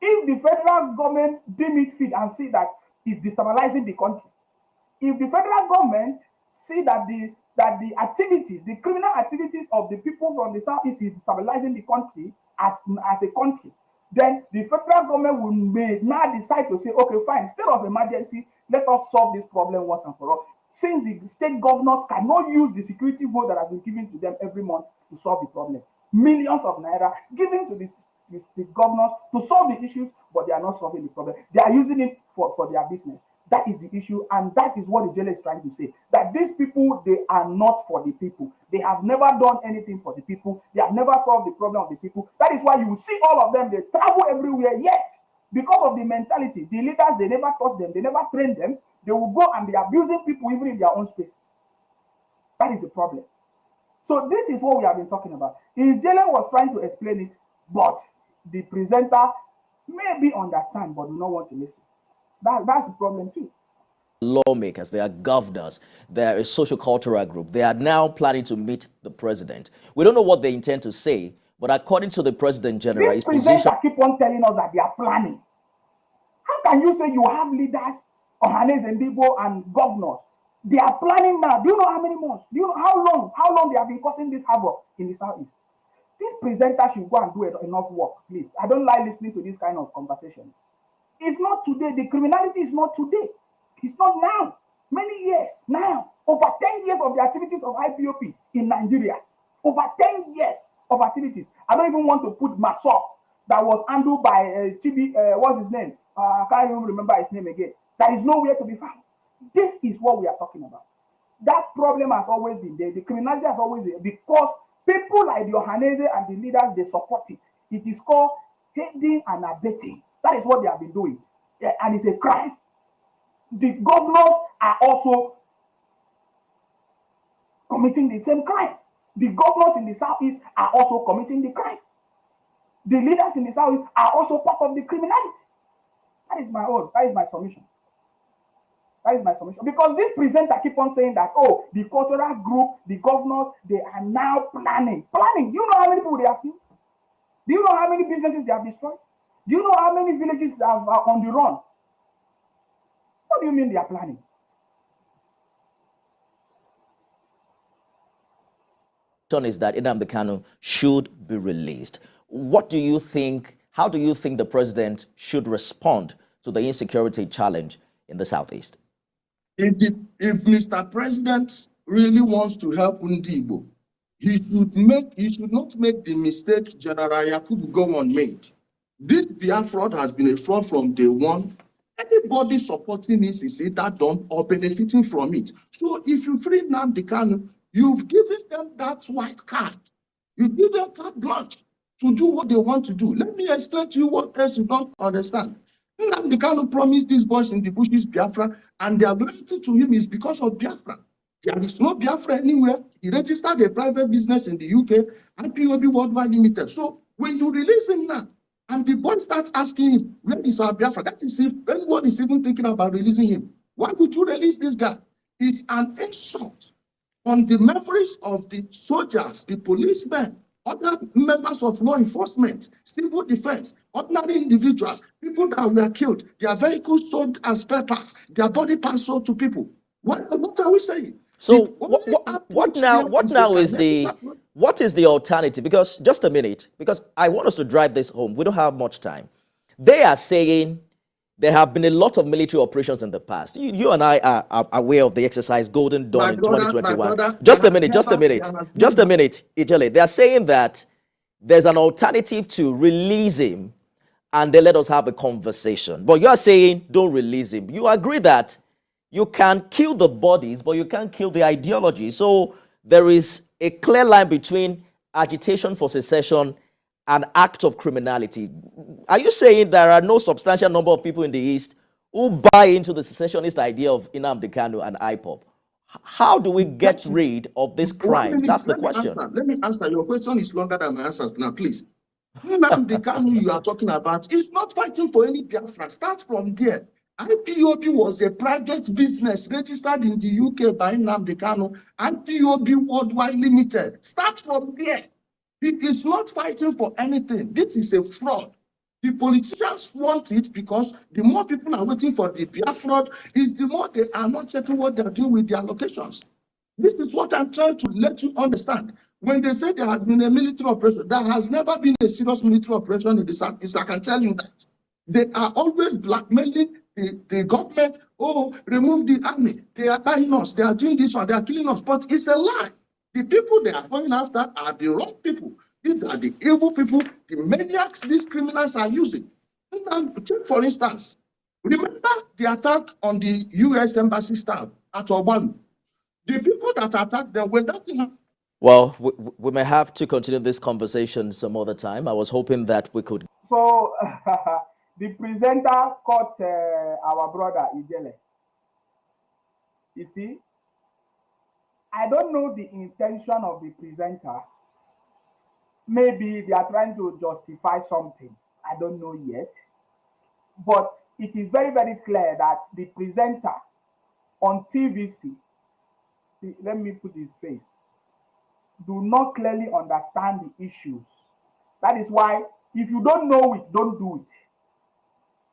the federal government deem it fit and see that it's destabilizing the country. If the federal government see that the activities, the criminal activities of the people from the Southeast is destabilizing the country as a country, then the federal government will now decide to say, okay, fine, state of emergency, let us solve this problem once and for all. Since the state governors cannot use the security vote that has been given to them every month to solve the problem. Millions of naira given to the governors to solve the issues, but they are not solving the problem. They are using it for their business. That is the issue, and that is what the Ijele is trying to say. That these people, they are not for the people. They have never done anything for the people. They have never solved the problem of the people. That is why you will see all of them, they travel everywhere, yet because of the mentality, the leaders, they never taught them, they never trained them. They will go and be abusing people even in their own space. That is the problem. So this is what we have been talking about. Ijele was trying to explain it, but the presenter maybe understand, but do not want to listen. That's the problem too. Lawmakers, they are governors, they are a social-cultural group. They are now planning to meet the president. We don't know what they intend to say, but according to the President General, this presenter keep on telling us that they are planning. How can you say you have leaders, Ohanese and Igbo and governors? They are planning now. Do you know how many months? Do you know how long they have been causing this havoc in the Southeast? This presenter should go and do enough work, please. I don't like listening to this kind of conversations. It's not today. The criminality is not today. It's not now. Many years now. Over 10 years of the activities of IPOP in Nigeria. Over 10 years of activities. I don't even want to put Masop that was handled by Chibi, what's his name? I can't even remember his name again. That is nowhere to be found. This is what we are talking about. That problem has always been there. The criminality has always been there because people like the Ohanese and the leaders, they support it. It is called aiding and abetting. That is what they have been doing. And it's a crime. The governors are also committing the same crime. The governors in the Southeast are also committing the crime. The leaders in the Southeast are also part of the criminality. That is my own. That is my submission. That is my submission. Because this presenter keep on saying that, oh, the cultural group, the governors, they are now planning. Planning. Do you know how many people they have killed? Do you know how many businesses they have destroyed? Do you know how many villages that are on the run? What do you mean they are planning? is that Nnamdi Kanu should be released. What do you think, how do you think the president should respond to the insecurity challenge in the Southeast? If Mr. President really wants to help Ndigbo, he should not make the mistake General Yakubu Gowon made. This fraud has been a fraud from day one. Anybody supporting this is either done or benefiting from it. So if you free Nnamdi Kanu, you've given them that white card. You give them carte blanche to do what they want to do. Let me explain to you what else you don't understand. Nnamdi Kanu promised these boys in the bushes Biafra, and their loyalty to him is because of Biafra. There is no Biafra anywhere. He registered a private business in the UK, IPOB Worldwide Limited. So when you release him now, and the boy starts asking him, where is our Biafra? That is if anyone is even thinking about releasing him. Why would you release this guy? It's an insult on the memories of the soldiers, the policemen, other members of law enforcement, civil defense, ordinary individuals, people that were killed, their vehicles sold as spare parts, their body parts sold to people. What are we saying? So what is the alternative? Because just a minute, because I want us to drive this home. We don't have much time. They are saying there have been a lot of military operations in the past. You and I are aware of the exercise Golden Dawn in 2021. Just a minute, Ijele. They are saying that there's an alternative to release him and then let us have a conversation. But you are saying don't release him. You agree that you can kill the bodies, but you can't kill the ideology. So there is a clear line between agitation for secession and act of criminality. Are you saying there are no substantial number of people in the East who buy into the secessionist idea of Nnamdi Kanu and IPOB? How do we get rid of this crime? That's the question. Let me answer. Your question is longer than my answer. Now, please. Nnamdi Kanu you are talking about is not fighting for any Biafra. Start from there. IPOB was a private business registered in the UK by Nnamdi Kanu, IPOB Worldwide Limited. Start from there. It is not fighting for anything. This is a fraud. The politicians want it because the more people are waiting for the Biafra, is the more they are not checking what they're doing with their locations. This is what I'm trying to let you understand. When they say there has been a military operation, there has never been a serious military operation in the Southeast. I can tell you that. They are always blackmailing the government. Oh, remove the army. They are buying us. They are doing this one. They are killing us. But it's a lie. The people they are going after are the wrong people. These are the evil people, the maniacs these criminals are using. Now, take for instance, remember the attack on the U.S. Embassy staff at Obalu? The people that attacked them, when that thing happened. Well, we may have to continue this conversation some other time. I was hoping that we could. So, the presenter caught our brother Ijele. You see, I don't know the intention of the presenter. Maybe they are trying to justify something. I don't know yet. But it is very, very clear that the presenter on TVC, let me put his face, do not clearly understand the issues. That is why, if you don't know it, don't do it.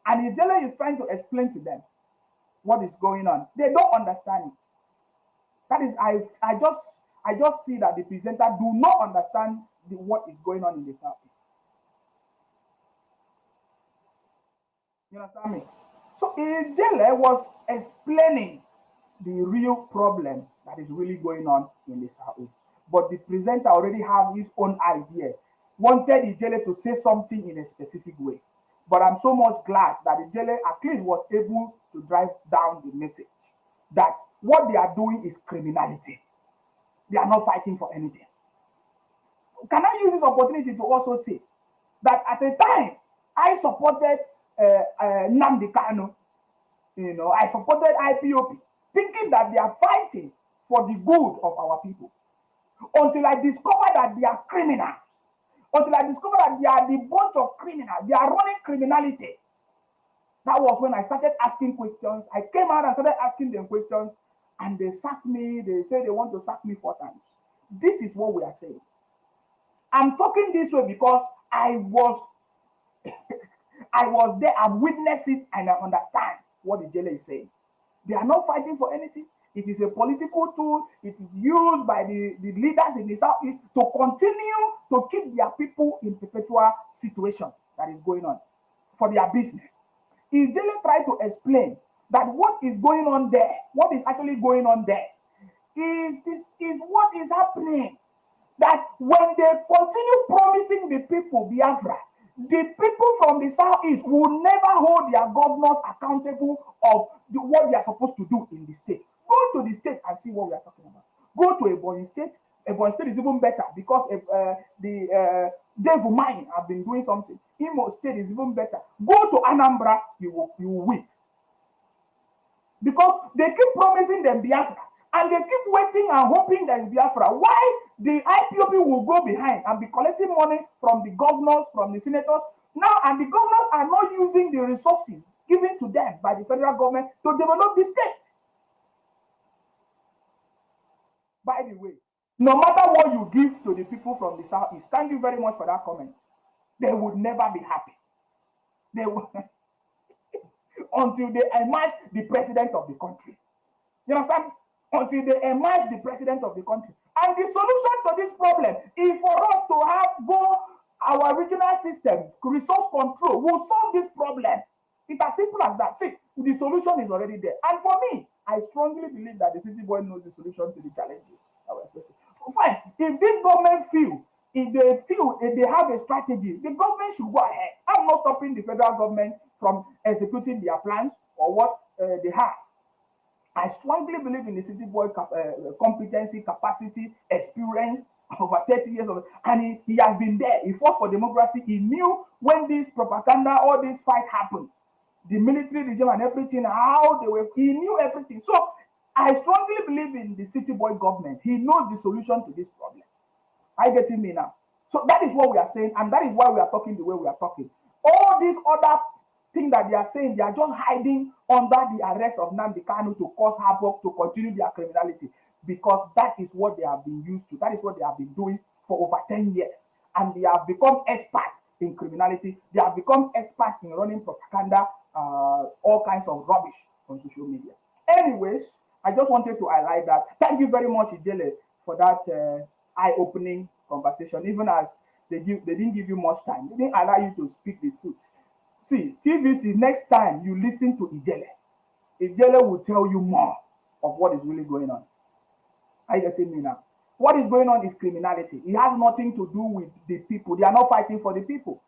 And Ijele is trying to explain to them what is going on. They don't understand it. That is, I just see that the presenter do not understand what is going on in the South. You understand me? So Ijele was explaining the real problem that is really going on in the Southeast. But the presenter already have his own idea. Wanted Ijele to say something in a specific way. But I'm so much glad that Ijele at least was able to drive down the message that what they are doing is criminality. They are not fighting for anything. Can I use this opportunity to also say that at a time I supported Nnamdi Kanu, I supported IPOP, thinking that they are fighting for the good of our people. Until I discovered that they are criminals. Until I discovered that they are the bunch of criminals. They are running criminality. That was when I started asking questions. I came out and started asking them questions, and they sacked me. They say they want to sack me 4 times. This is what we are saying. I'm talking this way because I was there. I've witnessed it, and I understand what the jailer is saying. They are not fighting for anything. It is a political tool. It is used by the leaders in the Southeast to continue to keep their people in perpetual situation that is going on for their business. Ijele tried to explain that what is going on there, what is actually going on there, is what is happening. That when they continue promising the people Biafra, the people from the Southeast will never hold their governors accountable of what they are supposed to do in the state. Go to the state and see what we are talking about. Go to Ebonyi State. Ebonyi State is even better because the Devil Mine have been doing something. Imo State is even better. Go to Anambra, you will weep. Because they keep promising them Biafra and they keep waiting and hoping there is Biafra. Why the IPOB will go behind and be collecting money from the governors, from the senators now, and the governors are not using the resources given to them by the federal government to develop the state. By the way, no matter what you give to the people from the Southeast, thank you very much for that comment, they would never be happy. They will until they emerge the president of the country. You understand? Until they emerge the president of the country. And the solution to this problem is for us to have our regional system, resource control will solve this problem. It's as simple as that. See, the solution is already there. And for me, I strongly believe that the city boy knows the solution to the challenges that we're facing. Fine. If this government if they have a strategy, the government should go ahead. I'm not stopping the federal government from executing their plans or what they have. I strongly believe in the city boy competency, capacity, experience over 30 years of, and he has been there. He fought for democracy. He knew when this propaganda, all this fight happened, the military regime and everything, how they were, he knew everything. So I strongly believe in the city boy government. He knows the solution to this problem. I get me now. So that is what we are saying, and that is why we are talking the way we are talking. All these other thing that they are saying, they are just hiding under the arrest of Nnamdi Kanu to cause havoc, to continue their criminality, because that is what they have been used to. That is what they have been doing for over 10 years. And they have become experts in criminality. They have become experts in running propaganda, all kinds of rubbish on social media. Anyways, I just wanted to highlight that. Thank you very much, Ijele, for that eye-opening conversation, even as they didn't give you much time. They didn't allow you to speak the truth. See, TVC, next time you listen to Ijele will tell you more of what is really going on. Are you getting me now? What is going on is criminality. It has nothing to do with the people. They are not fighting for the people.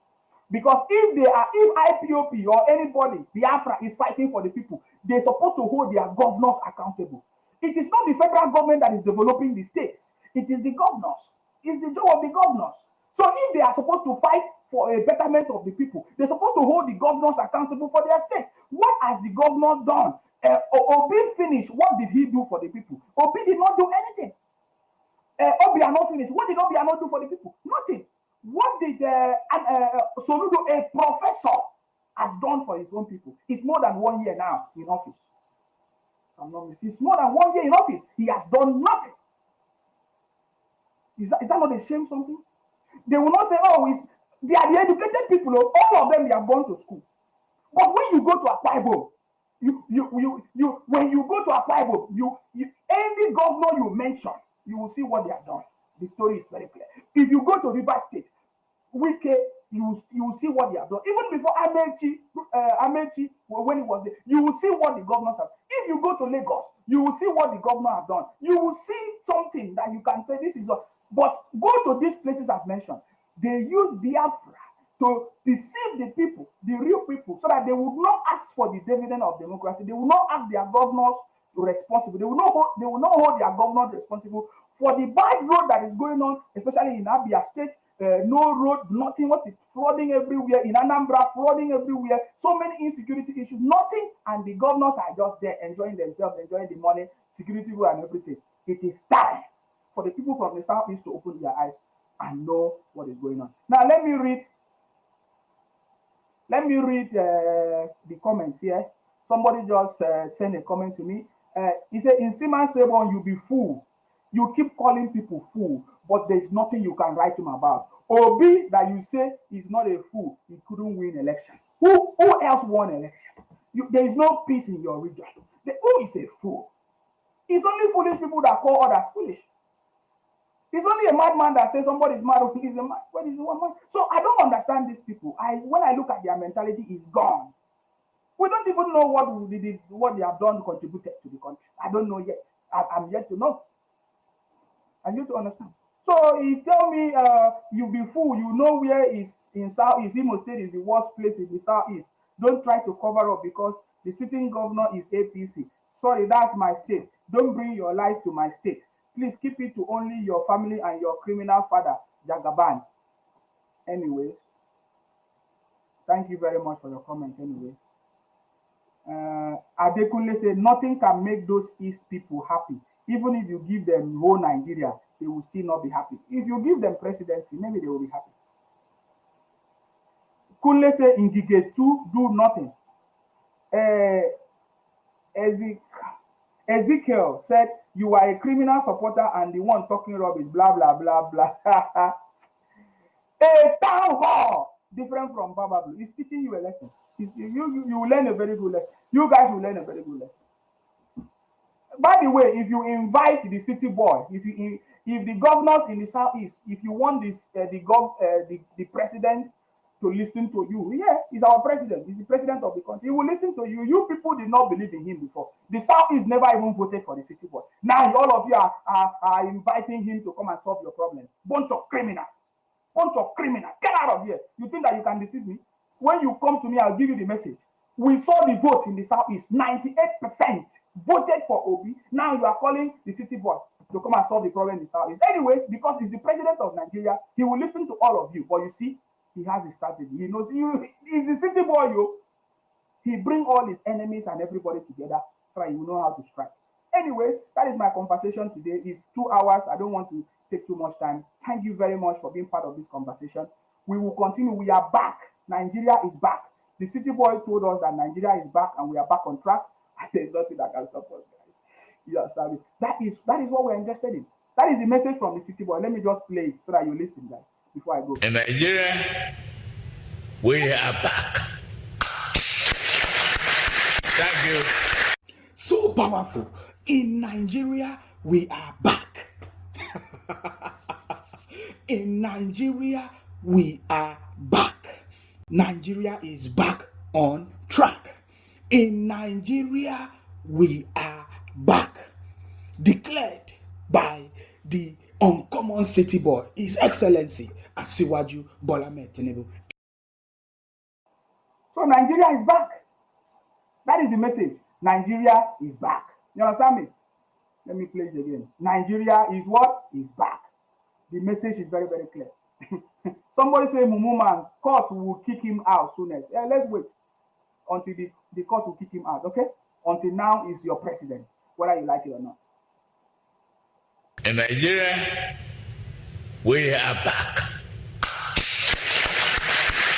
Because if IPOP or anybody, Biafra, is fighting for the people, they're supposed to hold their governors accountable. It is not the federal government that is developing the states. It is the governors. It's the job of the governors. So if they are supposed to fight for a betterment of the people, they're supposed to hold the governors accountable for their state. What has the governor done? Obi finished. What did he do for the people? Obi did not do anything. Obi are not finished. What did Obi are not do for the people? Nothing. What did Soludo, a professor, has done for his own people? It's more than 1 year now in office. I'm not mistaken. It's more than 1 year in office. He has done nothing. Is that not a shame? Something? They will not say, oh, they are the educated people. All of them, they have gone to school. But when you go to Akwa Ibom, when you go to Akwa Ibom, any governor you mention, you will see what they have done. The story is very clear. If you go to River State, Wike, you will see what they have done. Even before Amechi, when he was there, you will see what the governors have. If you go to Lagos, you will see what the governor have done. You will see something that you can say this is what. But go to these places I've mentioned. They use Biafra to deceive the people, the real people, so that they would not ask for the dividend of democracy. They will not ask their governors responsible. They will not hold their governors responsible for the bad road that is going on, especially in Abia State. No road, nothing. What is flooding everywhere in Anambra, flooding everywhere. So many insecurity issues, nothing, and the governors are just there enjoying themselves, enjoying the money, security and everything. It is time for the people from the Southeast to open their eyes and know what is going on. Now, let me read the comments here. Somebody just sent a comment to me. He said, in Siman Sebon, you be fool. You keep calling people fool, but there's nothing you can write him about. Obi, that you say is not a fool, he couldn't win election. Who else won election? There is no peace in your region. Who is a fool? It's only foolish people that call others foolish. It's only a madman that says somebody is mad or he's a mad. What is the one man? So I don't understand these people. When I look at their mentality, it's gone. We don't even know what they have done contributed to the country. I don't know yet. I'm yet to know. I'm yet to understand. So he tell me, you be fool. You know where is in Southeast. Imo State is the worst place in the Southeast. Don't try to cover up because the sitting governor is APC. Sorry, that's my state. Don't bring your lies to my state. Please keep it to only your family and your criminal father, Jagaban. Anyways, thank you very much for your comment anyway. Adekunle said, nothing can make those East people happy. Even if you give them whole Nigeria, they will still not be happy. If you give them presidency, maybe they will be happy. Kunle said, Ngige 2 do nothing. Ezekiel said, you are a criminal supporter and the one talking rubbish, blah, blah, blah, blah. A town hall, different from Baba Blue. He's teaching you a lesson. You will learn a very good lesson. You guys will learn a very good lesson. By the way, if you invite the city boy, if the governors in the Southeast, if you want the president to listen to you, yeah, he's our president. He's the president of the country. He will listen to you. You people did not believe in him before. The Southeast never even voted for the city boy. Now all of you are inviting him to come and solve your problem. Bunch of criminals. Bunch of criminals. Get out of here. You think that you can deceive me? When you come to me, I'll give you the message. We saw the vote in the Southeast. 98% voted for Obi. Now you are calling the city boy to come and solve the problem in the Southeast. Anyways, because he's the president of Nigeria, he will listen to all of you. But you see, he has his strategy. He knows he's the city boy, yo. He bring all his enemies and everybody together so that he will know how to strike. Anyways, that is my conversation today. It's 2 hours. I don't want to take too much time. Thank you very much for being part of this conversation. We will continue. We are back. Nigeria is back. The city boy told us that Nigeria is back and we are back on track. And there's nothing that can stop us, guys. You understand me? That is what we're interested in. That is the message from the city boy. Let me just play it so that you listen, guys, before I go. In Nigeria, we are back. Thank you. So powerful. In Nigeria, we are back. In Nigeria, we are back. Nigeria is back on track. In Nigeria, we are back. Declared by the uncommon city boy, His Excellency Asiwaju Bola Ahmed Tinubu. So Nigeria is back. That is the message. Nigeria is back. You understand me? Let me play it again. Nigeria is what? Is back. The message is very, very clear. Somebody say, Mumu man, court will kick him out soonest. Yeah, let's wait until the court will kick him out, okay? Until now, is your president, whether you like it or not. In Nigeria, we are back.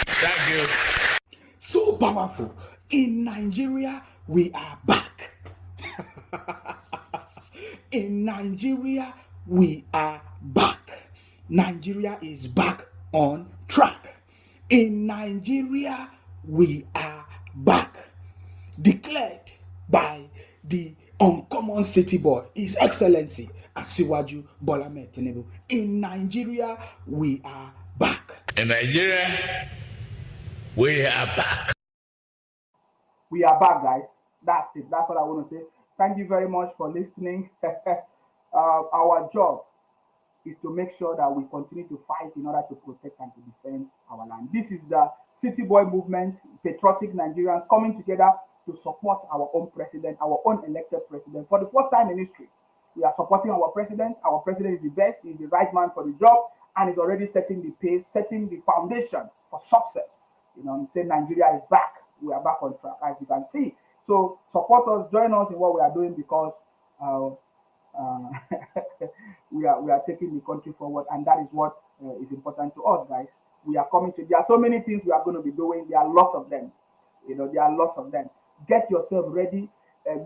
Thank you. So powerful. In Nigeria, we are back. In Nigeria, we are back. Nigeria is back on track. In Nigeria, we are back. Declared by the uncommon city boy, His Excellency Asiwaju Bola Ahmed Tinubu. In Nigeria, we are back. In Nigeria, we are back. We are back, guys. That's it. That's what I want to say. Thank you very much for listening. Our job is to make sure that we continue to fight in order to protect and to defend our land. This is the City Boy movement, patriotic Nigerians coming together to support our own president, our own elected president. For the first time in history, we are supporting our president. Our president is the best, he's the right man for the job, and is already setting the pace, setting the foundation for success. You know, I'm saying Nigeria is back. We are back on track, as you can see. So support us, join us in what we are doing, because we are taking the country forward, and that is what is important to us, guys. We are coming to. There are so many things we are going to be doing. There are lots of them. You know, there are lots of them. Get yourself ready.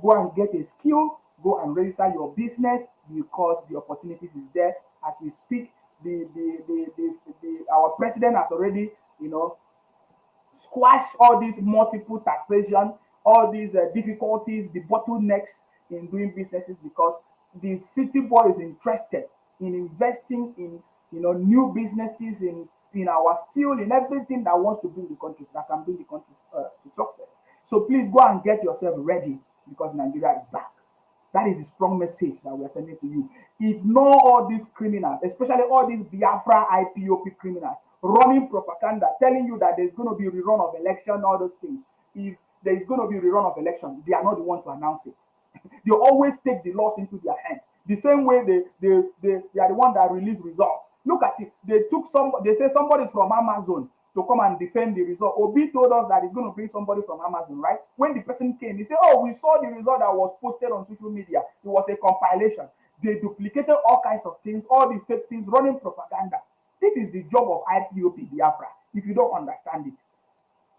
Go and get a skill. Go and register your business, because the opportunities is there. As we speak, our president has already, you know, squashed all these multiple taxation, all these difficulties, the bottlenecks in doing businesses because the city boy is interested in investing in new businesses in our skill, in everything that wants to bring the country, that can bring the country to success. So please go and get yourself ready because Nigeria is back. That is a strong message that we are sending to you. Ignore all these criminals, especially all these Biafra IPOP criminals, running propaganda, telling you that there's going to be a rerun of election, all those things. If there is going to be a rerun of election, they are not the one to announce it. They always take the laws into their hands. The same way they are the one that release results. Look at it. They say somebody's from Amazon to come and defend the result. Obi told us that he's going to bring somebody from Amazon, right? When the person came, he said, oh, we saw the result that was posted on social media. It was a compilation. They duplicated all kinds of things, all the fake things, running propaganda. This is the job of IPOP Biafra, if you don't understand it.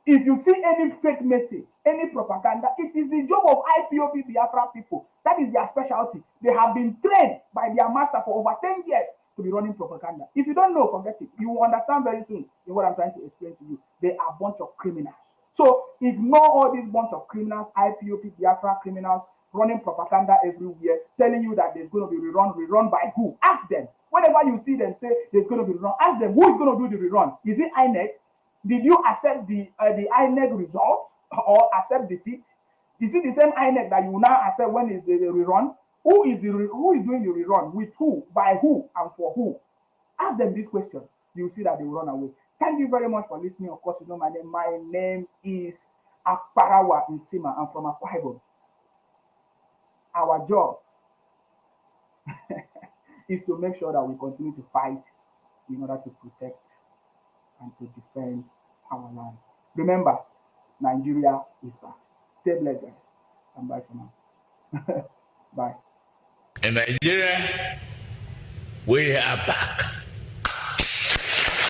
If you see any fake message, any propaganda, it is the job of IPOP Biafra people. That is their specialty. They have been trained by their master for over 10 years to be running propaganda. If you don't know, forget it. You will understand very soon in what I'm trying to explain to you. They are a bunch of criminals. So ignore all these bunch of criminals, IPOP Biafra criminals, running propaganda everywhere, telling you that there's going to be rerun by who? Ask them. Whenever you see them say there's going to be rerun, ask them, who is going to do the rerun? Is it INEC? Did you accept the INEC results or accept defeat? Is it the same INEC that you now accept when is the rerun? Who is doing the rerun? With who? By who? And for who? Ask them these questions. You'll see that they will run away. Thank you very much for listening. Of course, you know my name. My name is Akparawa Nsima. I'm from Akwa Ibom. Our job is to make sure that we continue to fight in order to protect and to defend our land. Remember, Nigeria is back. Stay blessed, guys. And bye for now. Bye. In Nigeria, we are back.